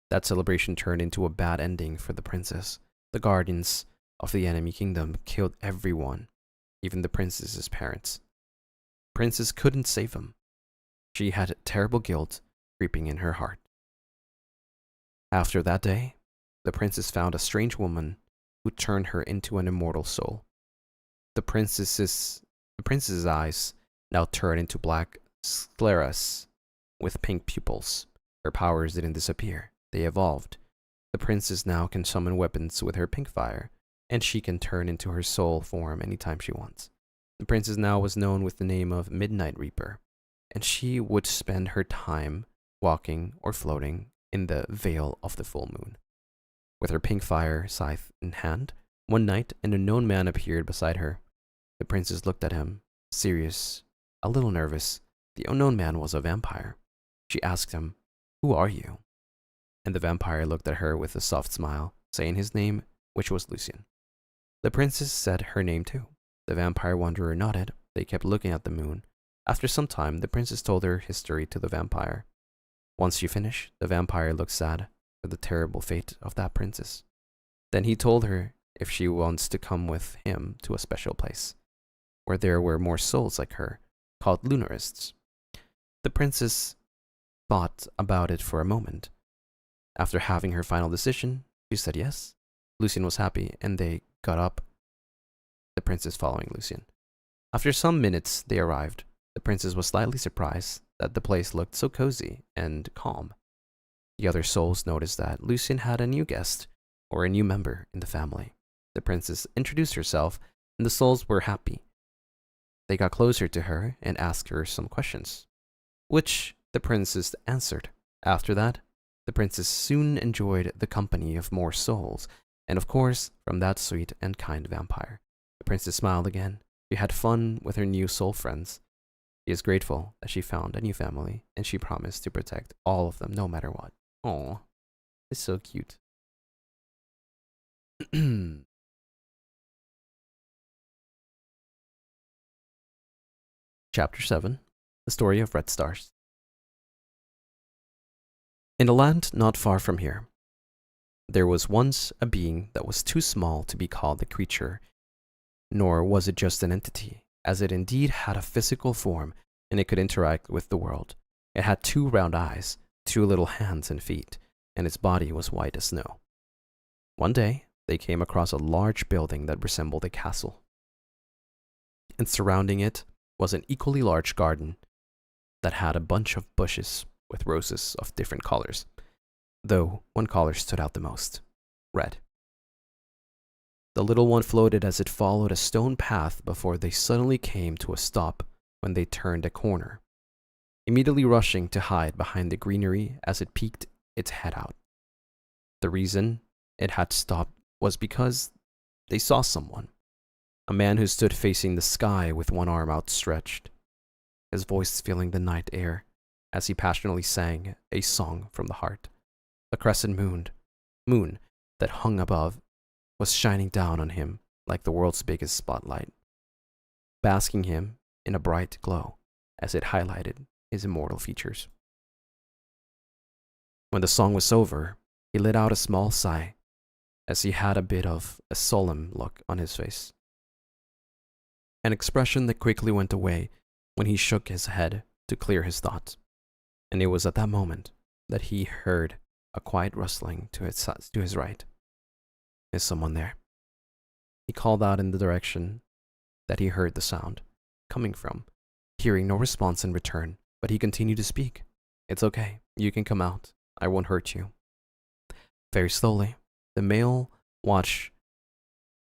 That celebration turned into a bad ending for the princess. The guardians of the enemy kingdom killed everyone, even the princess's parents. The princess couldn't save them. She had terrible guilt creeping in her heart. After that day, the princess found a strange woman who turned her into an immortal soul. The princess's eyes now turned into black scleras with pink pupils. Her powers didn't disappear, they evolved. The princess now can summon weapons with her pink fire, and she can turn into her soul form anytime she wants. The princess now was known with the name of Midnight Reaper, and she would spend her time walking or floating in the veil of the full moon. With her pink fire scythe in hand, one night an unknown man appeared beside her. The princess looked at him, serious, a little nervous. The unknown man was a vampire. She asked him, "Who are you?" And the vampire looked at her with a soft smile, saying his name, which was Lucien. The princess said her name too. The vampire wanderer nodded. They kept looking at the moon. After some time, the princess told her history to the vampire. Once she finished, the vampire looked sad for the terrible fate of that princess. Then he told her if she wants to come with him to a special place, where there were more souls like her, called Lunarists. The princess thought about it for a moment. After having her final decision, she said yes. Lucien was happy, and they got up, the princess following Lucien. After some minutes, they arrived. The princess was slightly surprised that the place looked so cozy and calm. The other souls noticed that Lucien had a new guest, or a new member in the family. The princess introduced herself, and the souls were happy. They got closer to her and asked her some questions, which the princess answered. After that, the princess soon enjoyed the company of more souls, and of course, from that sweet and kind vampire. The princess smiled again. She had fun with her new soul friends. She is grateful that she found a new family, and she promised to protect all of them no matter what. Aw, it's so cute. Chapter 7, The Story of Red Stars. In a land not far from here, there was once a being that was too small to be called a creature, nor was it just an entity, as it indeed had a physical form and it could interact with the world. It had 2 round eyes, 2 little hands and feet, and its body was white as snow. One day, they came across a large building that resembled a castle, and surrounding it was an equally large garden that had a bunch of bushes with roses of different colors, though one color stood out the most: red. The little one floated as it followed a stone path before they suddenly came to a stop when they turned a corner, immediately rushing to hide behind the greenery as it peeked its head out. The reason it had stopped was because they saw someone, a man who stood facing the sky with one arm outstretched, his voice filling the night air as he passionately sang a song from the heart. The crescent moon that hung above was shining down on him like the world's biggest spotlight, basking him in a bright glow as it highlighted his immortal features. When the song was over, he let out a small sigh, as he had a bit of a solemn look on his face. An expression that quickly went away when he shook his head to clear his thoughts. And it was at that moment that he heard a quiet rustling to his right. Is someone there? He called out in the direction that he heard the sound coming from, hearing no response in return, but he continued to speak. It's okay. You can come out. I won't hurt you. Very slowly, the male watched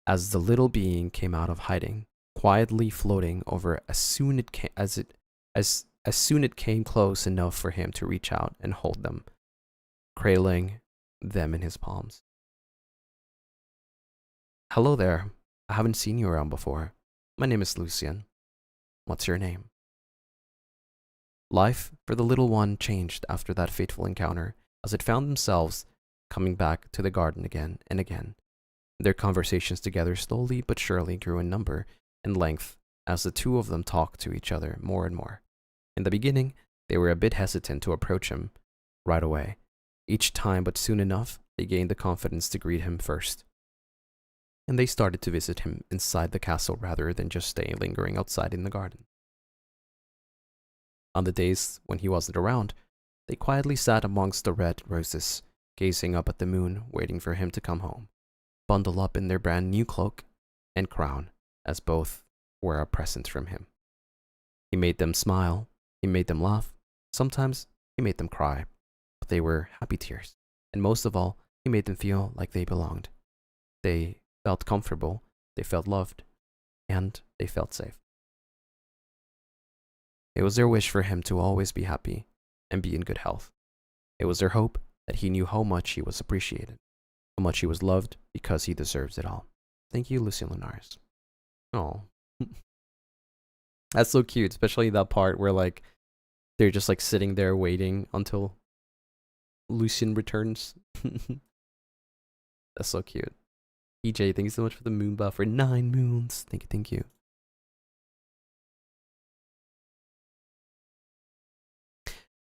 as the little being came out of hiding, quietly floating over as soon it came close enough for him to reach out and hold them, cradling them in his palms. Hello there. I haven't seen you around before. My name is Lucien. What's your name? Life for the little one changed after that fateful encounter, as it found themselves coming back to the garden again and again. Their conversations together slowly but surely grew in number and length as the two of them talked to each other more and more. In the beginning, they were a bit hesitant to approach him right away, each time, but soon enough, they gained the confidence to greet him first. And they started to visit him inside the castle rather than just stay lingering outside in the garden. On the days when he wasn't around, they quietly sat amongst the red roses, gazing up at the moon, waiting for him to come home, bundle up in their brand new cloak and crown, as both were a present from him. He made them smile, he made them laugh, sometimes he made them cry, but they were happy tears, and most of all, he made them feel like they belonged. They felt comfortable, they felt loved, and they felt safe. It was their wish for him to always be happy and be in good health. It was their hope that he knew how much he was appreciated, how much he was loved, because he deserves it all. Thank you, Lucien Lunaris. Oh, that's so cute, especially that part where like they're just like sitting there waiting until Lucien returns. That's so cute. EJ, thank you so much for the moon buff for 9 moons. Thank you, thank you.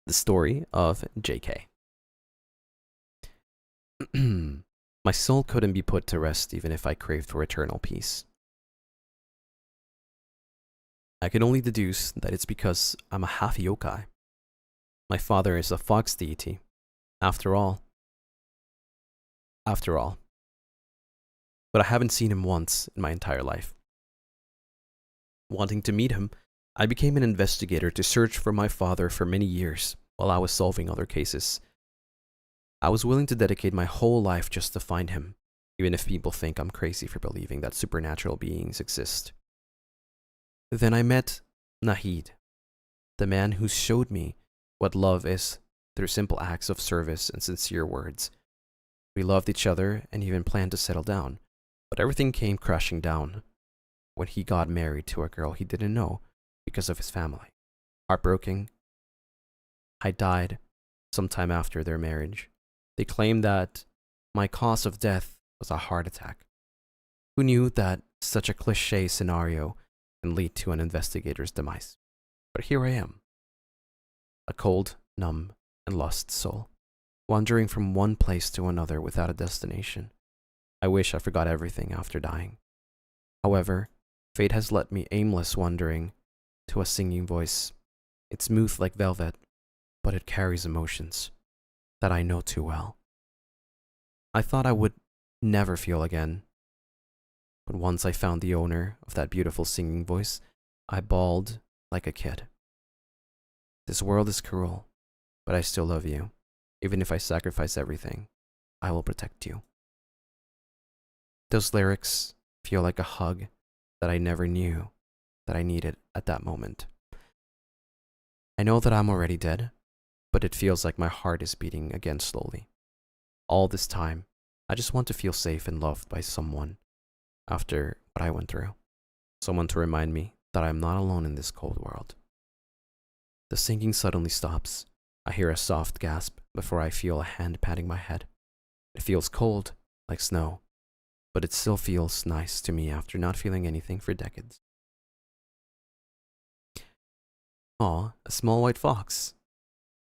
The story of JK. My soul couldn't be put to rest even if I craved for eternal peace. I can only deduce that it's because I'm a half yokai. My father is a fox deity. After all. But I haven't seen him once in my entire life. Wanting to meet him, I became an investigator to search for my father for many years while I was solving other cases. I was willing to dedicate my whole life just to find him, even if people think I'm crazy for believing that supernatural beings exist. Then I met Nahid, the man who showed me what love is through simple acts of service and sincere words. We loved each other and even planned to settle down, but everything came crashing down when he got married to a girl he didn't know because of his family. Heartbroken, I died sometime after their marriage. They claimed that my cause of death was a heart attack. Who knew that such a cliché scenario can lead to an investigator's demise? But here I am, a cold, numb, and lost soul, wandering from one place to another without a destination. I wish I forgot everything after dying. However, fate has led me aimless wandering to a singing voice. It's smooth like velvet, but it carries emotions that I know too well. I thought I would never feel again, but once I found the owner of that beautiful singing voice, I bawled like a kid. This world is cruel, but I still love you. Even if I sacrifice everything, I will protect you. Those lyrics feel like a hug that I never knew that I needed at that moment. I know that I'm already dead, but it feels like my heart is beating again slowly. All this time, I just want to feel safe and loved by someone after what I went through. Someone to remind me that I'm not alone in this cold world. The singing suddenly stops. I hear a soft gasp before I feel a hand patting my head. It feels cold, like snow, but it still feels nice to me after not feeling anything for decades. Aw, a small white fox.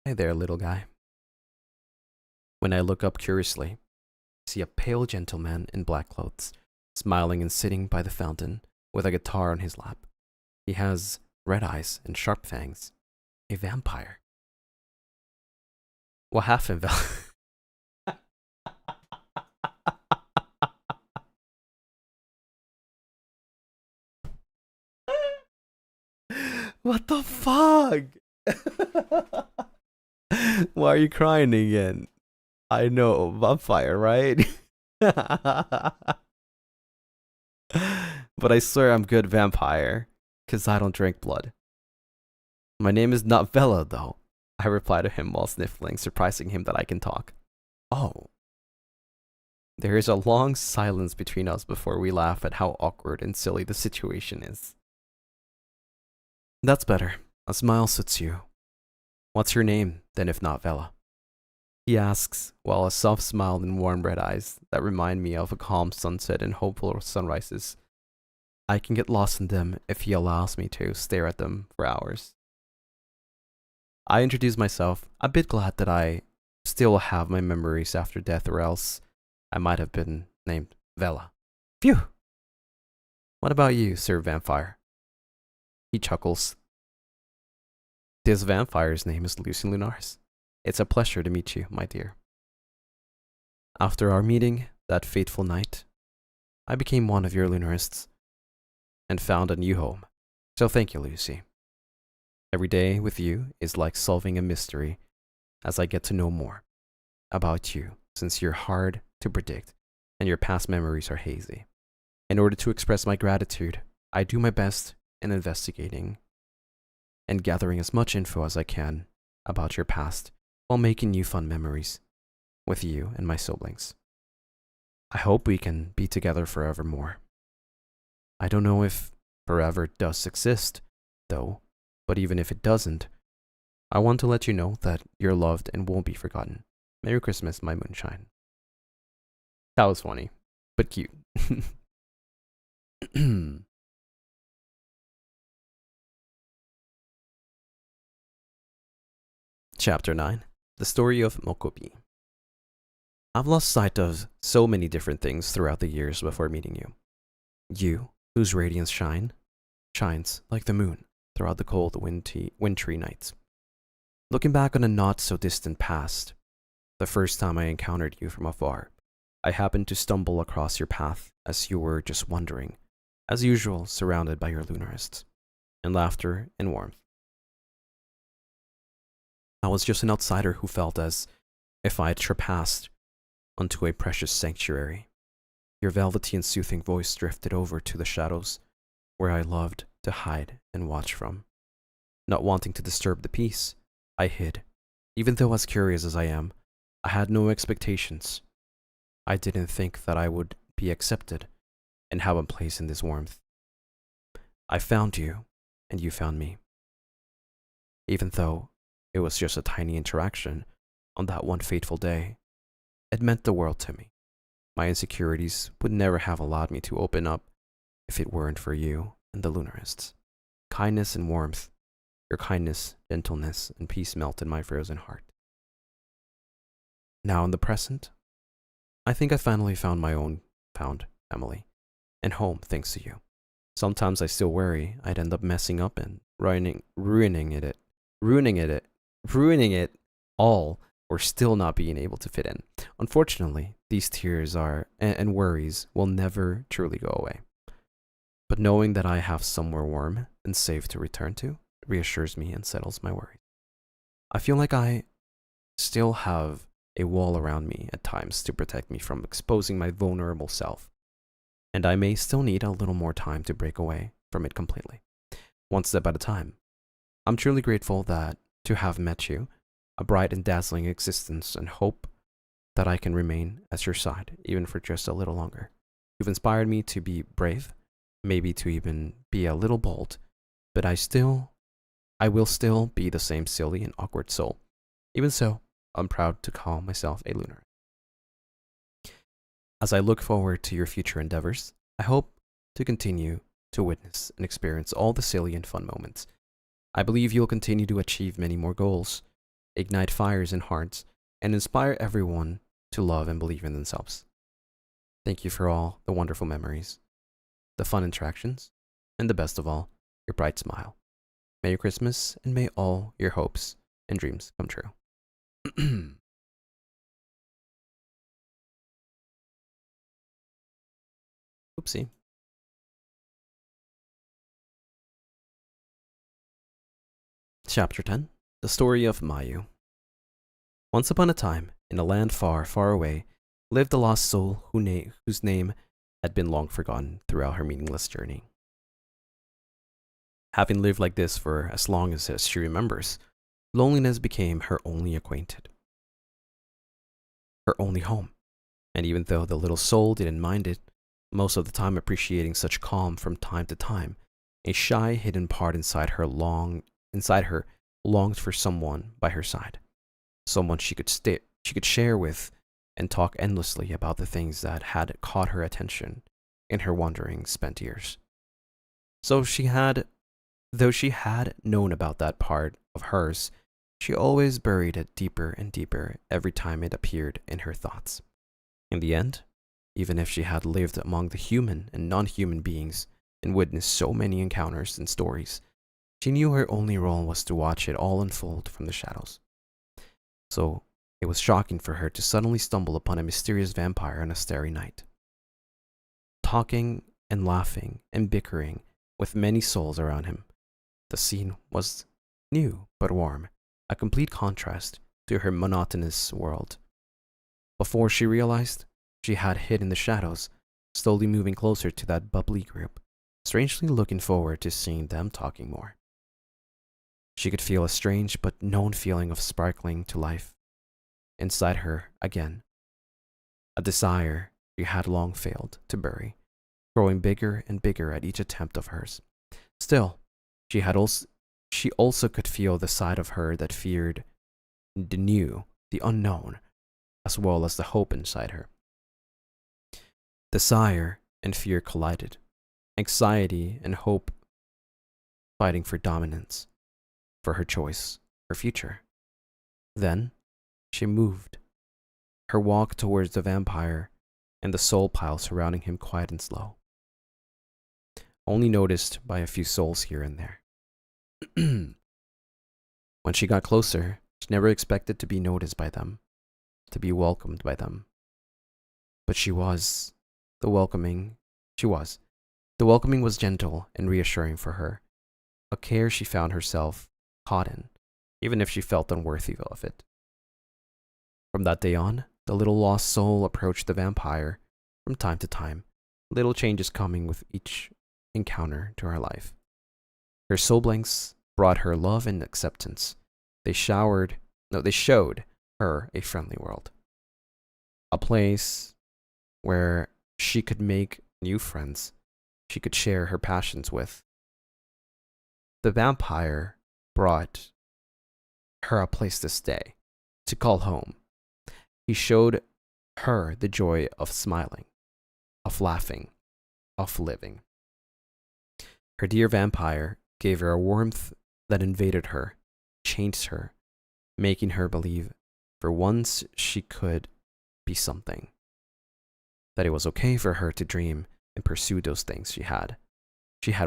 Hey there, little guy. When I look up curiously, I see a pale gentleman in black clothes, smiling and sitting by the fountain with a guitar on his lap. He has red eyes and sharp fangs. A vampire. What happened, Val? What the fuck? Why are you crying again? I know, vampire, right? But I swear I'm good vampire, 'cause I don't drink blood. My name is not Vela, though, I reply to him while sniffling, surprising him that I can talk. Oh. There is a long silence between us before we laugh at how awkward and silly the situation is. That's better. A smile suits you. What's your name, then, if not Vela? He asks, while a soft smile and warm red eyes that remind me of a calm sunset and hopeful sunrises. I can get lost in them if he allows me to stare at them for hours. I introduce myself, a bit glad that I still have my memories after death, or else I might have been named Vela. Phew! What about you, Sir Vampire? He chuckles. This vampire's name is Lucien Lunaris. It's a pleasure to meet you, my dear. After our meeting that fateful night, I became one of your Lunarists and found a new home. So thank you, Lucy. Every day with you is like solving a mystery as I get to know more about you, since you're hard to predict and your past memories are hazy. In order to express my gratitude, I do my best in investigating and gathering as much info as I can about your past while making new fun memories with you and my siblings. I hope we can be together forevermore. I don't know if forever does exist, though, but even if it doesn't, I want to let you know that you're loved and won't be forgotten. Merry Christmas, my moonshine. That was funny, but cute. Chapter 9. The Story of Mokobi. I've lost sight of so many different things throughout the years before meeting you. You, whose radiance shines like the moon throughout the cold, wintry nights. Looking back on a not-so-distant past, the first time I encountered you from afar, I happened to stumble across your path as you were just wandering, as usual surrounded by your Lunarists, and laughter and warmth. I was just an outsider who felt as if I had trespassed onto a precious sanctuary. Your velvety and soothing voice drifted over to the shadows, where I loved to hide and watch from. Not wanting to disturb the peace, I hid. Even though as curious as I am, I had no expectations. I didn't think that I would be accepted and have a place in this warmth. I found you, and you found me. Even though it was just a tiny interaction on that one fateful day, it meant the world to me. My insecurities would never have allowed me to open up if it weren't for you and the Lunarists. Kindness and warmth, your kindness, gentleness, and peace melted my frozen heart. Now in the present, I think I finally found my own family and home thanks to you. Sometimes I still worry I'd end up messing up and ruining it all, or still not being able to fit in. Unfortunately, these tears and worries will never truly go away. But knowing that I have somewhere warm and safe to return to reassures me and settles my worries. I feel like I still have a wall around me at times to protect me from exposing my vulnerable self, and I may still need a little more time to break away from it completely, one step at a time. I'm truly grateful to have met you, a bright and dazzling existence, and hope that I can remain at your side, even for just a little longer. You've inspired me to be brave, maybe to even be a little bold, but I will still be the same silly and awkward soul. Even so, I'm proud to call myself a Lunar. As I look forward to your future endeavors, I hope to continue to witness and experience all the silly and fun moments. I believe you'll continue to achieve many more goals, ignite fires in hearts, and inspire everyone to love and believe in themselves. Thank you for all the wonderful memories, the fun interactions, and the best of all, your bright smile. Merry Christmas, and may all your hopes and dreams come true. Oopsie. Chapter 10, The Story of Mayu. Once upon a time, in a land far, far away, lived a lost soul whose name had been long forgotten throughout her meaningless journey. Having lived like this for as long as she remembers, loneliness became her only acquainted, her only home. And even though the little soul didn't mind it, most of the time appreciating such calm from time to time, a shy, hidden part inside her longed for someone by her side, someone she could share with and talk endlessly about the things that had caught her attention in her wandering spent years. Though she had known about that part of hers, she always buried it deeper and deeper every time it appeared in her thoughts. In the end, even if she had lived among the human and non-human beings and witnessed so many encounters and stories, she knew her only role was to watch it all unfold from the shadows. So it was shocking for her to suddenly stumble upon a mysterious vampire on a starry night, talking and laughing and bickering with many souls around him. The scene was new but warm, a complete contrast to her monotonous world. Before she realized, she had hid in the shadows, slowly moving closer to that bubbly group, strangely looking forward to seeing them talking more. She could feel a strange but known feeling of sparkling to life inside her again, a desire she had long failed to bury, growing bigger and bigger at each attempt of hers. Still, she also could feel the side of her that feared the new, the unknown, as well as the hope inside her. Desire and fear collided, anxiety and hope fighting for dominance, for her choice, her future. Then, she moved, her walk towards the vampire and the soul pile surrounding him quiet and slow, only noticed by a few souls here and there. When she got closer, she never expected to be noticed by them, to be welcomed by them. But she was. The welcoming was gentle and reassuring for her, a care she found herself caught in, even if she felt unworthy of it. From that day on, the little lost soul approached the vampire from time to time, little changes coming with each encounter to her life. Her soul blanks brought her love and acceptance. They showed her a friendly world, a place where she could make new friends she could share her passions with. The vampire brought her a place to stay, to call home. He showed her the joy of smiling, of laughing, of living. Her dear vampire gave her a warmth that invaded her, changed her, making her believe for once she could be something. That it was okay for her to dream and pursue those things she had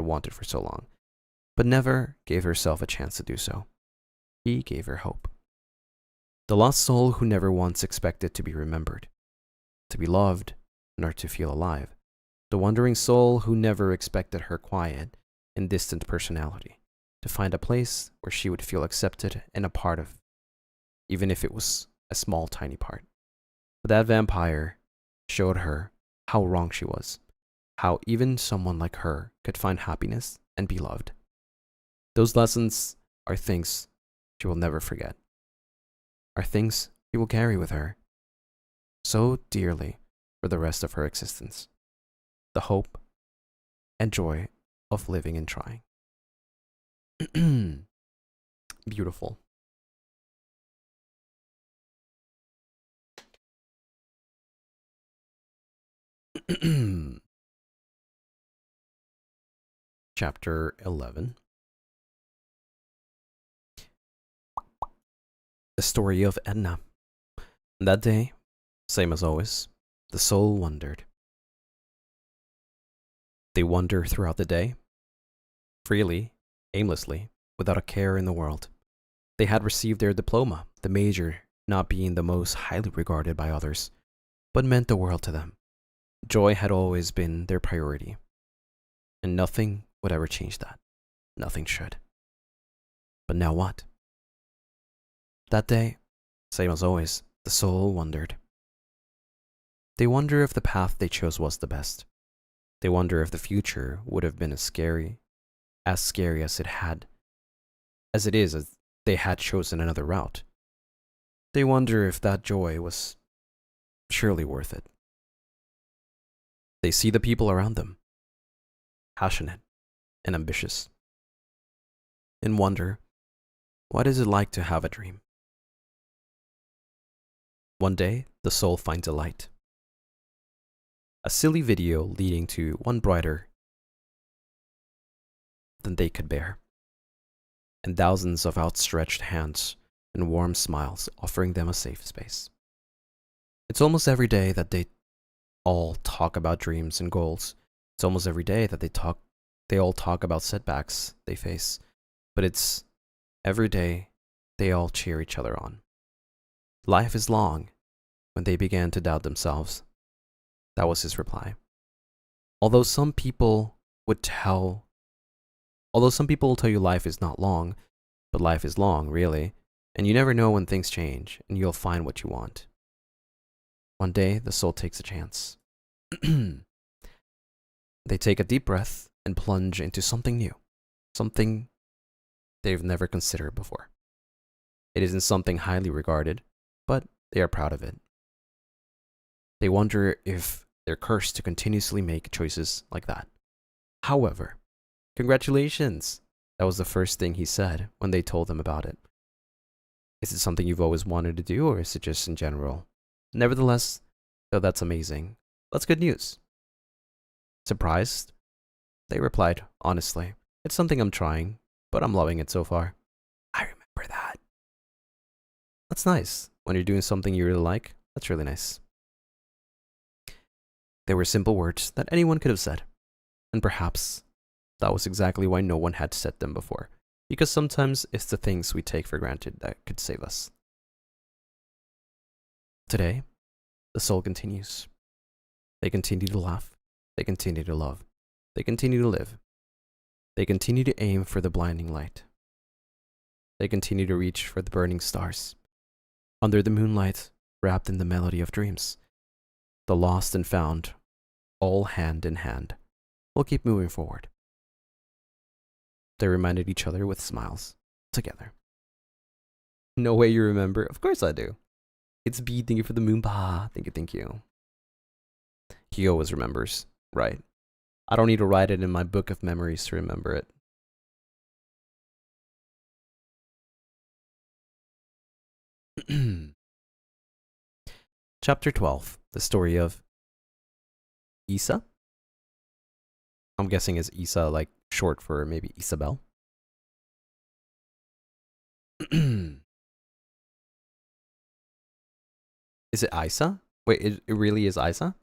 wanted for so long, but never gave herself a chance to do so. He gave her hope. The lost soul who never once expected to be remembered, to be loved, nor to feel alive. The wandering soul who never expected her quiet and distant personality to find a place where she would feel accepted and a part of, even if it was a small, tiny part. But that vampire showed her how wrong she was, how even someone like her could find happiness and be loved. Those lessons are things she will never forget, are things she will carry with her so dearly for the rest of her existence. The hope and joy of living and trying. Beautiful. Chapter 11. The Story of Edna. And that day, same as always, the soul wandered. They wander throughout the day, freely, aimlessly, without a care in the world. They had received their diploma, the major not being the most highly regarded by others, but meant the world to them. Joy had always been their priority, and nothing would ever change that. Nothing should. But now what? That day, same as always, the soul wondered. They wonder if the path they chose was the best. They wonder if the future would have been as scary as it is as they had chosen another route. They wonder if that joy was surely worth it. They see the people around them, passionate and ambitious, and wonder, what is it like to have a dream? One day, the soul finds a light. A silly video leading to one brighter than they could bear, and thousands of outstretched hands and warm smiles offering them a safe space. It's almost every day that they all talk about dreams and goals. It's almost every day that they all talk about setbacks they face, but it's every day they all cheer each other on. Life is long. When they began to doubt themselves, that was his reply. Although some people will tell you life is not long, but life is long, really, and you never know when things change, and you'll find what you want. One day, the soul takes a chance. They take a deep breath and plunge into something new, something they've never considered before. It isn't something highly regarded, but they are proud of it. They wonder if they're cursed to continuously make choices like that. However, congratulations! That was the first thing he said when they told him about it. Is it something you've always wanted to do, or is it just in general? Nevertheless, though that's amazing, that's good news. Surprised? They replied, honestly, it's something I'm trying, but I'm loving it so far. I remember that. That's nice. When you're doing something you really like, that's really nice. They were simple words that anyone could have said, and perhaps that was exactly why no one had said them before, because sometimes it's the things we take for granted that could save us. Today, the soul continues. They continue to laugh. They continue to love. They continue to live. They continue to aim for the blinding light. They continue to reach for the burning stars. Under the moonlight, wrapped in the melody of dreams, the lost and found, all hand in hand, will keep moving forward. They reminded each other with smiles, together. No way you remember? Of course I do. It's B, thank you for the moon. Bah, thank you. He always remembers, right? I don't need to write it in my book of memories to remember it. Chapter 12, the story of Isa? I'm guessing is Isa like short for maybe Isabel? Is it Isa? Wait, it really is Isa?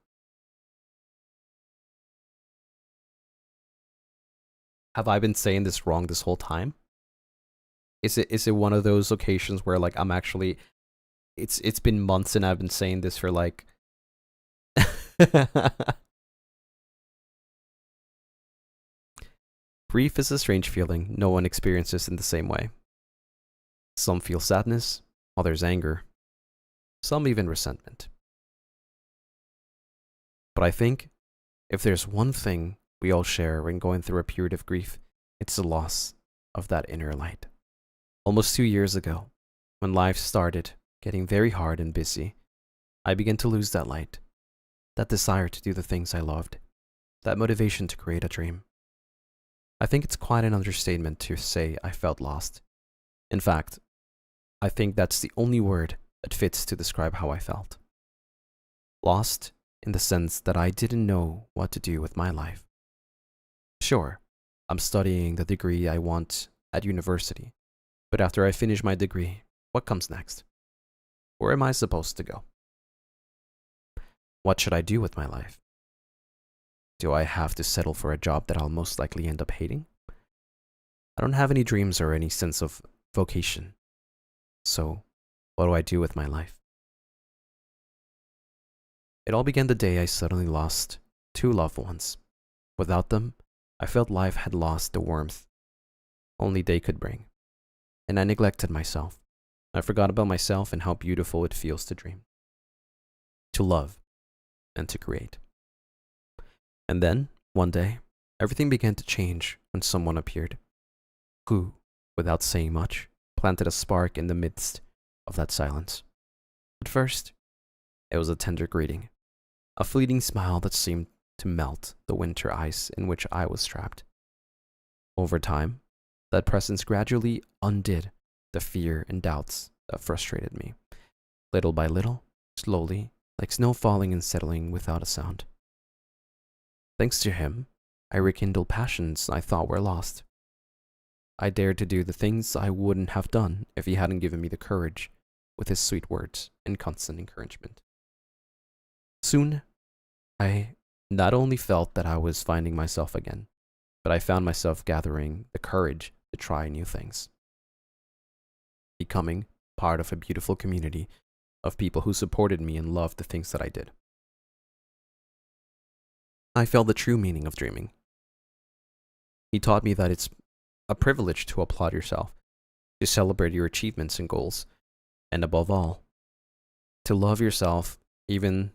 Have I been saying this wrong this whole time? Is it one of those occasions where like I'm actually it's been months and I've been saying this for like Grief is a strange feeling no one experiences in the same way. Some feel sadness, others anger, some even resentment. But I think if there's one thing we all share when going through a period of grief, it's the loss of that inner light. Almost 2 years ago, when life started getting very hard and busy, I began to lose that light, that desire to do the things I loved, that motivation to create a dream. I think it's quite an understatement to say I felt lost. In fact, I think that's the only word that fits to describe how I felt. Lost in the sense that I didn't know what to do with my life. Sure, I'm studying the degree I want at university, but after I finish my degree, what comes next? Where am I supposed to go? What should I do with my life? Do I have to settle for a job that I'll most likely end up hating? I don't have any dreams or any sense of vocation. So, what do I do with my life? It all began the day I suddenly lost 2 loved ones. Without them, I felt life had lost the warmth only they could bring. And I neglected myself. I forgot about myself and how beautiful it feels to dream, to love, and to create. And then, one day, everything began to change when someone appeared, who, without saying much, planted a spark in the midst of that silence. At first, it was a tender greeting, a fleeting smile that seemed to melt the winter ice in which I was trapped. Over time, that presence gradually undid the fear and doubts that frustrated me. Little by little, slowly, like snow falling and settling without a sound. Thanks to him, I rekindled passions I thought were lost. I dared to do the things I wouldn't have done if he hadn't given me the courage with his sweet words and constant encouragement. Soon, I not only felt that I was finding myself again, but I found myself gathering the courage to try new things. Becoming part of a beautiful community of people who supported me and loved the things that I did. I felt the true meaning of dreaming. He taught me that it's a privilege to applaud yourself, to celebrate your achievements and goals, and above all, to love yourself even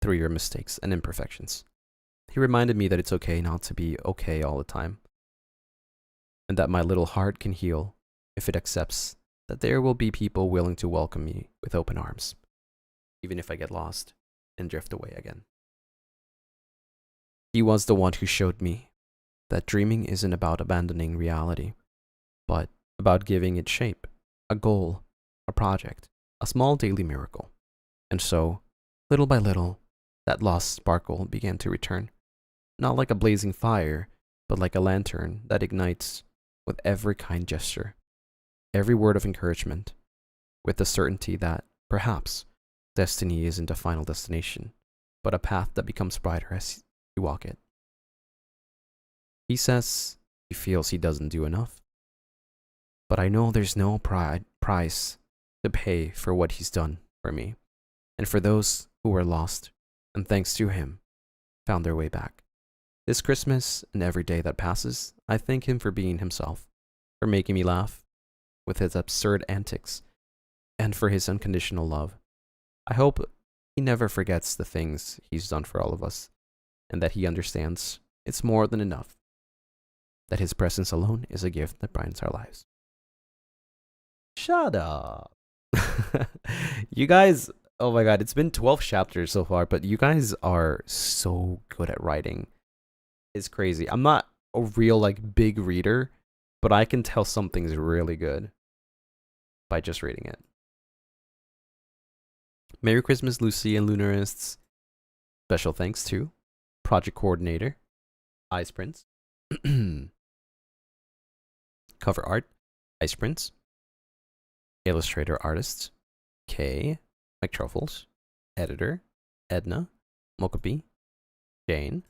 through your mistakes and imperfections. He reminded me that it's okay not to be okay all the time, and that my little heart can heal if it accepts that there will be people willing to welcome me with open arms, even if I get lost and drift away again. He was the one who showed me that dreaming isn't about abandoning reality, but about giving it shape, a goal, a project, a small daily miracle. And so, little by little, that lost sparkle began to return, not like a blazing fire, but like a lantern that ignites with every kind gesture, every word of encouragement, with the certainty that, perhaps, destiny isn't a final destination, but a path that becomes brighter as you walk it. He says he feels he doesn't do enough, but I know there's no price to pay for what he's done for me, and for those who were lost, and thanks to him, found their way back. This Christmas and every day that passes, I thank him for being himself, for making me laugh with his absurd antics, and for his unconditional love. I hope he never forgets the things he's done for all of us, and that he understands it's more than enough, that his presence alone is a gift that brightens our lives. Shut up. You guys, oh my god, it's been 12 chapters so far, but you guys are so good at writing. It's crazy. I'm not a real, like, big reader, but I can tell something's really good by just reading it. Merry Christmas, Lucy and Lunarists. Special thanks to Project Coordinator, Ice Prince. Cover art, Ice Prince. Illustrator artists, Kay, McTruffles. Editor, Edna, Mokopi, Jane.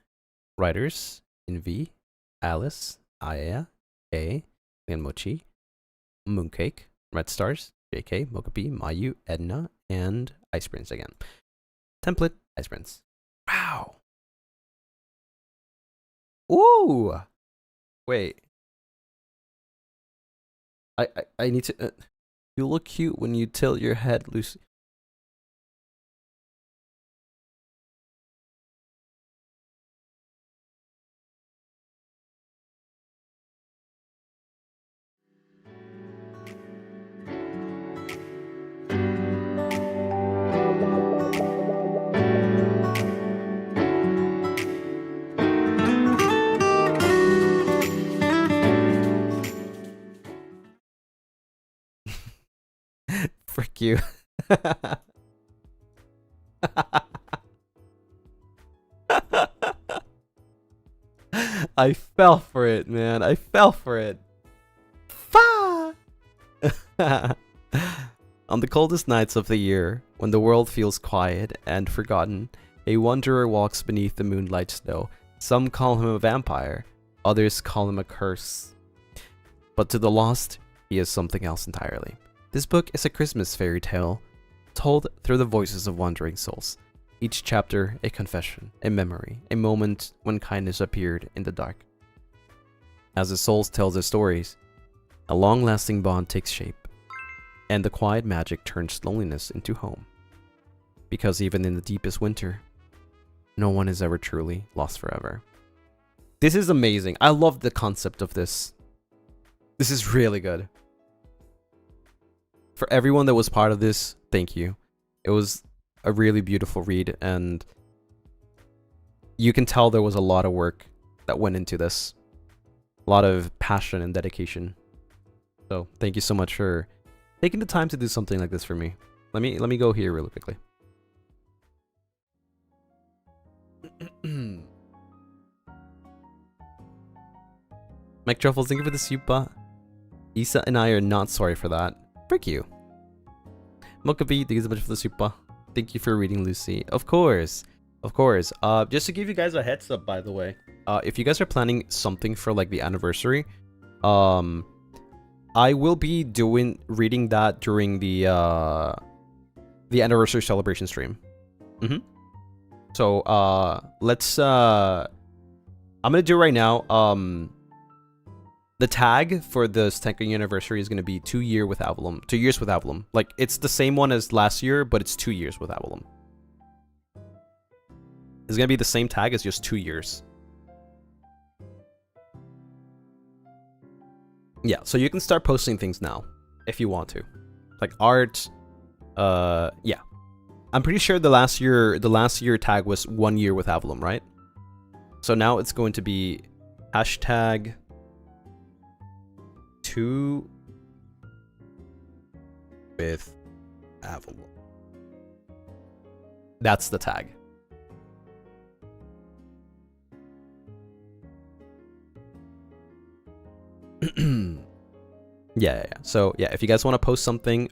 Writers, Invi, Alice, Aya, Kay, Lianmochi, Mooncake, Red Stars, JK, Mokopi, Mayu, Edna, and Ice Prince again. Template, Ice Prince. Wow. Ooh. Wait. I need to. You look cute when you tilt your head, Lucy. Frick you. I fell for it, man. I fell for it. Fa! On the coldest nights of the year, when the world feels quiet and forgotten, a wanderer walks beneath the moonlight snow. Some call him a vampire, others call him a curse. But to the lost, he is something else entirely. This book is a Christmas fairy tale, told through the voices of wandering souls. Each chapter a confession, a memory, a moment when kindness appeared in the dark. As the souls tell their stories, a long-lasting bond takes shape, and the quiet magic turns loneliness into home. Because even in the deepest winter, no one is ever truly lost forever. This is amazing. I love the concept of this. This is really good. For everyone that was part of this, thank you. It was a really beautiful read, and you can tell there was a lot of work that went into this. A lot of passion and dedication. So thank you so much for taking the time to do something like this for me. Let me go here really quickly. Mike Truffles, thank you for the super. Isa and I are not sorry for that. Frick you. Mokabi, thank you so much for the super. Thank you for reading, Lucy. Of course. Of course. Just to give you guys a heads up, by the way. If you guys are planning something for like the anniversary, I will be reading that during the anniversary celebration stream. So let's I'm gonna do it right now. The tag for the second anniversary is gonna be 2 years with Avalon. Like it's the same one as last year, but it's 2 years with Avalon. It's gonna be the same tag as just 2 years. Yeah, so you can start posting things now if you want to, like art. Yeah, I'm pretty sure the last year tag was 1 year with Avalon, right? So now it's going to be hashtag 2 with Avalon. That's the tag. Yeah. So yeah, if you guys want to post something,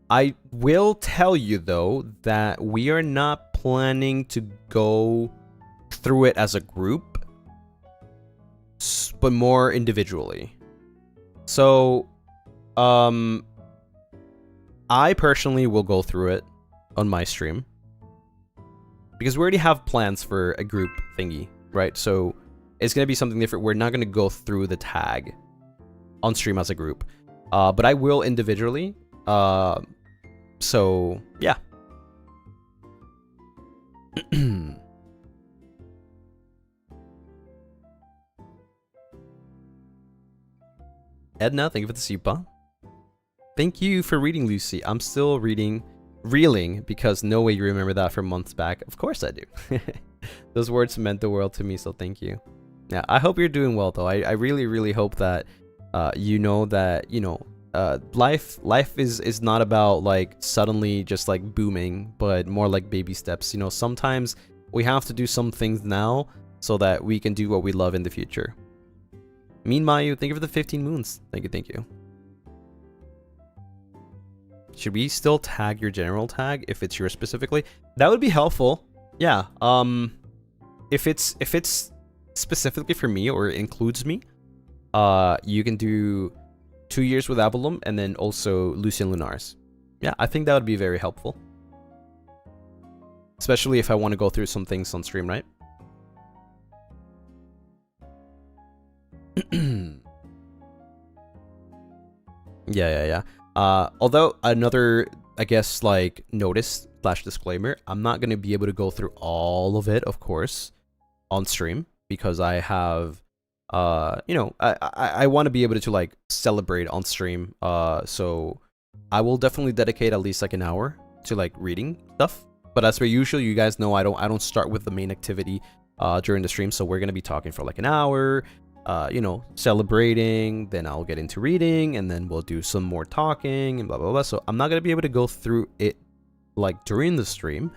I will tell you though that we are not planning to go through it as a group, but more individually. So, I personally will go through it on my stream because we already have plans for a group thingy, right? So it's gonna be something different. We're not gonna go through the tag on stream as a group, but I will individually. So yeah. Edna, thank you for the super. Thank you for reading, Lucy. I'm still reeling because no way you remember that from months back. Of course I do. Those words meant the world to me, so thank you. Yeah, I hope you're doing well though. I really hope that you know that, you know, life is not about like suddenly just like booming, but more like baby steps. You know, sometimes we have to do some things now so that we can do what we love in the future. Mean Mayu, thank you for the 15 moons. Thank you. Should we still tag your general tag if it's yours specifically? That would be helpful. Yeah. If it's specifically for me or includes me, you can do 2 years with Avalon and then also Lucien Lunaris. Yeah, I think that would be very helpful. Especially if I want to go through some things on stream, right? Yeah. Although another, I guess, like notice / disclaimer, I'm not going to be able to go through all of it, of course, on stream because I have, you know, I want to be able to like celebrate on stream. So I will definitely dedicate at least like an hour to like reading stuff. But as per usual, you guys know I don't start with the main activity during the stream. So we're going to be talking for like an hour. You know, celebrating, then I'll get into reading, and then we'll do some more talking and blah blah blah. So I'm not gonna be able to go through it like during the stream,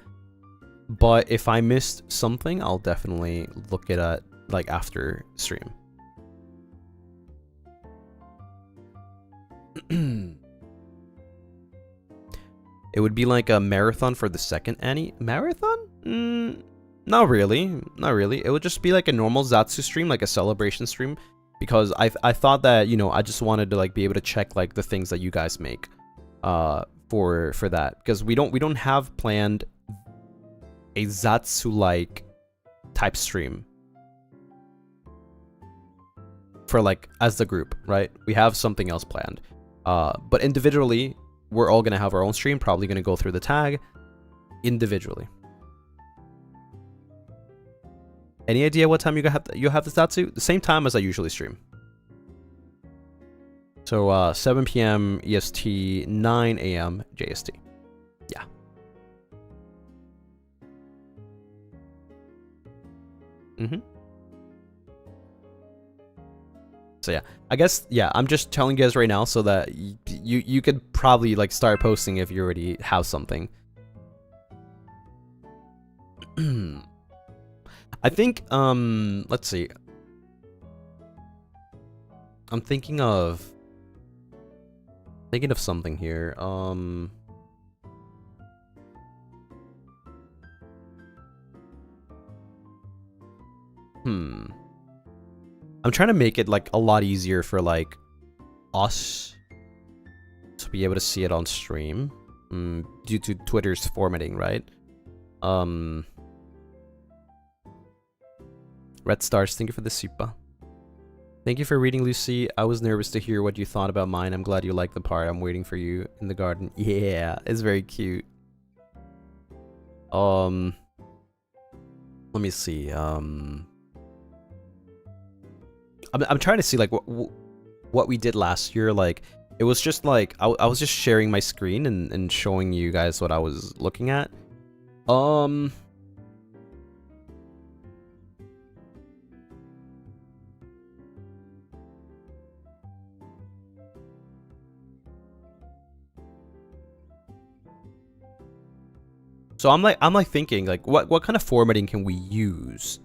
but if I missed something, I'll definitely look at like after stream. It would be like a marathon for the second marathon? Not really. Not really. It would just be like a normal Zatsu stream, like a celebration stream, because I thought that, you know, I just wanted to like be able to check like the things that you guys make for that, because we don't have planned a Zatsu like type stream for like as the group, right? We have something else planned. But individually, we're all gonna have our own stream, probably gonna go through the tag individually. Any idea what time you have the Zatsu? The same time as I usually stream. So 7 p.m. EST, 9 a.m. JST. Yeah. So yeah, I guess, yeah, I'm just telling you guys right now so that you could probably like start posting if you already have something. I think, let's see. I'm thinking of something here. I'm trying to make it like a lot easier for like us to be able to see it on stream, due to Twitter's formatting, right? Red Stars, thank you for the super. Thank you for reading, Lucy. I was nervous to hear what you thought about mine. I'm glad you liked the part. I'm waiting for you in the garden. Yeah, it's very cute. Let me see. I'm trying to see like what we did last year. Like it was just like I was just sharing my screen and showing you guys what I was looking at. So I'm like thinking like what kind of formatting can we use?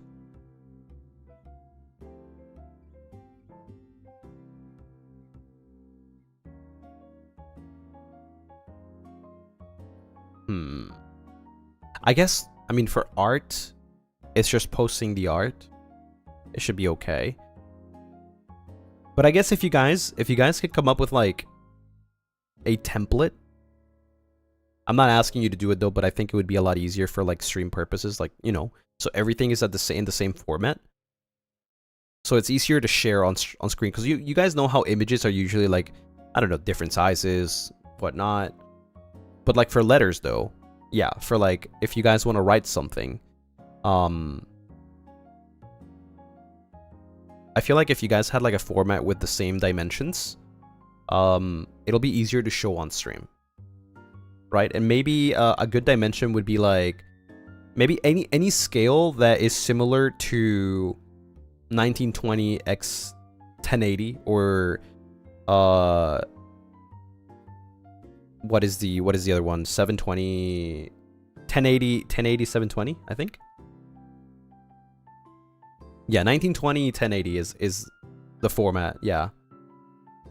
I guess, I mean, for art, it's just posting the art. It should be okay. But I guess if you guys could come up with like a template. I'm not asking you to do it though, but I think it would be a lot easier for like stream purposes, like, you know, so everything is in the same format. So it's easier to share on screen, because you guys know how images are usually like, I don't know, different sizes, whatnot. But like for letters though, yeah, for like if you guys want to write something, I feel like if you guys had like a format with the same dimensions, it'll be easier to show on stream, right? And maybe a good dimension would be like maybe any scale that is similar to 1920 x 1080, or what is the other one? 720, 1080, 720, I think. Yeah, 1920, 1080 is the format. Yeah,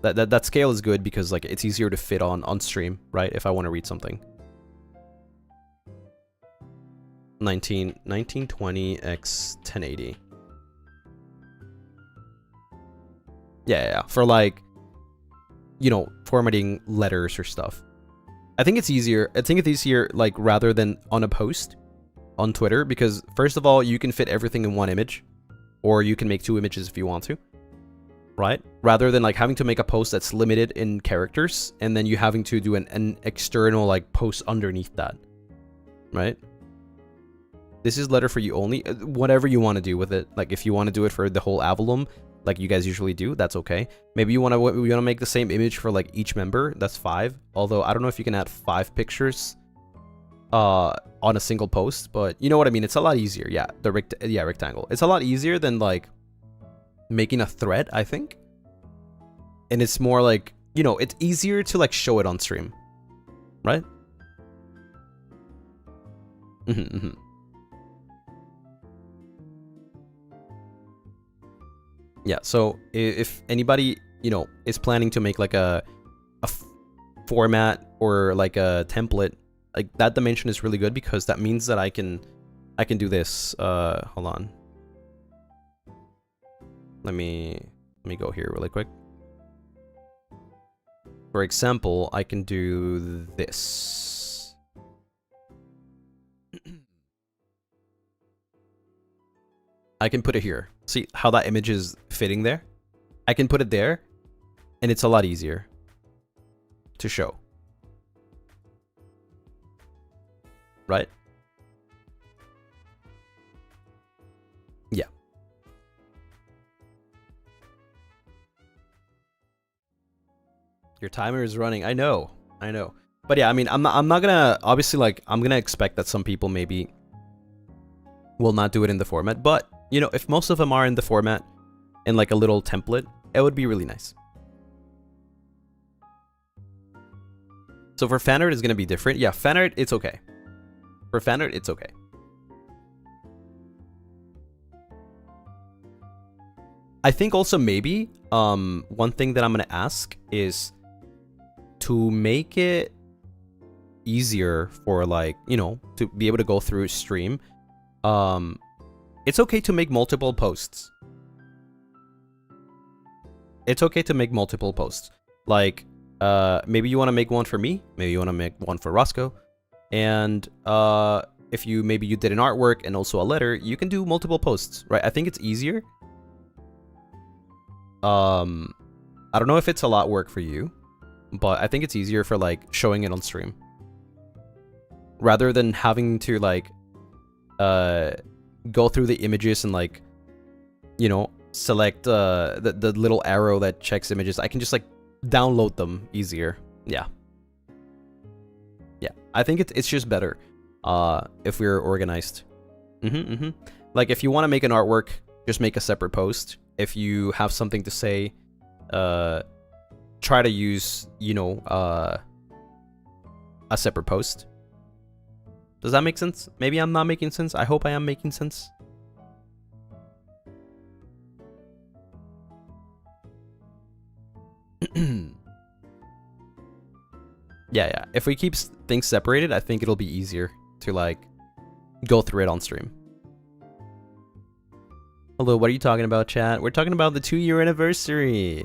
that scale is good because like it's easier to fit on stream, right? If I want to read something. 1920 x 1080. Yeah, for like, you know, formatting letters or stuff. I think it's easier like rather than on a post on Twitter, because first of all, you can fit everything in one image, or you can make 2 images if you want to, right? Rather than like having to make a post that's limited in characters and then you having to do an external like post underneath that, right? This is letter for you only. Whatever you want to do with it. Like if you want to do it for the whole Avalon, like you guys usually do, that's okay. Maybe you want to make the same image for like each member. That's 5. Although I don't know if you can add 5 pictures on a single post, but you know what I mean. It's a lot easier. Yeah, rectangle. It's a lot easier than like making a thread, I think. And it's more like, you know, it's easier to like show it on stream, right? Yeah, so if anybody, you know, is planning to make like a format or like a template Like that dimension is really good because that means that I can do this. Hold on. Let me go here really quick. For example, I can do this. I can put it here. See how that image is fitting there? I can put it there, and it's a lot easier to show. Right? Yeah. Your timer is running. I know. But yeah, I mean, I'm not gonna, obviously, like, I'm gonna expect that some people maybe will not do it in the format, but, you know, if most of them are in the format in like a little template, it would be really nice. So for Fanart, it's gonna be different. Yeah, Fanart, it's okay. For Fanart, it's okay. I think also maybe one thing that I'm gonna ask is to make it easier for, like, you know, to be able to go through stream. It's okay to make multiple posts. It's okay to make multiple posts. Like, maybe you want to make one for me, maybe you want to make one for Roscoe, and if maybe you did an artwork and also a letter, you can do multiple posts, right? I think it's easier. I don't know if it's a lot of work for you, but I think it's easier for, like, showing it on stream rather than having to, like, go through the images and, like, you know, select the little arrow that checks images. I can just, like, download them easier. Yeah, I think it's just better if we're organized. Like, if you want to make an artwork, just make a separate post. If you have something to say, try to use, you know, a separate post. Does that make sense? Maybe I'm not making sense. I hope I am making sense. Yeah. If we keep things separated, I think it'll be easier to, like, go through it on stream. Hello, what are you talking about, chat? We're talking about the 2-year anniversary.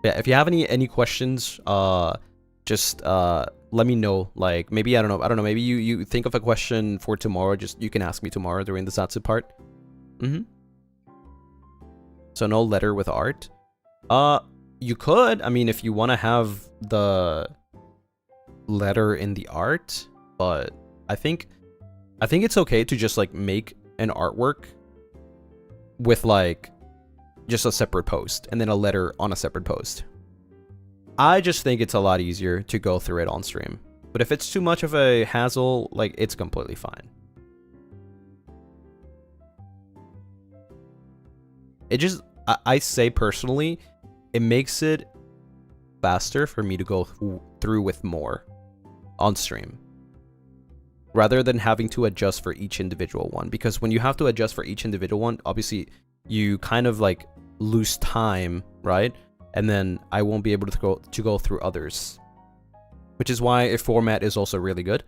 Yeah, if you have any questions, just let me know. Like, maybe I don't know. Maybe you think of a question for tomorrow. Just, you can ask me tomorrow during the Satsu part. So no letter with art. You could. I mean, if you want to have the letter in the art, but I think it's okay to just, like, make an artwork with, like, just a separate post and then a letter on a separate post. I just think it's a lot easier to go through it on stream. But if it's too much of a hassle, like, it's completely fine. It just, I say personally, it makes it faster for me to go through with more on stream, rather than having to adjust for each individual one. Because when you have to adjust for each individual one, obviously you kind of, like, lose time, right? And then I won't be able to go through others, which is why a format is also really good.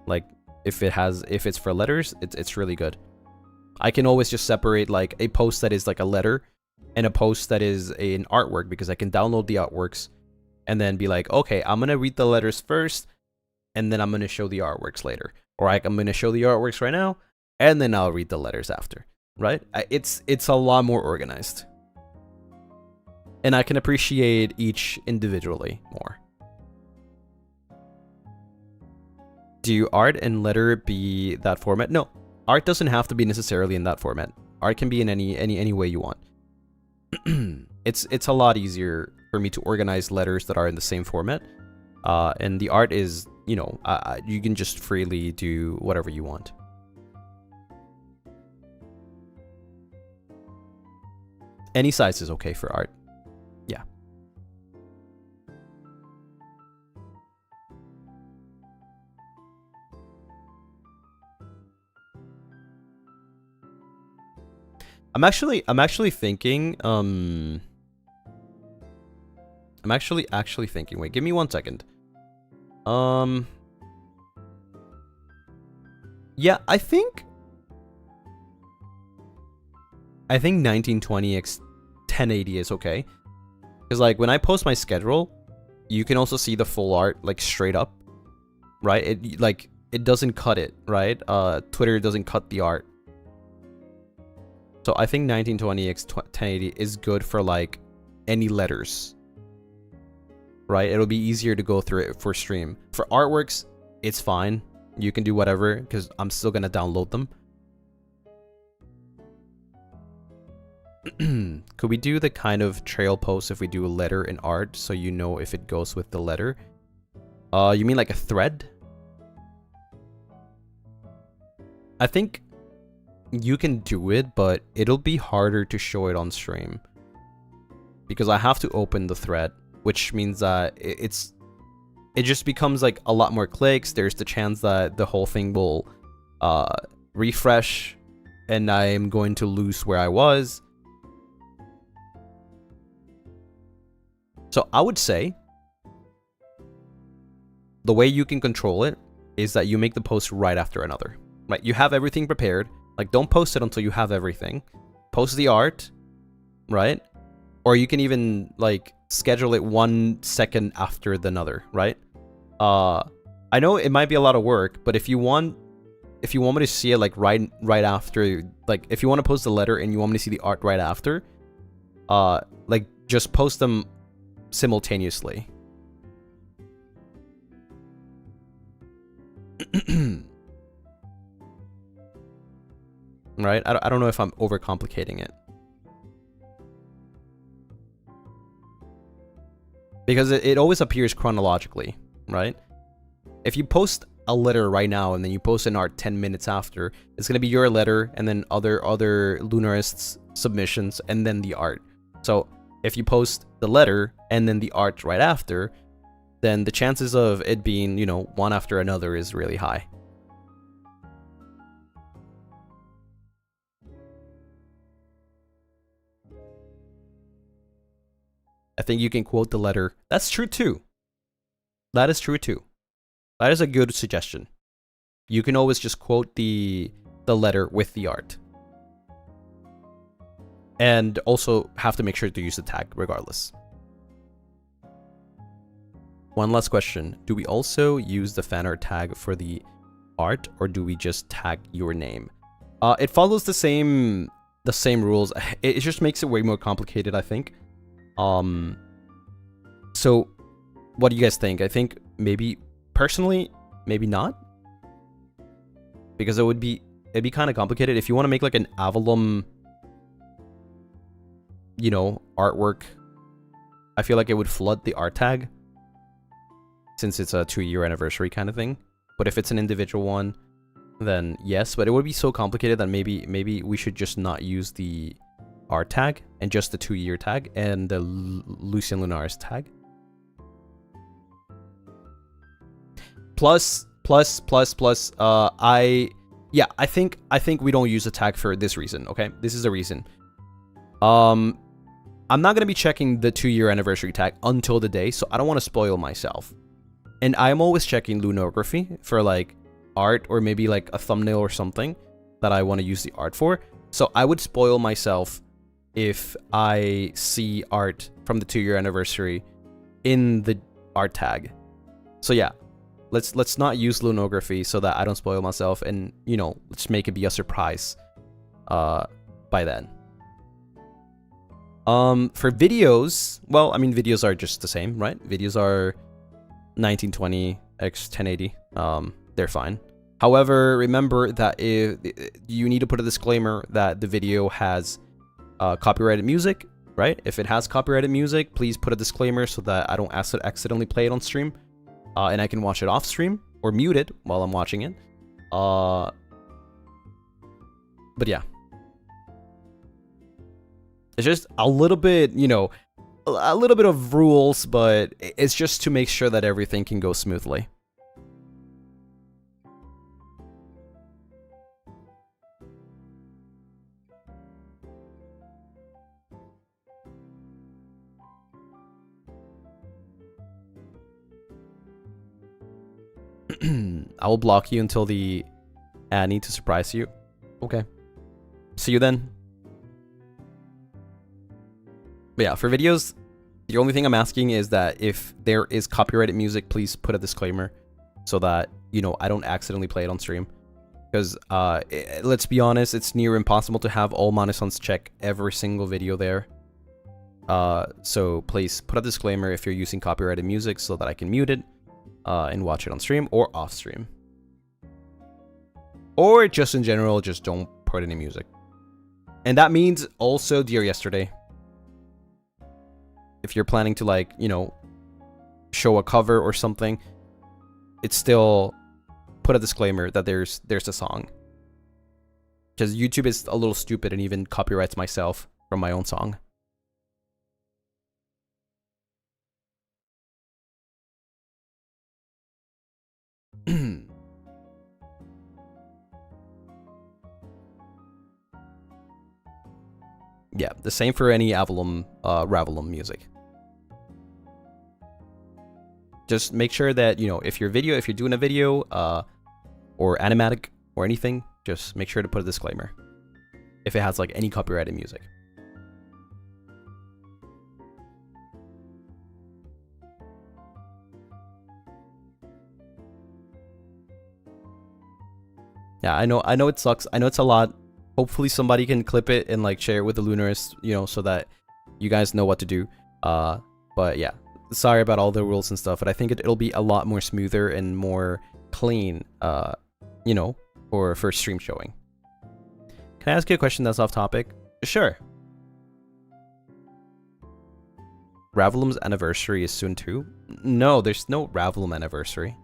Like, if it's for letters, it's really good. I can always just separate, like, a post that is like a letter and a post that is an artwork, because I can download the artworks and then be like, okay, I'm gonna read the letters first and then I'm gonna show the artworks later, or I'm gonna show the artworks right now and then I'll read the letters after, right? It's a lot more organized, and I can appreciate each individually more. Do art and letter be that format? No, art doesn't have to be necessarily in that format. Art can be in any way you want. It's a lot easier for me to organize letters that are in the same format, and the art is, you know, you can just freely do whatever you want. Any size is okay for art. Yeah. I'm actually thinking, I'm actually thinking, wait, give me 1 second. Yeah, I think 1920 x 1080 is okay. Because like when I post my schedule, you can also see the full art like straight up, right? It doesn't cut it, right? Twitter doesn't cut the art. So I think 1920 x 1080 is good for like any letters, right? It'll be easier to go through it for stream. For artworks, it's fine. You can do whatever because I'm still gonna download them. Could we do the kind of trail post if we do a letter in art so you know if it goes with the letter? You mean like a thread? I think you can do it, but it'll be harder to show it on stream. Because I have to open the thread, which means that it just becomes like a lot more clicks. There's the chance that the whole thing will refresh and I'm going to lose where I was. So I would say the way you can control it is that you make the post right after another. Right? You have everything prepared. Like, don't post it until you have everything. Post the art, right? Or you can even like schedule it 1 second after the another, right? I know it might be a lot of work, but if you want me to see it like right after, like if you want to post the letter and you want me to see the art right after, like just post them simultaneously. Right? I don't know if I'm overcomplicating it. Because it always appears chronologically, right? If you post a letter right now and then you post an art 10 minutes after, it's going to be your letter and then other Lunarists' submissions and then the art. So if you post the letter and then the art right after, then the chances of it being, you know, one after another is really high. I think you can quote the letter. That's true too. That is true too. That is a good suggestion. You can always just quote the letter with the art. And also have to make sure to use the tag regardless. One last question. Do we also use the Fanart tag for the art or do we just tag your name? It follows the same rules. It just makes it way more complicated, I think. So what do you guys think? I think maybe personally, maybe not. Because it'd be kind of complicated. If you want to make like an Avalon, you know, artwork, I feel like it would flood the art tag since it's a 2-year anniversary kind of thing. But if it's an individual one, then yes, but it would be so complicated that maybe we should just not use the art tag and just the 2-year tag and the Lucien Lunaris tag. Plus, I think we don't use a tag for this reason, okay? This is the reason. I'm not gonna be checking the 2-year anniversary tag until the day, so I don't want to spoil myself. And I'm always checking Lunography for like art or maybe like a thumbnail or something that I want to use the art for. So I would spoil myself if I see art from the 2-year anniversary in the art tag. So yeah, let's not use Lunography so that I don't spoil myself, and you know, let's make it be a surprise by then. For videos, well, I mean, videos are just the same, right? Videos are 1920 x 1080. They're fine. However, remember that if you need to put a disclaimer that the video has copyrighted music, right? If it has copyrighted music, please put a disclaimer so that I don't accidentally play it on stream, and I can watch it off stream or mute it while I'm watching it. But yeah, it's just a little bit, you know, a little bit of rules, but it's just to make sure that everything can go smoothly. I will block you until the Annie to surprise you. Okay. See you then. But yeah, for videos, the only thing I'm asking is that if there is copyrighted music, please put a disclaimer so that, you know, I don't accidentally play it on stream. Because, let's be honest, it's near impossible to have all monisons check every single video there. So please put a disclaimer if you're using copyrighted music so that I can mute it and watch it on stream or off stream. Or just in general, just don't put any music. And that means also Dear Yesterday. If you're planning to, like, you know, show a cover or something, it's still put a disclaimer that there's a song. Because YouTube is a little stupid and even copyrights myself from my own song. Yeah, the same for any Ravelum music. Just make sure that, you know, if you're doing a video, or animatic or anything, just make sure to put a disclaimer if it has like any copyrighted music. Yeah, I know it sucks. I know it's a lot. Hopefully somebody can clip it and like share it with the Lunaris, you know, so that you guys know what to do. But yeah, sorry about all the rules and stuff, but I think it'll be a lot more smoother and more clean, you know, for stream showing. Can I ask you a question that's off topic? Sure. Ravelum's anniversary is soon too? No, there's no Ravelum anniversary.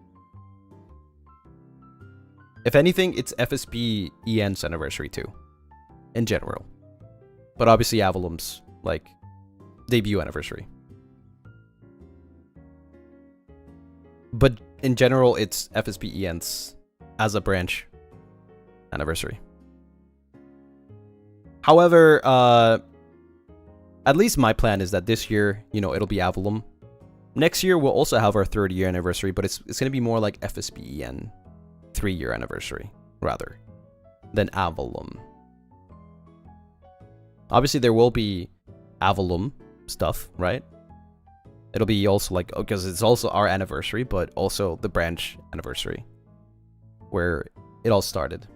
If anything, it's FSP-EN's anniversary too, in general. But obviously Avalum's, like, debut anniversary. But in general, it's FSP-EN's, as a branch, anniversary. However, at least my plan is that this year, you know, it'll be Avalum. Next year, we'll also have our 3rd year anniversary, but it's going to be more like FSP-EN 3-year anniversary, rather, than Avalum. Obviously, there will be Avalum stuff, right? It'll be also like, because it's also our anniversary, but also the branch anniversary, where it all started.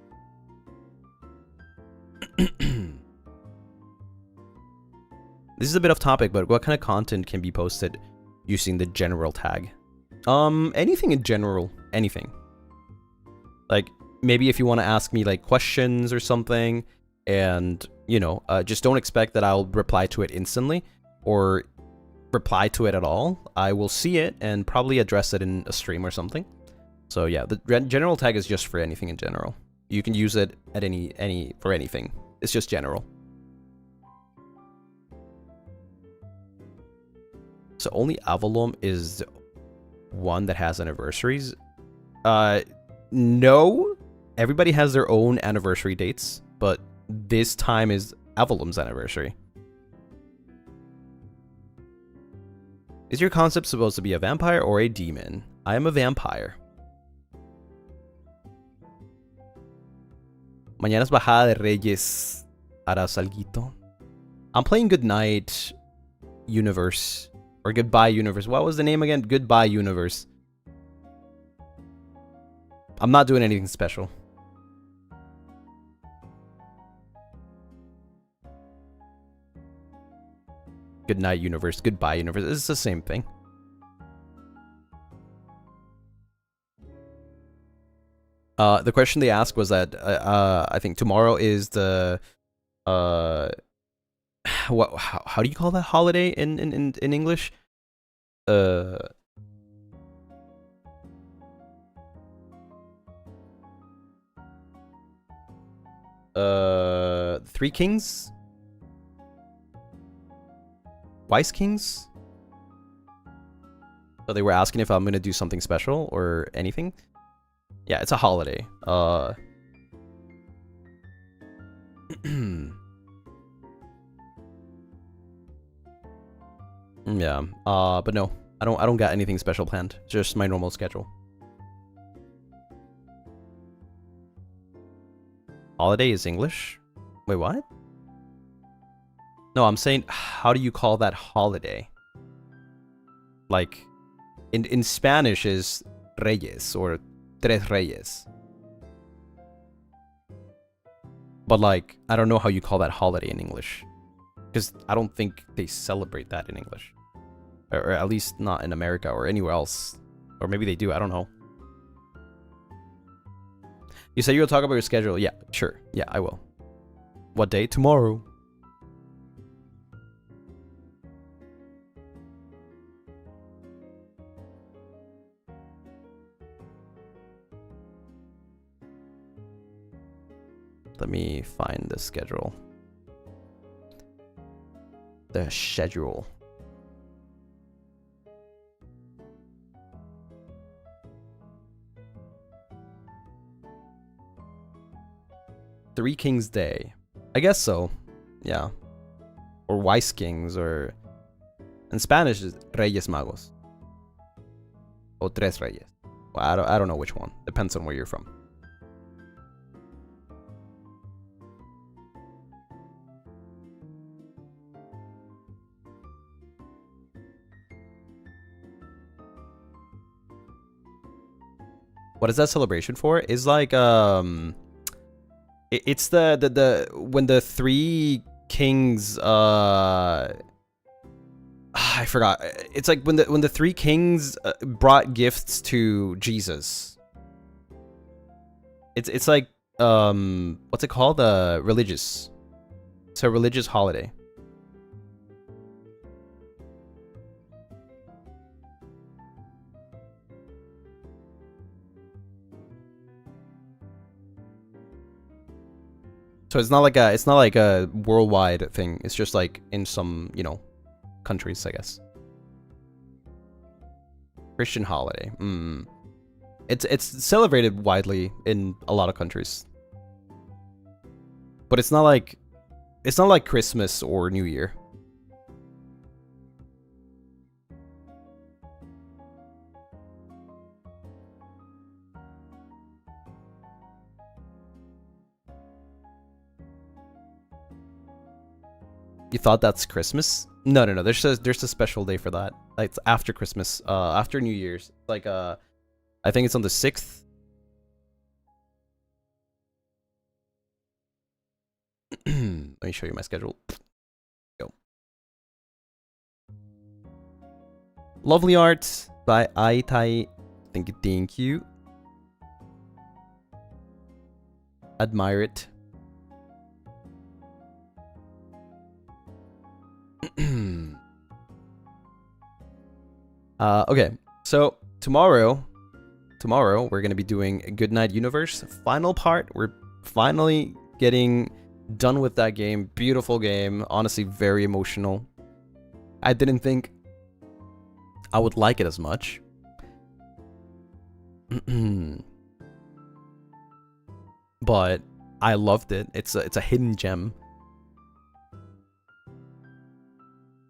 This is a bit off topic, but what kind of content can be posted using the general tag? Anything in general, anything. Like, maybe if you want to ask me, like, questions or something, and, you know, just don't expect that I'll reply to it instantly, or reply to it at all. I will see it and probably address it in a stream or something. So yeah, the general tag is just for anything in general. You can use it at for anything. It's just general. So only Avalon is one that has anniversaries? No. Everybody has their own anniversary dates, but this time is Avalon's anniversary. Is your concept supposed to be a vampire or a demon? I am a vampire. Mañana es bajada de Reyes. ¿Harás alguito? I'm playing Goodnight Universe. Or Goodbye Universe. What was the name again? Goodbye Universe. I'm not doing anything special. Goodnight Universe. Goodbye Universe. It's the same thing. The question they asked was that I think tomorrow is the what? How do you call that holiday in English? Three Kings? Wise Kings? So they were asking if I'm gonna do something special or anything. Yeah, it's a holiday. Yeah. But no, I don't got anything special planned. Just my normal schedule. holiday is English? Wait, what? No, I'm saying, how do you call that holiday? Like, in Spanish is Reyes or Tres Reyes. But like, I don't know how you call that holiday in English. Because I don't think they celebrate that in English. Or at least not in America or anywhere else. Or maybe they do, I don't know. You say you'll talk about your schedule. Yeah, sure. Yeah, I will. What day? Tomorrow. Let me find the schedule. The schedule. Three Kings Day. I guess so. Yeah. Or Wise Kings, or in Spanish is Reyes Magos. Or Tres Reyes. Well, I don't know which one. Depends on where you're from. What is that celebration for? It's like it's the when the three kings I forgot. It's like when the three kings brought gifts to Jesus. It's like what's it called? Religious. It's a religious holiday. So it's not like a worldwide thing. It's just like in some, you know, countries, I guess. Christian holiday. It's celebrated widely in a lot of countries. But it's not like Christmas or New Year. You thought that's Christmas? No. There's a special day for that. Like, it's after Christmas, after New Year's. Like, I think it's on the 6th. Let me show you my schedule. Go. Lovely art by Aitai. Thank you. Admire it. Okay, so tomorrow we're gonna be doing Goodnight Universe final part. We're finally getting done with that game. Beautiful game, honestly, very emotional. I didn't think I would like it as much. But I loved it. It's a hidden gem.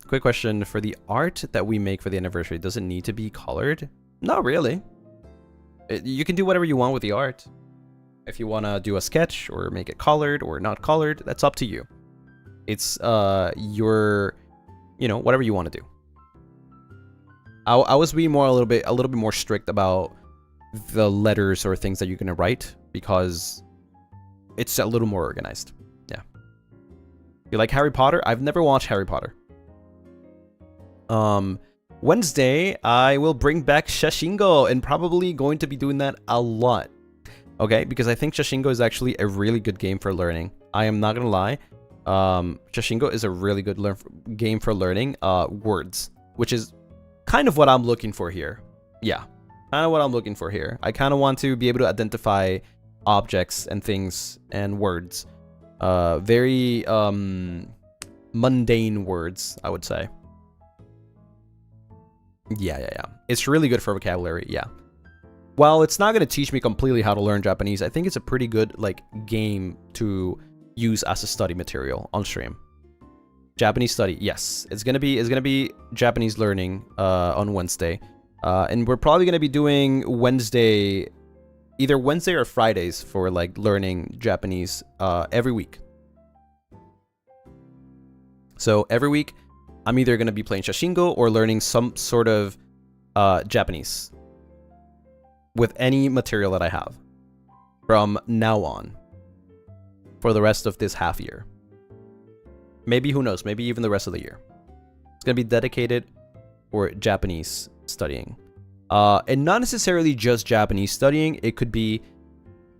Quick question, for the art that we make for the anniversary, does it need to be colored? Not really. You can do whatever you want with the art. If you want to do a sketch or make it colored or not colored, that's up to you. It's your, you know, whatever you want to do. I was being a little bit more strict about the letters or things that you're gonna write because it's a little more organized. Yeah. You like Harry Potter? I've never watched Harry Potter. Wednesday, I will bring back Shashingo, and probably going to be doing that a lot. Okay, because I think Shashingo is actually a really good game for learning. I am not gonna lie. Shashingo is a really good game for learning words, which is kind of what I'm looking for here. Yeah, kind of what I'm looking for here. I kind of want to be able to identify objects and things and words. Very mundane words, I would say. Yeah. It's really good for vocabulary, yeah. While it's not going to teach me completely how to learn Japanese, I think it's a pretty good, like, game to use as a study material on stream. Japanese study, yes. It's gonna be Japanese learning on Wednesday. And we're probably going to be doing Wednesday either Wednesday or Fridays for like learning Japanese every week. So every week, I'm either going to be playing Shashingo or learning some sort of Japanese with any material that I have from now on for the rest of this half year. Maybe, who knows, maybe even the rest of the year. It's going to be dedicated for Japanese studying. And not necessarily just Japanese studying. It could be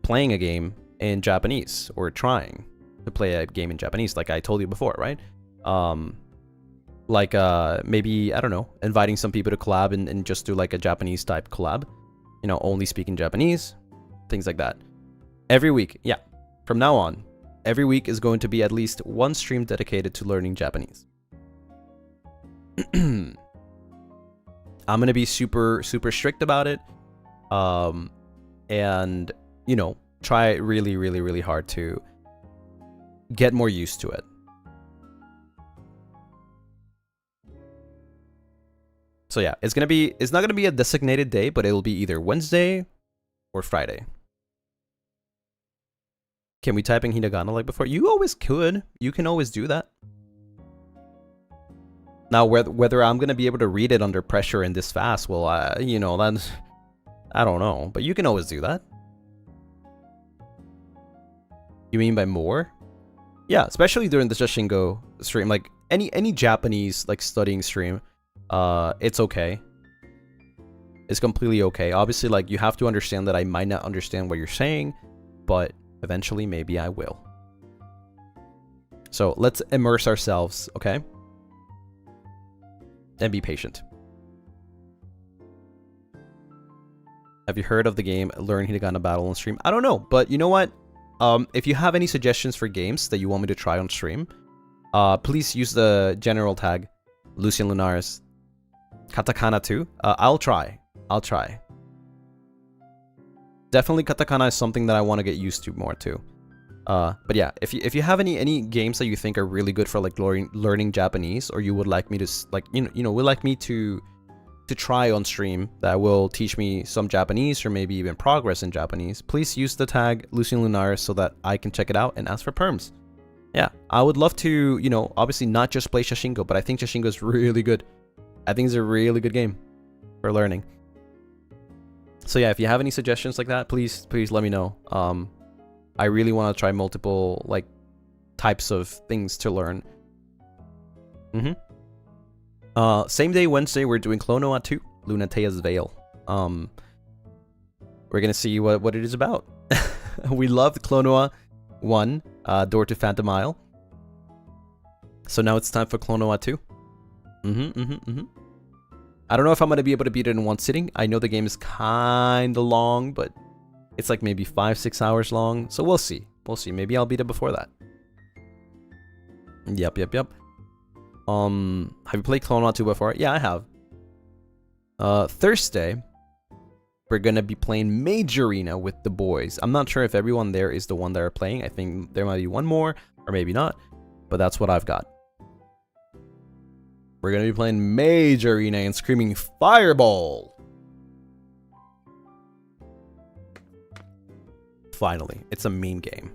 playing a game in Japanese or trying to play a game in Japanese, like I told you before, right? Maybe, I don't know, inviting some people to collab and just do like a Japanese type collab, you know, only speaking Japanese, things like that. Every week, yeah, from now on, every week is going to be at least one stream dedicated to learning Japanese. I'm going to be super strict about it, and, you know, try really hard to get more used to it. So yeah, it's not gonna be a designated day, but it'll be either Wednesday or Friday. Can we type in hiragana like before? You always could. You can always do that. Now, whether I'm gonna be able to read it under pressure and this fast, well, you know, that's, I don't know, but you can always do that. You mean by more? Yeah, especially during the Shashingo stream, like any Japanese like studying stream. It's okay. It's completely okay. Obviously, like, you have to understand that I might not understand what you're saying, but eventually maybe I will. So let's immerse ourselves, okay? And be patient. Have you heard of the game Learn Hiragana Battle on stream? I don't know, but you know what? If you have any suggestions for games that you want me to try on stream, please use the general tag Lucien Lunaris. Katakana too. I'll try. Definitely katakana is something that I want to get used to more too. But yeah, if you have any games that you think are really good for like learning Japanese, or you would like me to would like me to try on stream that will teach me some Japanese or maybe even progress in Japanese, please use the tag Lucien Lunaris so that I can check it out and ask for perms. Yeah, I would love to, you know, obviously not just play Shashingo, but I think Shashingo is really good. I think it's a really good game for learning. So yeah, if you have any suggestions like that, please let me know. I really want to try multiple like types of things to learn. Same day, Wednesday, we're doing Clonoa 2, Lunatea's Veil. We're gonna see what it is about. We loved Clonoa 1, Door to Phantom Isle. So now it's time for Clonoa 2. I don't know if I'm gonna be able to beat it in one sitting. I know the game is kinda long, but it's like maybe 5-6 hours long. So we'll see. Maybe I'll beat it before that. Yep. Have you played Clonoa 2 before? Yeah, I have. Thursday, we're gonna be playing Mage Arena with the boys. I'm not sure if everyone there is the one that are playing. I think there might be one more, or maybe not. But that's what I've got. We're gonna be playing Mage Arena and screaming Fireball. Finally, it's a meme game.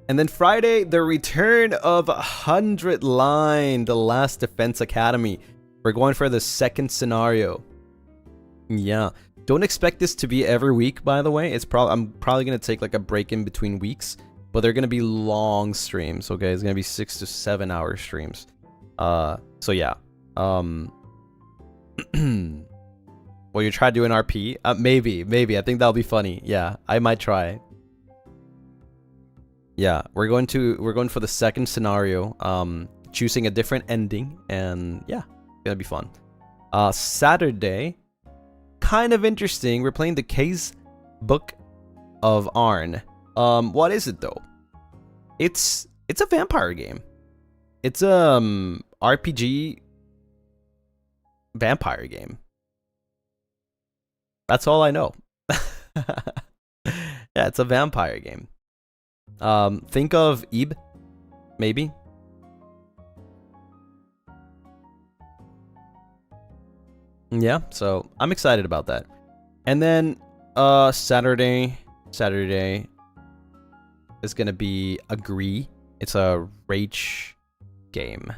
And then Friday, the return of 100 Line, the Last Defense Academy. We're going for the second scenario. Yeah, don't expect this to be every week, by the way. I'm probably gonna take like a break in between weeks, but they're gonna be long streams. Okay, it's gonna be 6 to 7 hour streams. So yeah. Well, you try doing RP? Maybe. I think that'll be funny. Yeah, I might try. Yeah, we're going for the second scenario. Choosing a different ending, and yeah, it's gonna be fun. Saturday, kind of interesting. We're playing the Case Book of Arn. What is it though? It's a vampire game. It's RPG vampire game. That's all I know. Yeah, it's a vampire game. Think of Ib, maybe. Yeah, so I'm excited about that. And then Saturday is gonna be Agree. It's a rage game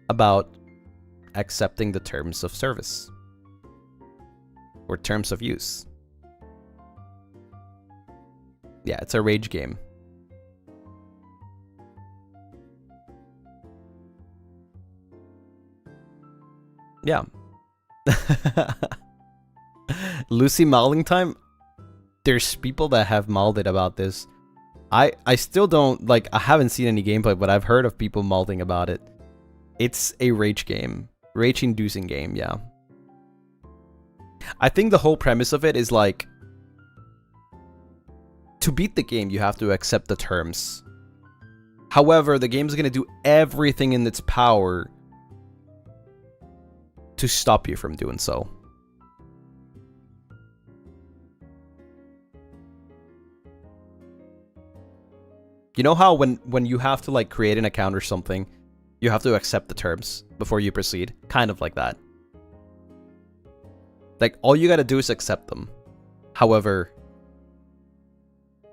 about accepting the terms of service or terms of use. Yeah, it's a rage game. Yeah. Lucy mauling time? There's people that have mauled about this. I still don't, like, I haven't seen any gameplay, but I've heard of people mauling about it. It's a rage game. Rage-inducing game, yeah. I think the whole premise of it is, like, to beat the game, you have to accept the terms. However, the game's gonna do everything in its power to stop you from doing so. You know how when you have to, like, create an account or something, you have to accept the terms before you proceed? Kind of like that. Like, all you gotta do is accept them. However,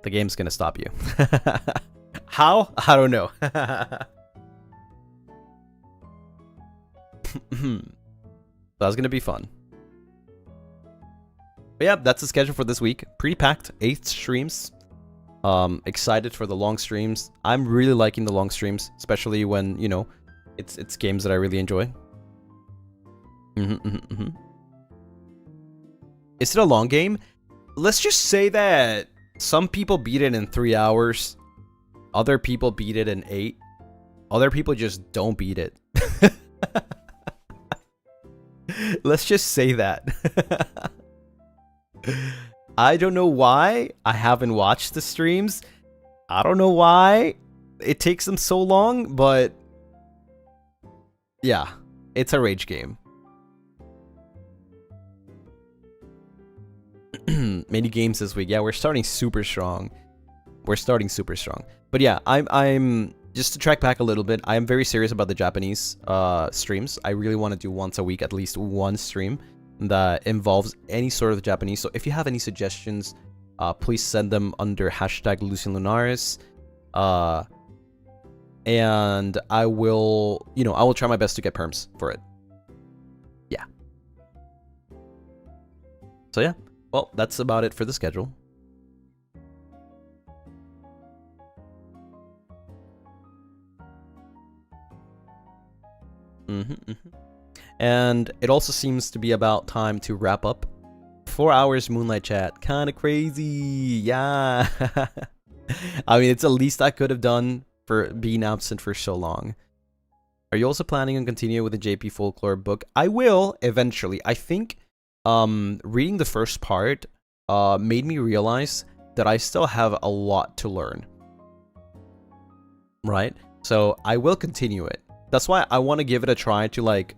the game's gonna stop you. How? I don't know. That's gonna be fun. But yeah, that's the schedule for this week. Pretty packed, 8 streams. Excited for the long streams. I'm really liking the long streams, especially when, you know, it's games that I really enjoy. Is it a long game? Let's just say that some people beat it in 3 hours. Other people beat it in 8. Other people just don't beat it. Let's just say that. I don't know why I haven't watched the streams. I don't know why it takes them so long, but yeah, it's a rage game. Many games this week. Yeah, we're starting super strong. But yeah, I'm just to track back a little bit. I am very serious about the Japanese streams. I really want to do once a week, at least one stream that involves any sort of Japanese. So if you have any suggestions, please send them under hashtag Lucien Lunaris. And I will, you know, I will try my best to get perms for it. Yeah. So yeah, well, that's about it for the schedule. And it also seems to be about time to wrap up. 4 hours Moonlight Chat. Kind of crazy. Yeah. I mean, it's the least I could have done for being absent for so long. Are you also planning on continuing with the JP Folklore book? I will eventually. I think reading the first part made me realize that I still have a lot to learn. Right? So I will continue it. That's why I want to give it a try to, like,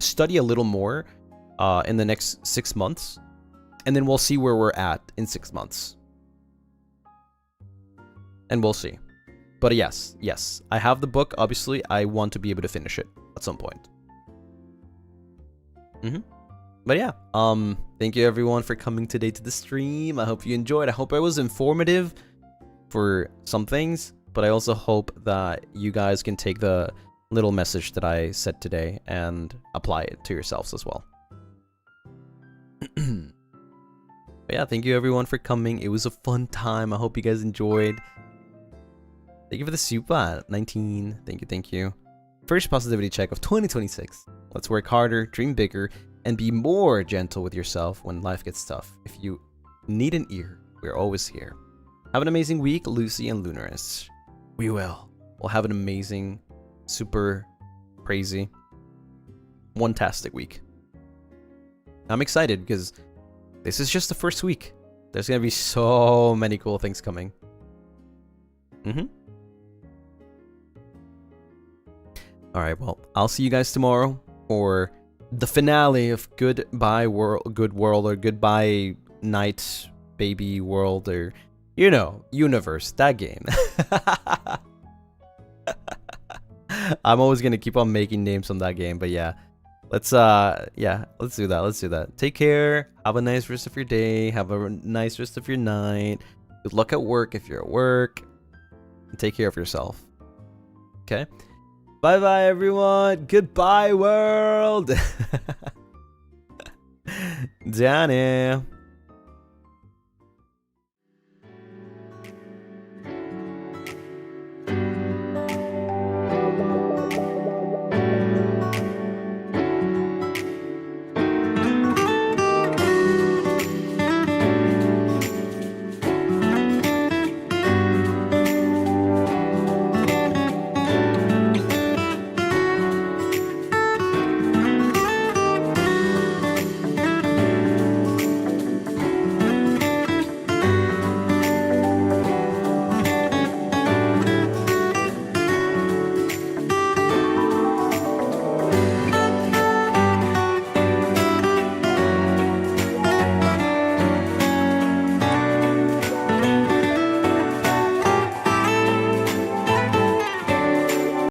study a little more in the next 6 months, and then we'll see where we're at in 6 months, and we'll see. But yes, I have the book. Obviously, I want to be able to finish it at some point. But yeah, thank you everyone for coming today to the stream. I hope you enjoyed. I hope I was informative for some things, but I also hope that you guys can take the little message that I said today and apply it to yourselves as well. But yeah, thank you everyone for coming. It was a fun time. I hope you guys enjoyed. Thank you for the super 19. Thank you. First positivity check of 2026. Let's work harder, dream bigger, and be more gentle with yourself when life gets tough. If you need an ear, we're always here. Have an amazing week, Lucy and Lunaris. We will. We'll have an amazing, super crazy, one-tastic week. I'm excited because this is just the first week. There's gonna be so many cool things coming. Alright, well, I'll see you guys tomorrow for the finale of Goodbye World, Good World, or Goodbye Night Baby World, or, you know, Universe, that game. I'm always gonna keep on making names on that game, but yeah. Let's yeah, let's do that. Let's do that. Take care. Have a nice rest of your day. Have a nice rest of your night. Good luck at work if you're at work. And take care of yourself. Okay? Bye bye everyone. Goodbye world. Danny.